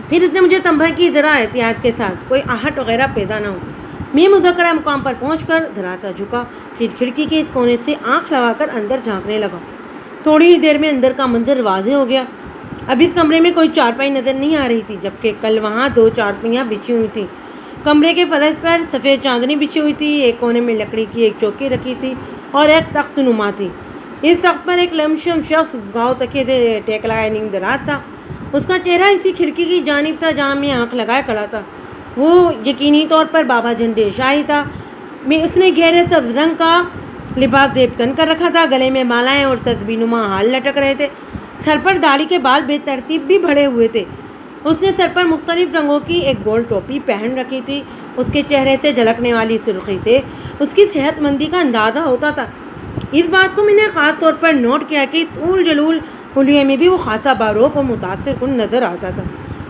پھر اس نے مجھے تنبیہ کی، ذرا احتیاط کے ساتھ، کوئی آہٹ وغیرہ پیدا نہ ہو۔ میں مذکرہ مقام پر پہنچ کر ذرا سا جھکا، پھر کھڑکی کے اس کونے سے آنکھ لگا کر اندر جھانکنے لگا۔ تھوڑی ہی دیر میں اندر کا منظر واضح ہو گیا۔ اب اس کمرے میں کوئی چارپائی نظر نہیں آ رہی تھی، جبکہ کل وہاں 2 چارپائیاں بچھی ہوئی تھیں۔ کمرے کے فرش پر سفید چاندنی بچھی ہوئی تھی، ایک کونے میں لکڑی کی ایک چوکی رکھی تھی اور ایک تخت نما تھی۔ اس تخت پر ایک لمشم شخص گھاؤ تکیے سے ٹیک لگائے نیم دراز تھا۔ اس کا چہرہ اسی کھڑکی کی جانب تھا جہاں میں آنکھ لگائے کھڑا تھا۔ وہ یقینی طور پر بابا جھنڈے شاہ ہی تھا۔ اس نے گہرے سبز رنگ کا لباس زیب تن کر رکھا تھا، گلے میں مالائیں اور تسبیح نما ہار لٹک رہے تھے، سر پر داڑھی کے بال بے ترتیب بھی بڑھے ہوئے تھے۔ اس نے سر پر مختلف رنگوں کی ایک گول ٹوپی پہن رکھی تھی۔ اس کے چہرے سے جھلکنے والی سرخی سے اس کی صحت مندی کا اندازہ ہوتا تھا۔ اس بات کو میں نے خاص طور پر نوٹ کیا کہ اس اول جلول حلیے میں بھی وہ خاصا باروق اور متاثر کن نظر آتا تھا۔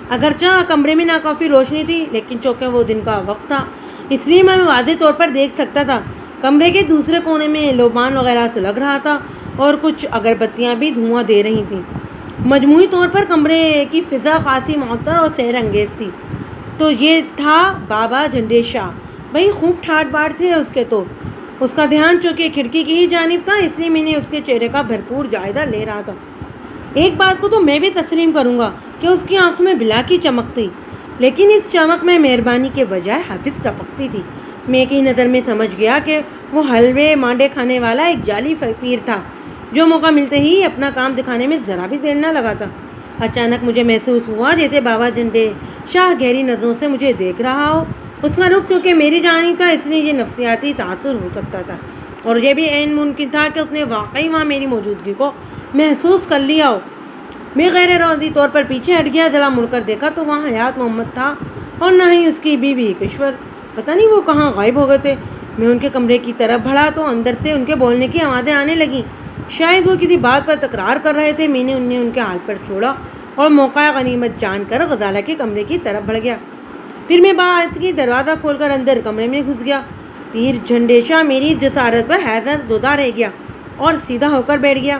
اگرچہ کمرے میں ناکافی روشنی تھی لیکن چونکہ وہ دن کا وقت تھا اس لیے میں واضح طور پر دیکھ سکتا تھا۔ کمرے کے دوسرے کونے میں لوبان وغیرہ سلگ رہا تھا اور کچھ اگربتیاں بھی دھواں دے رہی تھیں۔ مجموعی طور پر کمرے کی فضا خاصی معطر اور سحر انگیز تھی۔ تو یہ تھا بابا جھنڈے شاہ، بھائی خوب ٹھاٹ باٹ تھے اس کے تو۔ اس کا دھیان چونکہ کھڑکی کی ہی جانب تھا اس لیے میں نے اس کے چہرے کا بھرپور جائزہ لے رہا تھا۔ ایک بات کو تو میں بھی تسلیم کروں گا کہ اس کی آنکھوں میں بلا کی چمک تھی، لیکن اس چمک میں مہربانی کے بجائے حافظ ٹپکتی تھی۔ میں کی نظر میں سمجھ گیا کہ وہ حلوے مانڈے کھانے والا ایک جعلی فقیر تھا جو موقع ملتے ہی اپنا کام دکھانے میں ذرا بھی دیر نہ لگا تھا۔ اچانک مجھے محسوس ہوا جیسے بابا جھنڈے شاہ گہری نظروں سے مجھے دیکھ رہا ہو۔ اس کا رخ کیونکہ میری جانب تھا اس لیے یہ نفسیاتی تاثر ہو سکتا تھا، اور یہ بھی عین ممکن تھا کہ اس نے واقعی وہاں میری موجودگی کو محسوس کر لیا ہو۔ میں غیر ارادی طور پر پیچھے ہٹ گیا، ذرا مڑ کر دیکھا تو وہاں حیات محمد تھا اور نہ ہی اس کی بیوی کشور۔ پتہ نہیں وہ کہاں غائب ہو گئے تھے۔ میں ان کے کمرے کی طرف بڑھا تو اندر سے ان کے بولنے کی آوازیں آنے لگیں، شاید وہ کسی بات پر تکرار کر رہے تھے۔ میں نے انہیں ان کے حال پر چھوڑا اور موقع غنیمت جان کر غزالہ کے کمرے کی طرف بڑھ گیا۔ پھر میں باعث دروازہ کھول کر اندر کمرے میں گھس گیا۔ پیر جھنڈے شاہ میری جسارت پر حیرت زدہ رہ گیا اور سیدھا ہو کر بیٹھ گیا۔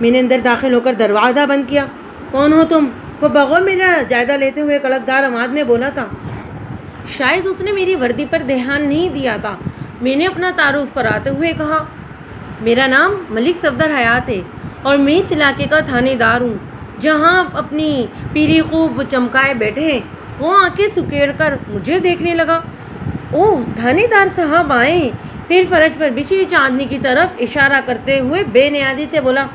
میں نے اندر داخل ہو کر دروازہ بند کیا۔ کون ہو تم؟ وہ بغور میرا جائزہ لیتے ہوئے کڑکدار آواز میں بولا تھا۔ شاید اس نے میری وردی پر دھیان نہیں دیا تھا۔ میں نے اپنا تعارف کراتے ہوئے کہا، میرا نام ملک صفدر حیات ہے اور میں اس علاقے کا تھانے دار ہوں جہاں آپ اپنی پیری خوب چمکائے بیٹھے ہیں۔ وہ آنکھیں سکیڑ کر مجھے دیکھنے لگا۔ اوہ، تھانے دار صاحب آئے۔ پھر فرش پر بچھی چاندنی کی طرف اشارہ کرتے ہوئے بے نیازی سے بولا،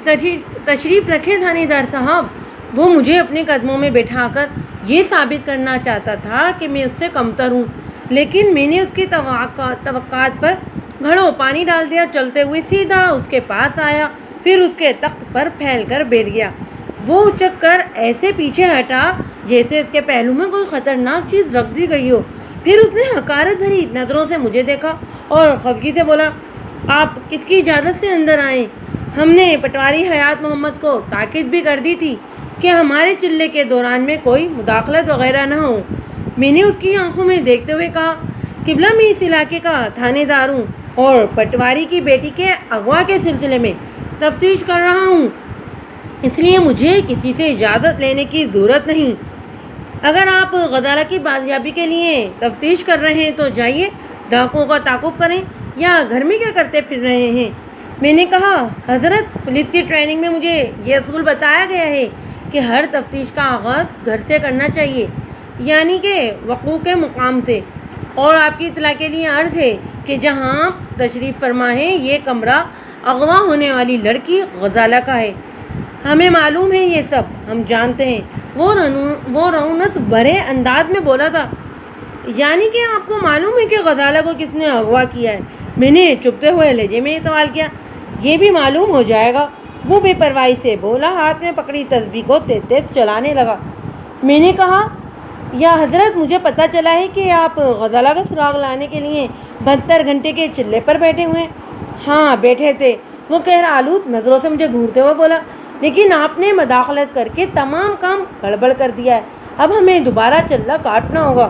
تشریف رکھیں تھانے دار صاحب۔ وہ مجھے اپنے قدموں میں بٹھا کر یہ ثابت کرنا چاہتا تھا کہ میں اس سے کمتر ہوں، لیکن میں نے اس کی توقعات پر گھڑوں پانی ڈال دیا۔ چلتے ہوئے سیدھا اس کے پاس آیا، پھر اس کے تخت پر پھیل کر بیٹھ گیا۔ وہ اچک کر ایسے پیچھے ہٹا جیسے اس کے پہلو میں کوئی خطرناک چیز رکھ دی گئی ہو۔ پھر اس نے حقارت بھری نظروں سے مجھے دیکھا اور خفگی سے بولا، آپ کس کی اجازت سے اندر آئیں؟ ہم نے پٹواری حیات محمد کو تاکید بھی کر دی تھی کہ ہمارے چلے کے دوران میں کوئی مداخلت وغیرہ نہ ہو۔ میں نے اس کی آنکھوں میں دیکھتے ہوئے کہا، قبلہ میں اس علاقے کا تھانے دار ہوں اور پٹواری کی بیٹی کے اغوا کے سلسلے میں تفتیش کر رہا ہوں، اس لیے مجھے کسی سے اجازت لینے کی ضرورت نہیں۔ اگر آپ غزالہ کی بازیابی کے لیے تفتیش کر رہے ہیں تو جائیے ڈاکوؤں کا تعاقب کریں، یا گھر میں کیا کرتے پھر رہے ہیں؟ میں نے کہا، حضرت پولیس کی ٹریننگ میں مجھے یہ اصول بتایا گیا ہے کہ ہر تفتیش کا آغاز گھر سے کرنا چاہیے، یعنی کہ وقوع کے مقام سے۔ اور آپ کی اطلاع کے لیے عرض ہے کہ جہاں آپ تشریف فرما ہیں یہ کمرہ اغوا ہونے والی لڑکی غزالہ کا ہے۔ ہمیں معلوم ہے یہ سب، ہم جانتے ہیں۔ وہ رونت بھرے انداز میں بولا تھا، یعنی کہ آپ کو معلوم ہے کہ غزالہ کو کس نے اغوا کیا ہے؟ میں نے چپتے ہوئے لہجے میں سوال کیا۔ یہ بھی معلوم ہو جائے گا، وہ بے پرواہی سے بولا، ہاتھ میں پکڑی تسبیح کو تیز تیز چلانے لگا۔ میں نے کہا، یا حضرت مجھے پتہ چلا ہے کہ آپ غزالہ کا سراغ لانے کے لیے 72 گھنٹے کے چلے پر بیٹھے ہوئے ہیں۔ ہاں بیٹھے تھے، وہ قہر آلود نظروں سے مجھے گھورتے ہوئے بولا، لیکن آپ نے مداخلت کر کے تمام کام گڑبڑ کر دیا ہے۔ اب ہمیں دوبارہ چلہ کاٹنا ہوگا۔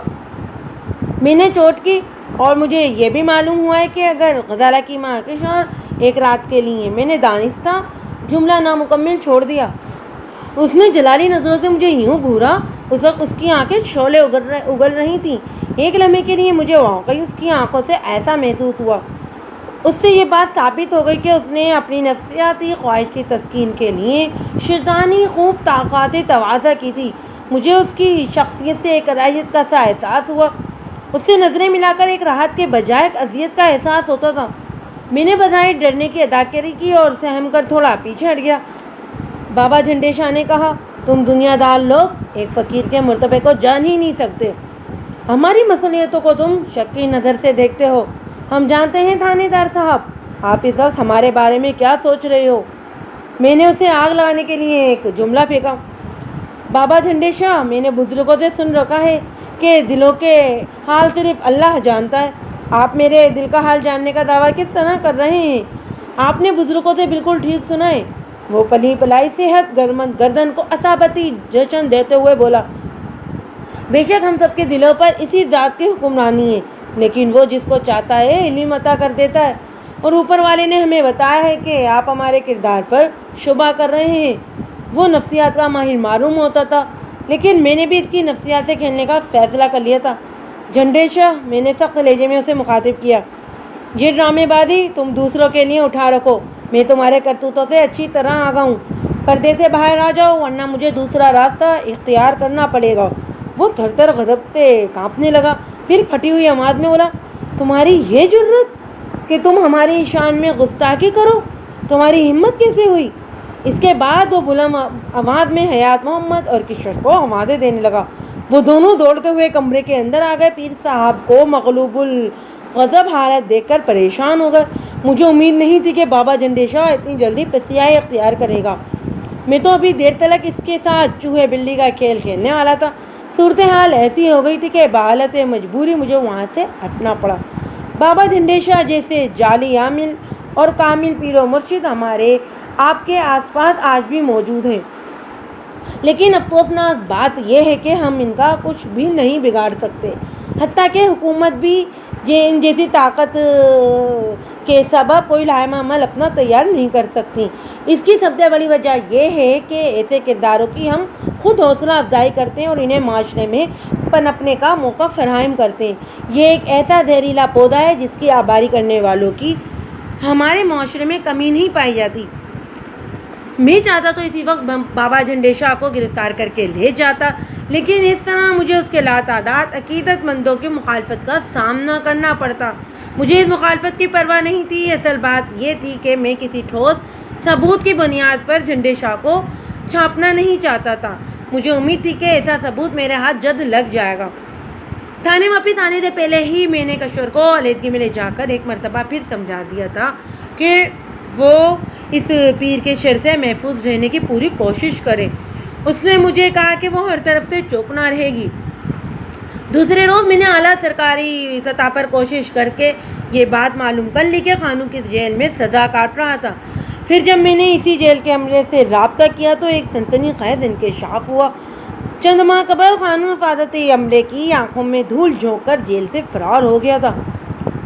میں نے چوٹ کی، اور مجھے یہ بھی معلوم ہوا ہے کہ اگر غزالہ کی ماں کشور ایک رات کے لیے میں نے دانستہ جملہ نامکمل چھوڑ دیا۔ اس نے جلالی نظروں سے مجھے یوں گھورا، اس وقت اس کی آنکھیں شعلے اگل رہی تھیں۔ ایک لمحے کے لیے مجھے واقعی اس کی آنکھوں سے ایسا محسوس ہوا، اس سے یہ بات ثابت ہو گئی کہ اس نے اپنی نفسیاتی خواہش کی تسکین کے لیے شیطانی خوب طاقت تواضع کی تھی۔ مجھے اس کی شخصیت سے ایک کراہیت کا سا احساس ہوا، اس سے نظریں ملا کر ایک راحت کے بجائے ایک اذیت کا احساس ہوتا تھا۔ میں نے بظاہر ڈرنے کی اداکاری کی اور سہم کر تھوڑا پیچھے ہٹ گیا۔ بابا جھنڈے شاہ نے کہا، تم دنیا دار لوگ ایک فقیر کے مرتبے کو جان ہی نہیں سکتے، ہماری مصلحتوں کو تم شک کی نظر سے دیکھتے ہو۔ ہم جانتے ہیں تھانے دار صاحب، آپ اس وقت ہمارے بارے میں کیا سوچ رہے ہو۔ میں نے اسے آگ لگانے کے لیے ایک جملہ پھینکا، بابا جھنڈے شاہ، میں نے بزرگوں سے سن رکھا ہے کہ دلوں کے حال صرف اللہ جانتا ہے۔ آپ میرے دل کا حال جاننے کا دعویٰ کس طرح کر رہے ہیں؟ آپ نے بزرگوں سے بالکل ٹھیک سنا ہے۔ وہ پلی پلائی صحت گردن کو اصابتی جشن دیتے ہوئے بولا، بے شک ہم سب کے دلوں پر اسی ذات کی حکمرانی ہے، لیکن وہ جس کو چاہتا ہے علم عطا کر دیتا ہے، اور اوپر والے نے ہمیں بتایا ہے کہ آپ ہمارے کردار پر شبہ کر رہے ہیں۔ وہ نفسیات کا ماہر معلوم ہوتا تھا، لیکن میں نے بھی اس کی نفسیات سے کھیلنے کا فیصلہ کر لیا تھا۔ جھنڈے شاہ، میں نے سخت لہجے میں اسے مخاطب کیا، یہ ڈرامے بازی تم دوسروں کے لیے اٹھا رکھو، میں تمہارے کرتوتوں سے اچھی طرح آگاہ ہوں، پردے سے باہر آ جاؤ ورنہ مجھے دوسرا راستہ اختیار کرنا پڑے گا۔ وہ تھر تھر غضب سے کانپنے لگا، پھر پھٹی ہوئی آواز میں بولا، تمہاری یہ جرت کہ تم ہماری شان میں گستاخی کرو، تمہاری ہمت کیسے ہوئی؟ اس کے بعد وہ بلند آواز میں حیات محمد اور کشور کو آوازیں دینے لگا۔ وہ دونوں دوڑتے ہوئے کمرے کے اندر آ گئے۔ پیر صاحب کو مغلوب الغضب حالت دیکھ کر پریشان ہو گئے۔ مجھے امید نہیں تھی کہ بابا جھنڈے شاہ اتنی جلدی پسیائی اختیار کرے گا۔ میں تو ابھی دیر تلک اس کے ساتھ چوہے بلی کا کھیل کھیلنے والا تھا۔ صورتحال ایسی ہو گئی تھی کہ بحالت مجبوری مجھے وہاں سے ہٹنا پڑا۔ بابا جھنڈے شاہ جیسے جعلی عامل اور کامل پیر و مرشد ہمارے آپ کے آس پاس آج بھی موجود ہیں، لیکن افسوسناک بات یہ ہے کہ ہم ان کا کچھ بھی نہیں بگاڑ سکتے، حتیٰ کہ حکومت بھی ان جیسی طاقت کے سبب کوئی لائحہ عمل اپنا تیار نہیں کر سکتی۔ اس کی سب سے بڑی وجہ یہ ہے کہ ایسے کرداروں کی ہم خود حوصلہ افزائی کرتے ہیں اور انہیں معاشرے میں پنپنے کا موقع فراہم کرتے ہیں۔ یہ ایک ایسا زہریلا پودا ہے جس کی آباری کرنے والوں کی ہمارے معاشرے میں کمی نہیں پائی جاتی۔ میں چاہتا تو اسی وقت بابا جھنڈے شاہ کو گرفتار کر کے لے جاتا، لیکن اس طرح مجھے اس کے لاتعداد عقیدت مندوں کی مخالفت کا سامنا کرنا پڑتا۔ مجھے اس مخالفت کی پرواہ نہیں تھی، اصل بات یہ تھی کہ میں کسی ٹھوس ثبوت کی بنیاد پر جھنڈے شاہ کو چھاپنا نہیں چاہتا تھا۔ مجھے امید تھی کہ ایسا ثبوت میرے ہاتھ جلد لگ جائے گا۔ تھانے واپس آنے سے پہلے ہی میں نے کشور کو علیحدگی میں لے جا کر ایک مرتبہ پھر سمجھا دیا تھا کہ وہ اس پیر کے شر سے محفوظ رہنے کی پوری کوشش کرے۔ اس نے مجھے کہا کہ وہ ہر طرف سے چوکنا رہے گی۔ دوسرے روز میں نے اعلیٰ سرکاری سطح پر کوشش کر کے یہ بات معلوم کر لی کہ خانو کس جیل میں سزا کاٹ رہا تھا۔ پھر جب میں نے اسی جیل کے عملے سے رابطہ کیا تو ایک سنسنی خیز انکشاف ہوا۔ چند ماہ قبل خانو حفاظتی عملے کی آنکھوں میں دھول جھونک کر جیل سے فرار ہو گیا تھا۔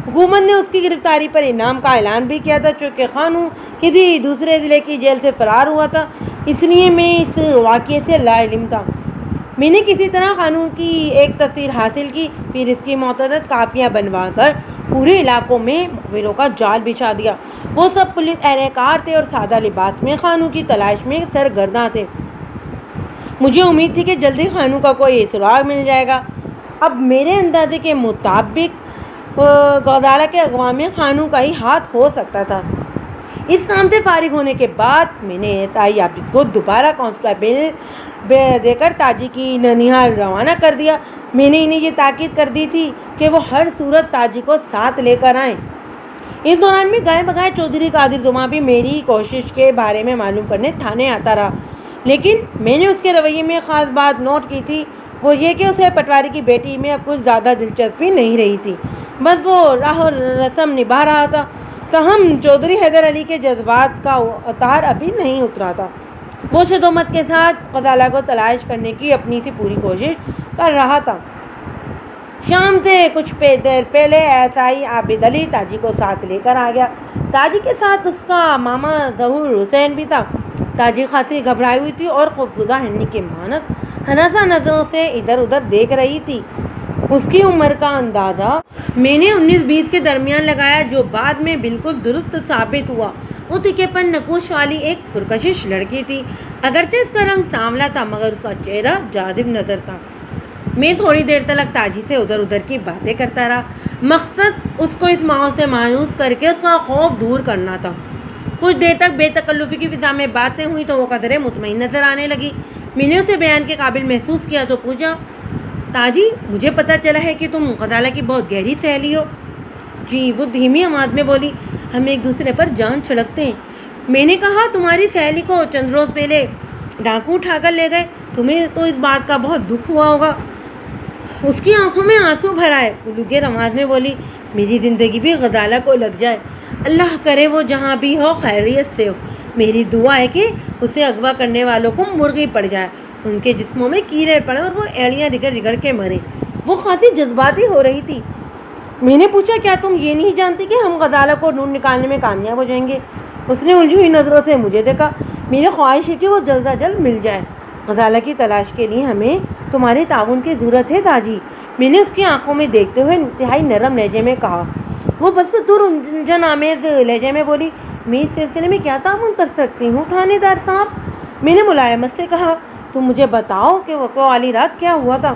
حکومت نے اس کی گرفتاری پر انعام کا اعلان بھی کیا تھا۔ چونکہ خانو کسی دوسرے ضلع کی جیل سے فرار ہوا تھا، اس لیے میں اس واقعے سے لا علم تھا۔ میں نے کسی طرح خانو کی ایک تصویر حاصل کی، پھر اس کی متعدد کاپیاں بنوا کر پورے علاقوں میں مخبروں کا جال بچھا دیا۔ وہ سب پولیس اہلکار تھے اور سادہ لباس میں خانو کی تلاش میں سرگرداں تھے۔ مجھے امید تھی کہ جلدی خانو کا کوئی سراغ مل جائے گا۔ اب میرے اندازے کے مطابق غزالہ کے اغوا میں خانو کا ہی ہاتھ ہو سکتا تھا۔ اس کام سے فارغ ہونے کے بعد میں نے SI عابد کو دوبارہ کانسٹیبل دے کر تاجی کی ننیہال روانہ کر دیا۔ میں نے انہیں یہ تاکید کر دی تھی کہ وہ ہر صورت تاجی کو ساتھ لے کر آئیں۔ اس دوران میں گائے بگائے چودھری قادر زماں بھی میری کوشش کے بارے میں معلوم کرنے تھانے آتا رہا، لیکن میں نے اس کے رویے میں خاص بات نوٹ کی تھی، وہ یہ کہ اسے پٹواری کی بیٹی میں اب کچھ زیادہ دلچسپی نہیں رہی تھی، بس وہ راہ و رسم نبھا رہا تھا۔ تاہم چودھری حیدر علی کے جذبات کا اتار ابھی نہیں اترا تھا۔ وہ شدومت کے ساتھ غزالہ کو تلاش کرنے کی اپنی سی پوری کوشش کر رہا تھا۔ شام سے کچھ دیر پہلے SI عابد علی تاجی کو ساتھ لے کر آ گیا۔ تاجی کے ساتھ اس کا ماما ظہور حسین بھی تھا۔ تاجی خاصی گھبرائی ہوئی تھی اور خوفزدہ ہرنی کے مانند ہناسا نظروں سے ادھر ادھر دیکھ رہی تھی۔ اس کی عمر کا اندازہ میں نے 19-20 کے درمیان لگایا، جو بعد میں بالکل درست ثابت ہوا۔ وہ تکے پن نقوش والی ایک پرکشش لڑکی تھی، اگرچہ اس کا رنگ سانولا تھا مگر اس کا چہرہ جاذب نظر تھا۔ میں تھوڑی دیر تک تاجی سے ادھر ادھر کی باتیں کرتا رہا، مقصد اس کو اس ماحول سے مایوس کر کے اس کا خوف دور کرنا تھا۔ کچھ دیر تک بے تکلفی کی فضا میں باتیں ہوئی تو وہ قدرے مطمئن نظر آنے لگی۔ میں نے اسے بیان کے قابل محسوس کیا تو پوچھا، تاجی مجھے پتہ چلا ہے کہ تم غزالہ کی بہت گہری سہیلی ہو۔ جی، وہ دھیمی آواز میں بولی، ہم ایک دوسرے پر جان چھڑکتے ہیں۔ میں نے کہا، تمہاری سہیلی کو چند روز پہلے ڈاکو اٹھا کر لے گئے، تمہیں تو اس بات کا بہت دکھ ہوا ہوگا۔ اس کی آنکھوں میں آنسو بھر آئے، گلوگیر آواز میں بولی، میری زندگی بھی غزالہ کو لگ جائے، اللہ کرے وہ جہاں بھی ہو خیریت سے ہو، میری دعا ہے کہ اسے اغوا کرنے والوں کو مرغی پڑ جائے۔ ان کے جسموں میں کیڑے پڑے اور وہ ایڑیاں رگڑ رگڑ کے مرے۔ وہ خاصی جذباتی ہو رہی تھی۔ میں نے پوچھا کیا تم یہ نہیں جانتی کہ ہم غزالہ کو ڈھونڈ نکالنے میں کامیاب ہو جائیں گے؟ اس نے الجھی ہوئی نظروں سے مجھے دیکھا۔ میری خواہش ہے کہ وہ جلد از جلد مل جائے۔ غزالہ کی تلاش کے لیے ہمیں تمہارے تعاون کی ضرورت ہے تاجی، میں نے اس کی آنکھوں میں دیکھتے ہوئے انتہائی نرم لہجے میں کہا۔ وہ بس الجھن آمیز لہجے میں بولی، میں اس سلسلے میں کیا تعاون کر سکتی ہوں تھانے دار صاحب؟ میں نے ملائمت سے کہا، تم مجھے بتاؤ کہ وقوع والی رات کیا ہوا تھا؟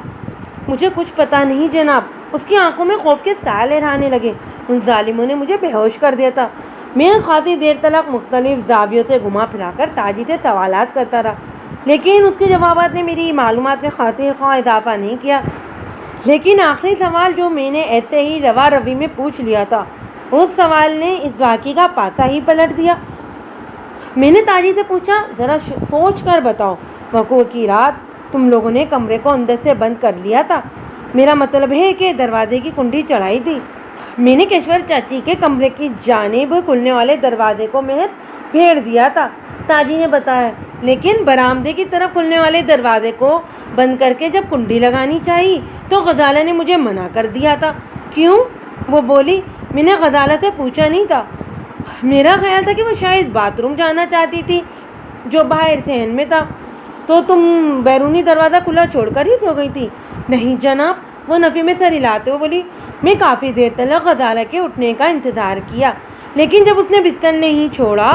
مجھے کچھ پتا نہیں جناب۔ اس کی آنکھوں میں خوف کے سائے لہرانے لگے۔ ان ظالموں نے مجھے بے ہوش کر دیا تھا۔ میں خاصی دیر تک مختلف زاویوں سے گھما پھرا کر تاجی سے سوالات کرتا رہا، لیکن اس کے جوابات نے میری معلومات میں خاطر خواہ اضافہ نہیں کیا۔ لیکن آخری سوال جو میں نے ایسے ہی روا روی میں پوچھ لیا تھا، اس سوال نے اس واقعے کا پاسا ہی پلٹ دیا۔ میں نے تاجی سے پوچھا، ذرا سوچ کر بتاؤ، وقوع کی رات تم لوگوں نے کمرے کو اندر سے بند کر لیا تھا؟ میرا مطلب ہے کہ دروازے کی کنڈی چڑھائی تھی۔ میں نے کشور چاچی کے کمرے کی جانب کھلنے والے دروازے کو محض پھیر دیا تھا، تاجی نے بتایا، لیکن برآمدے کی طرف کھلنے والے دروازے کو بند کر کے جب کنڈی لگانی چاہیے تو غزالہ نے مجھے منع کر دیا تھا۔ کیوں؟ وہ بولی۔ میں نے غزالہ سے پوچھا نہیں تھا، میرا خیال تھا کہ وہ شاید باتھ روم جانا چاہتی تھی جو باہر صحن میں تھا۔ تو تم بیرونی دروازہ کھلا چھوڑ کر ہی سو گئی تھی؟ نہیں جناب، وہ نفی میں سر ہلاتے ہوئے بولی۔ میں کافی دیر تک غزالہ کے اٹھنے کا انتظار کیا، لیکن جب اس نے بستر نہیں چھوڑا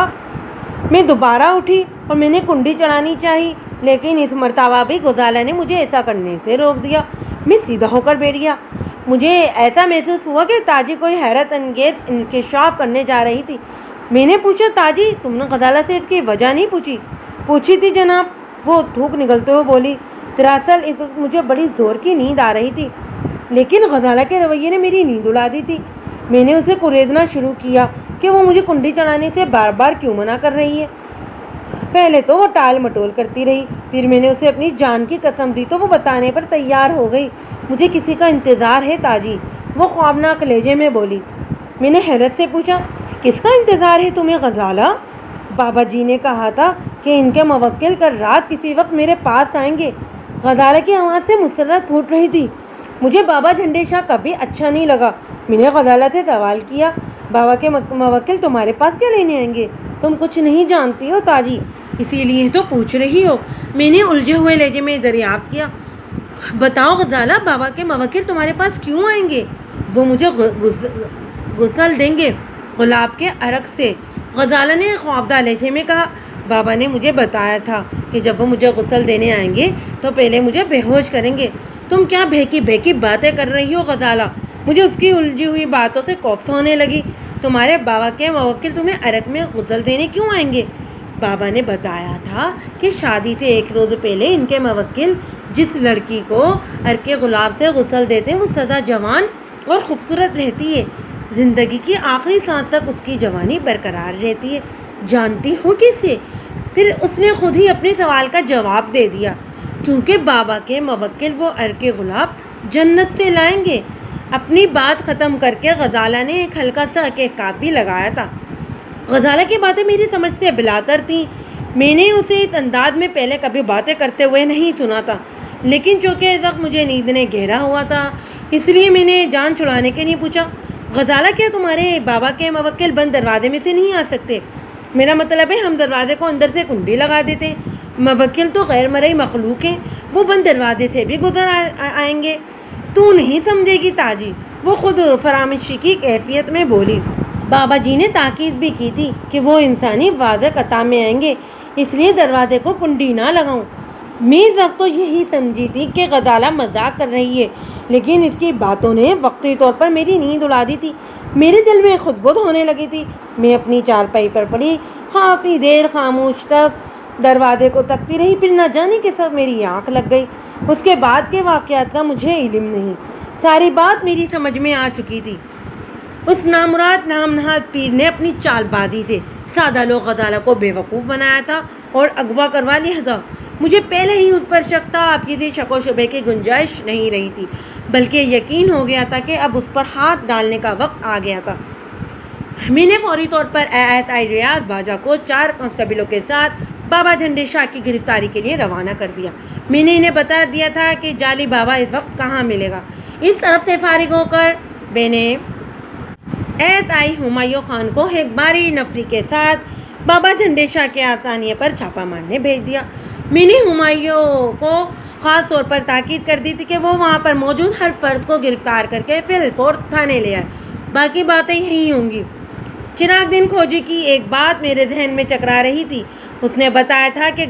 میں دوبارہ اٹھی اور میں نے کنڈی چڑھانی چاہی، لیکن اس مرتبہ بھی غزالہ نے مجھے ایسا کرنے سے روک دیا۔ میں سیدھا ہو کر بیٹھ گیا۔ مجھے ایسا محسوس ہوا کہ تاجی کوئی حیرت انگیز انکشاف کرنے جا رہی تھی۔ میں نے پوچھا، تاجی تم نے غزالہ سے اس کی وجہ نہیں پوچھی؟ پوچھی تھی جناب، وہ تھوک نگلتے ہوئے بولی۔ دراصل اس وقت مجھے بڑی زور کی نیند آ رہی تھی، لیکن غزالہ کے رویے نے میری نیند اڑا دی تھی۔ میں نے اسے کریدنا شروع کیا کہ وہ مجھے کنڈی چڑھانے سے بار بار کیوں منع کر رہی ہے۔ پہلے تو وہ ٹال مٹول کرتی رہی، پھر میں نے اسے اپنی جان کی قسم دی تو وہ بتانے پر تیار ہو گئی۔ مجھے کسی کا انتظار ہے تاجی، وہ خوابناک لہجے میں بولی۔ میں نے حیرت سے پوچھا، کس کا انتظار ہے تمہیں غزالہ؟ بابا جی نے کہا تھا کہ ان کے موکل کل رات کسی وقت میرے پاس آئیں گے۔ غزالہ کی آواز سے مسرت پھوٹ رہی تھی۔ مجھے بابا جھنڈے شاہ کبھی اچھا نہیں لگا۔ میں نے غزالہ سے سوال کیا، بابا کے موکل تمہارے پاس کیا لینے آئیں گے؟ تم کچھ نہیں جانتی ہو تاجی، اسی لیے تو پوچھ رہی ہو، میں نے الجھے ہوئے لہجے میں دریافت کیا۔ بتاؤ غزالہ، بابا کے موکل تمہارے پاس کیوں آئیں گے؟ وہ مجھے غسل دیں گے گلاب کے عرق سے، غزالہ نے خوابدہ لہجے میں کہا۔ بابا نے مجھے بتایا تھا کہ جب وہ مجھے غسل دینے آئیں گے تو پہلے مجھے بے ہوش کریں گے۔ تم کیا بھیکی بھیکی باتیں کر رہی ہو غزالہ؟ مجھے اس کی الجھی ہوئی باتوں سے کوفت ہونے لگی۔ تمہارے بابا کے موکل تمہیں عرق میں غسل دینے کیوں آئیں گے؟ بابا نے بتایا تھا کہ شادی سے ایک روز پہلے ان کے موکل جس لڑکی کو عرق گلاب سے غسل دیتے ہیں وہ سدا جوان اور خوبصورت رہتی ہے، زندگی کی آخری سانس تک اس کی جوانی برقرار رہتی ہے۔ جانتی ہو کیسے؟ پھر اس نے خود ہی اپنے سوال کا جواب دے دیا، کیونکہ بابا کے موکل وہ عرق گلاب جنت سے لائیں گے۔ اپنی بات ختم کر کے غزالہ نے ایک ہلکا سا کہکاپ بھی لگایا تھا۔ غزالہ کی باتیں میری سمجھ سے بلاتر تھیں۔ میں نے اسے اس انداز میں پہلے کبھی باتیں کرتے ہوئے نہیں سنا تھا، لیکن چونکہ اس وقت مجھے نیند نے گھیرا ہوا تھا اس لیے میں نے جان چھڑانے کے لیے پوچھا، غزالہ کیا تمہارے بابا کے موکل بند دروازے میں سے نہیں آ سکتے؟ میرا مطلب ہے ہم دروازے کو اندر سے کنڈی لگا دیتے ہیں، موکل تو غیر مرئی مخلوق ہیں، وہ بند دروازے سے بھی گزر آئیں گے۔ تو نہیں سمجھے گی تاجی، وہ خود فراموشی کی کیفیت میں بولی۔ بابا جی نے تاکید بھی کی تھی کہ وہ انسانی واضح قطع میں آئیں گے، اس لیے دروازے کو کنڈی نہ لگاؤں۔ میں اس وقت تو یہی سمجھی تھی کہ غزالہ مذاق کر رہی ہے، لیکن اس کی باتوں نے وقتی طور پر میری نیند اڑا دی تھی۔ میرے دل میں خود بد ہونے لگی تھی۔ میں اپنی چارپائی پر پڑی کافی دیر خاموش تک دروازے کو تکتی رہی، پھر نہ جانے کے ساتھ میری آنکھ لگ گئی۔ اس کے بعد کے واقعات کا مجھے علم نہیں، ساری بات میری سمجھ میں آ چکی تھی۔ اس نامراد نام نہاد پیر نے اپنی چال بازی سے سادہ لوگ غزالہ کو بے وقوف بنایا تھا اور اغوا کروا لیا تھا۔ مجھے پہلے ہی اس پر شک تھا، اب کسی شک و شبے کی گنجائش نہیں رہی تھی، بلکہ یقین ہو گیا تھا کہ اب اس پر ہاتھ ڈالنے کا وقت آ گیا تھا۔ میں نے فوری طور پر ASI ریاض باجا کو 4 کانسٹیبلوں کے ساتھ بابا جھنڈے شاہ کی گرفتاری کے لیے روانہ کر دیا۔ میں نے انہیں بتا دیا تھا کہ جعلی بابا اس وقت کہاں ملے گا۔ اس طرف سے فارغ ہو کر میں نے ASI ہمایوں خان کو ایک باری نفری کے ساتھ بابا جھنڈے شاہ کے آستانے پر چھاپا مارنے بھیج دیا۔ میں نے ہمایوں کو خاص طور پر تاکید کر دی تھی کہ وہ وہاں پر موجود ہر فرد کو گرفتار کر کے فی الفور تھانے لے آئے، باقی باتیں یہی ہوں گی۔ چراغ دن کھوجی کی ایک بات میرے ذہن میں چکرا رہی تھی۔ اس نے بتایا تھا کہ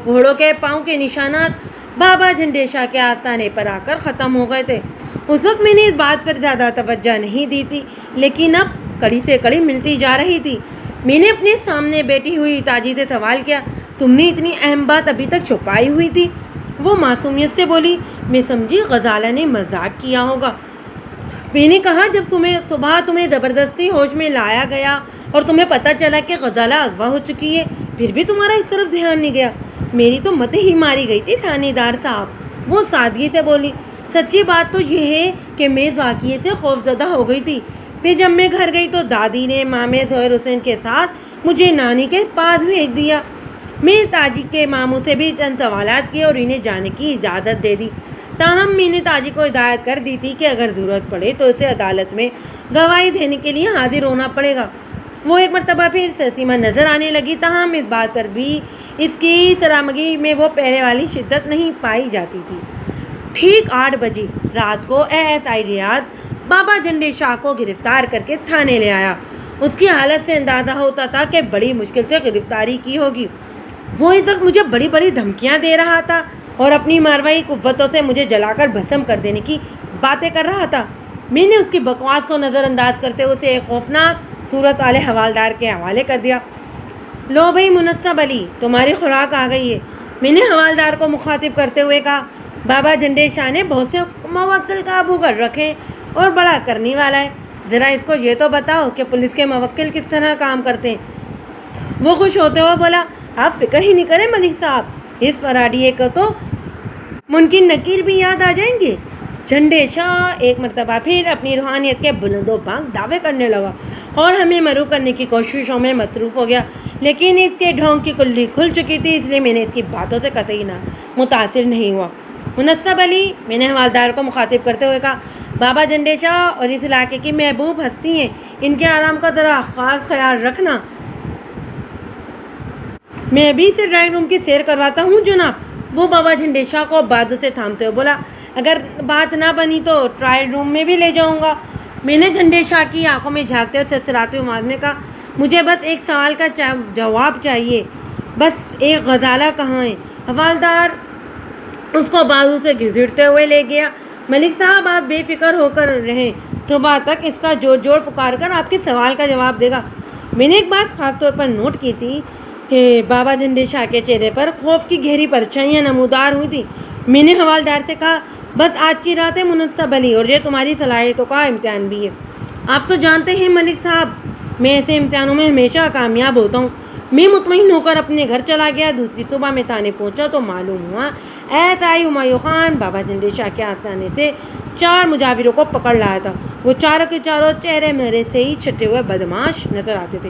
گھوڑوں کے پاؤں کے نشانات بابا جھنڈے شاہ کے آستانے پر آ کر ختم ہو گئے تھے۔ اس وقت میں نے اس بات پر زیادہ توجہ نہیں دی تھی، لیکن اب کڑی سے کڑی ملتی جا رہی تھی۔ میں نے اپنے سامنے بیٹھی ہوئی تاجی سے سوال کیا، تم نے اتنی اہم بات ابھی تک چھپائی ہوئی تھی؟ وہ معصومیت سے بولی، میں سمجھی غزالہ نے مذاق کیا ہوگا۔ میں نے کہا، جب صبح تمہیں زبردستی ہوش میں لایا گیا اور تمہیں پتہ چلا کہ غزالہ اغوا ہو چکی ہے، پھر بھی تمہارا اس طرف دھیان نہیں گیا۔ میری تو مت ہی ماری گئی تھی تھانے دار صاحب، وہ سادگی سے بولی۔ سچی بات تو یہ ہے کہ میں اس واقعے سے خوفزدہ ہو گئی تھی۔ پھر جب میں گھر گئی تو دادی نے مامے ظہیر حسین کے ساتھ مجھے نانی کے پاس بھیج دیا۔ میں تاجی کے ماموں سے بھی چند سوالات کیے اور انہیں جانے کی اجازت دے دی۔ تاہم میں نے تاجی کو ہدایت کر دی تھی کہ اگر ضرورت پڑے تو اسے عدالت میں گواہی دینے کے لیے حاضر ہونا پڑے گا۔ وہ ایک مرتبہ پھر سرسیمہ نظر آنے لگی، تاہم اس بات پر بھی اس کی سرامگی میں وہ پہلے والی شدت نہیں پائی جاتی تھی۔ ٹھیک 8 بجے رات کو ASI ریاض بابا جھنڈے شاہ کو گرفتار کر کے تھانے لے آیا۔ اس کی حالت سے اندازہ ہوتا تھا کہ بڑی مشکل سے گرفتاری کی ہوگی۔ وہ اس وقت مجھے بڑی بڑی دھمکیاں دے رہا تھا اور اپنی ماروی قوتوں سے مجھے جلا کر بھسم کر دینے کی باتیں کر رہا تھا۔ میں نے اس کی بکواس کو نظر انداز کرتے ہوئے اسے ایک خوفناک صورت والے حوالدار کے حوالے کر دیا۔ لو بھائی منصب علی، تمہاری خوراک آ گئی ہے، میں نے حوالدار کو مخاطب کرتے ہوئے کہا۔ بابا جھنڈے شاہ نے بہت سے موکل قابو کر رکھے اور بڑا کرنے والا ہے، ذرا اس کو یہ تو بتاؤ کہ پولیس کے موکل کس طرح کام کرتے ہیں۔ وہ خوش ہوتے ہوئے بولا، آپ فکر ہی نہیں کریں ملک صاحب، اس فراڈیے کو تو ممکن نکیر بھی یاد آ جائیں گے۔ جھنڈے شاہ ایک مرتبہ پھر اپنی روحانیت کے بلند و بانگ دعوے کرنے لگا اور ہمیں مرو کرنے کی کوششوں میں مصروف ہو گیا، لیکن اس کے ڈھونگ کی کلی کھل چکی تھی، اس لیے میں نے اس کی باتوں سے قطعی متاثر نہیں ہوا۔ منصب علی، میں نے حوالدار کو مخاطب کرتے ہوئے کہا، بابا جھنڈے شاہ اور اس علاقے کی محبوب ہستی ہیں، ان کے آرام کا ذرا خاص خیال رکھنا۔ میں ابھی سے ڈرائنگ روم کی سیر کرواتا ہوں جناب۔ وہ بابا جھنڈے شاہ کو بازو سے تھامتے ہوئے بولا، اگر بات نہ بنی تو ٹرائل روم میں بھی لے جاؤں گا۔ میں نے جھنڈے شاہ کی آنکھوں میں جھانکتے ہوئے سرسراتے ہوئے آواز میں کہا، مجھے بس ایک سوال کا جواب چاہیے، بس ایک غزالہ کہاں ہے؟ حوالدار اس کو بازو سے گھسیٹتے ہوئے لے گیا۔ ملک صاحب، آپ بے فکر ہو کر رہیں، صبح تک اس کا جوڑ جوڑ پکار کر آپ کے سوال کا جواب دے گا۔ میں نے ایک بات خاص طور پر نوٹ کی تھی کہ بابا جھنڈے شاہ کے چہرے پر خوف کی گہری پرچھائیاں نمودار ہوئی تھی۔ میں نے حوالدار سے کہا، بس آج کی رات ہے منصب علی، اور یہ تمہاری صلاحیتوں کا امتحان بھی ہے۔ آپ تو جانتے ہیں ملک صاحب، میں ایسے امتحانوں میں ہمیشہ کامیاب ہوتا ہوں۔ میں مطمئن ہو کر اپنے گھر چلا گیا۔ دوسری صبح میں تھانے پہنچا تو معلوم ہوا ASI ہمایوں خان بابا جھنڈے شاہ کے آستانے سے 4 مجاوروں کو پکڑ لایا تھا۔ وہ چاروں کے چاروں چہرے میرے سے ہی چھٹے ہوئے بدمعاش نظر آتے تھے۔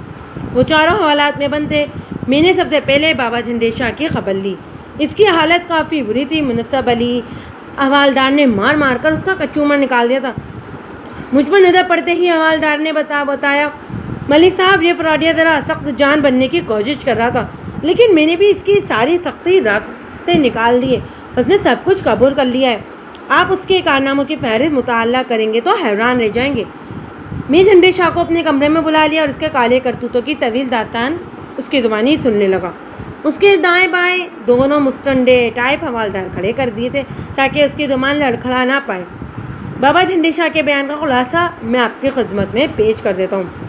وہ چاروں حوالات میں بند تھے۔ میں نے سب سے پہلے بابا جھنڈے شاہ کی خبر لی۔ اس کی حالت کافی بری تھی۔ منصب علی حوالدار نے مار مار کر اس کا کچومر نکال دیا تھا۔ مجھ پر نظر پڑتے ہی حوالدار نے بتایا، ملک صاحب، یہ فراڈیا ذرا سخت جان بننے کی کوشش کر رہا تھا، لیکن میں نے بھی اس کی ساری سختی راستے نکال دیے۔ اس نے سب کچھ قبول کر لیا ہے۔ آپ اس کے کارناموں کی فہرست مطالعہ کریں گے تو حیران رہ جائیں گے۔ میں جھنڈے شاہ کو اپنے کمرے میں بلا لیا اور اس کے کالے کرتوتوں کی طویل داستان اس کی زبانی سننے لگا۔ اس کے دائیں بائیں دونوں مستنڈے ٹائپ حوالدار کھڑے کر دیے تھے تاکہ اس کی زبان لڑکھڑا نہ پائے۔ بابا جھنڈے شاہ کے بیان کا خلاصہ میں آپ کی خدمت میں پیش کر دیتا ہوں۔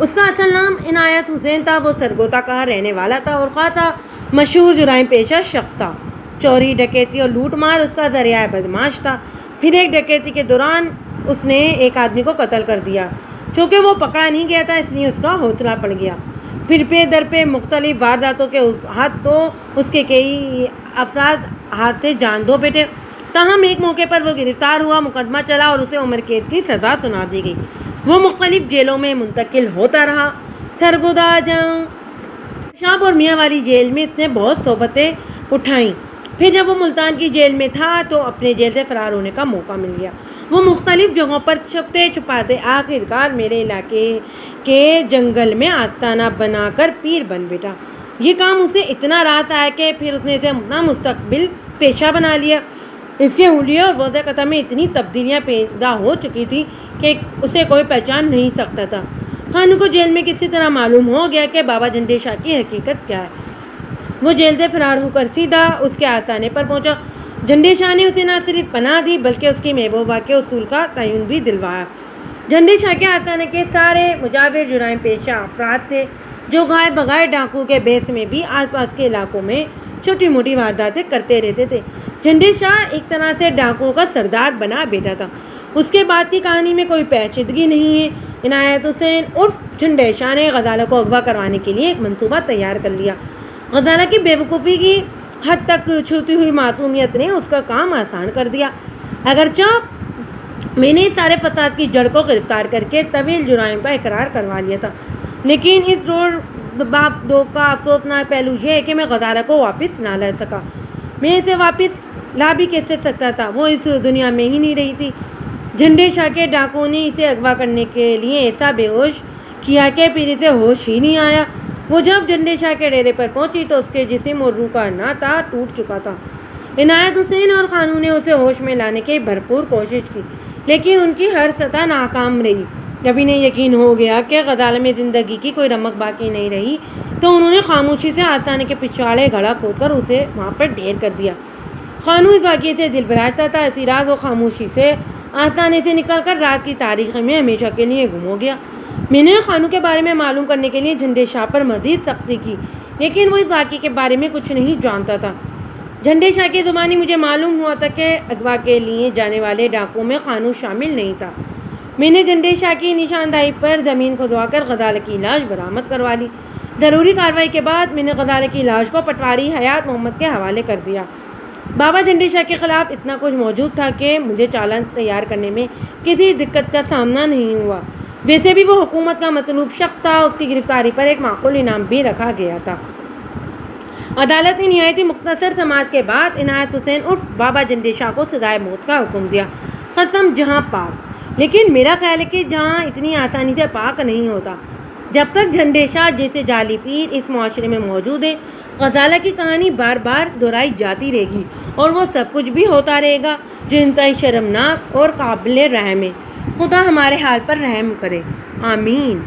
اس کا اصل نام عنایت حسین تھا۔ وہ سرگودا کا رہنے والا تھا اور خاصا مشہور جرائم پیشہ شخص تھا۔ چوری، ڈکیتی اور لوٹ مار اس کا ذریعہ بدمعاش تھا۔ پھر ایک ڈکیتی کے دوران اس نے ایک آدمی کو قتل کر دیا۔ چونکہ وہ پکڑا نہیں گیا تھا اس لیے اس کا حوصلہ پڑ گیا۔ پھر پہ در پہ مختلف وارداتوں کے ہاتھ تو اس کے کئی افراد ہاتھ سے جان دو بیٹھے۔ تاہم ایک موقع پر وہ گرفتار ہوا، مقدمہ چلا اور اسے عمر قید کی سزا سنا دی گئی۔ وہ مختلف جیلوں میں منتقل ہوتا رہا۔ سرگودا جنگ شاپ اور میاں والی جیل میں اس نے بہت صحبتیں اٹھائیں۔ پھر جب وہ ملتان کی جیل میں تھا تو اپنے جیل سے فرار ہونے کا موقع مل گیا۔ وہ مختلف جگہوں پر چھپتے چھپاتے آخرکار میرے علاقے کے جنگل میں آستانہ بنا کر پیر بن بیٹھا۔ یہ کام اسے اتنا راس آیا کہ پھر اس نے اسے اپنا مستقبل پیشہ بنا لیا۔ اس کے حلیے اور وضع قطع میں اتنی تبدیلیاں پیدا ہو چکی تھی کہ اسے کوئی پہچان نہیں سکتا تھا۔ خانو کو جیل میں کسی طرح معلوم ہو گیا کہ بابا جھنڈے شاہ کی حقیقت کیا ہے۔ وہ جیل سے فرار ہو کر سیدھا اس کے آستانے پر پہنچا۔ جھنڈے شاہ نے اسے نہ صرف پناہ دی بلکہ اس کی محبوبہ کے اصول کا تعین بھی دلوایا۔ جھنڈے شاہ کے آستانے کے سارے مجاور جرائم پیشہ افراد تھے جو گائے بگائے ڈاکو کے بیس میں بھی آس پاس کے علاقوں میں چھوٹی موٹی وارداتیں کرتے رہتے تھے۔ جھنڈے شاہ ایک طرح سے ڈاکوؤں کا سردار بنا بیٹھا تھا۔ اس کے بعد کی کہانی میں کوئی پیچیدگی نہیں ہے۔ عنایت حسین عرف جھنڈے شاہ نے غزالہ کو اغوا کروانے کے لیے ایک منصوبہ تیار کر لیا۔ غزالہ کی بے وقوفی کی حد تک چھوتی ہوئی معصومیت نے اس کا کام آسان کر دیا۔ اگرچہ میں نے سارے فساد کی جڑ کو گرفتار کر کے طویل جرائم کا اقرار کروا لیا تھا، لیکن اس روڈ باپ دو کا افسوسناک پہلو یہ ہے کہ میں غزالہ کو واپس نہ لا سکا۔ میں اسے واپس لا بھی کیسے سکتا تھا؟ وہ اس دنیا میں ہی نہیں رہی تھی۔ جھنڈے شاہ کے ڈاکوؤں نے اسے اغوا کرنے کے لیے ایسا بے ہوش کیا کہ پھر اسے ہوش ہی نہیں آیا۔ وہ جب جھنڈے شاہ کے ڈیرے پر پہنچی تو اس کے جسم اور روح کا ناطہ ٹوٹ چکا تھا۔ عنایت حسین اور خانو نے اسے ہوش میں لانے کی بھرپور کوشش کی، لیکن ان کی ہر سطح ناکام رہی۔ جب انہیں یقین ہو گیا کہ غزالہ میں زندگی کی کوئی رمق باقی نہیں رہی تو انہوں نے خاموشی سے آستانے کے پچھواڑے گڑھا کھود کر اسے وہاں پر ڈھیر کر دیا۔ خانو اس واقعے سے دل بھراتا تھا۔ اسی رات وہ خاموشی سے آستانے سے نکل کر رات کی تاریکی میں ہمیشہ کے لیے گم ہو گیا۔ میں نے خانو کے بارے میں معلوم کرنے کے لیے جھنڈے شاہ پر مزید سختی کی، لیکن وہ اس واقعے کے بارے میں کچھ نہیں جانتا تھا۔ جھنڈے شاہ کی زبانی مجھے معلوم ہوا تھا کہ اغوا کے لیے جانے والے ڈاکوؤں میں خانو شامل نہیں تھا۔ میں نے جھنڈے شاہ کی نشاندہی پر زمین کھدوا کر غزالہ کی لاش برآمد کروا لی۔ ضروری کارروائی کے بعد میں نے غزالہ کی لاش کو پٹواری حیات محمد کے حوالے کر دیا۔ بابا جھنڈے شاہ کے خلاف اتنا کچھ موجود تھا کہ مجھے چالان تیار کرنے میں کسی دقت کا سامنا نہیں ہوا۔ ویسے بھی وہ حکومت کا مطلوب شخص تھا۔ اس کی گرفتاری پر ایک معقول انعام بھی رکھا گیا تھا۔ عدالت نے نہایت مختصر سماعت کے بعد عنایت حسین عرف بابا جھنڈے شاہ کو سزائے موت کا حکم دیا۔ قسم جہاں پاک، لیکن میرا خیال ہے کہ جہاں اتنی آسانی سے پاک نہیں ہوتا۔ جب تک جھنڈے شاہ جیسے جعلی پیر اس معاشرے میں موجود ہیں، غزالہ کی کہانی بار بار دہرائی جاتی رہے گی اور وہ سب کچھ بھی ہوتا رہے گا جو انتہائی شرمناک اور قابل رحم ہے۔ خدا ہمارے حال پر رحم کرے، آمین۔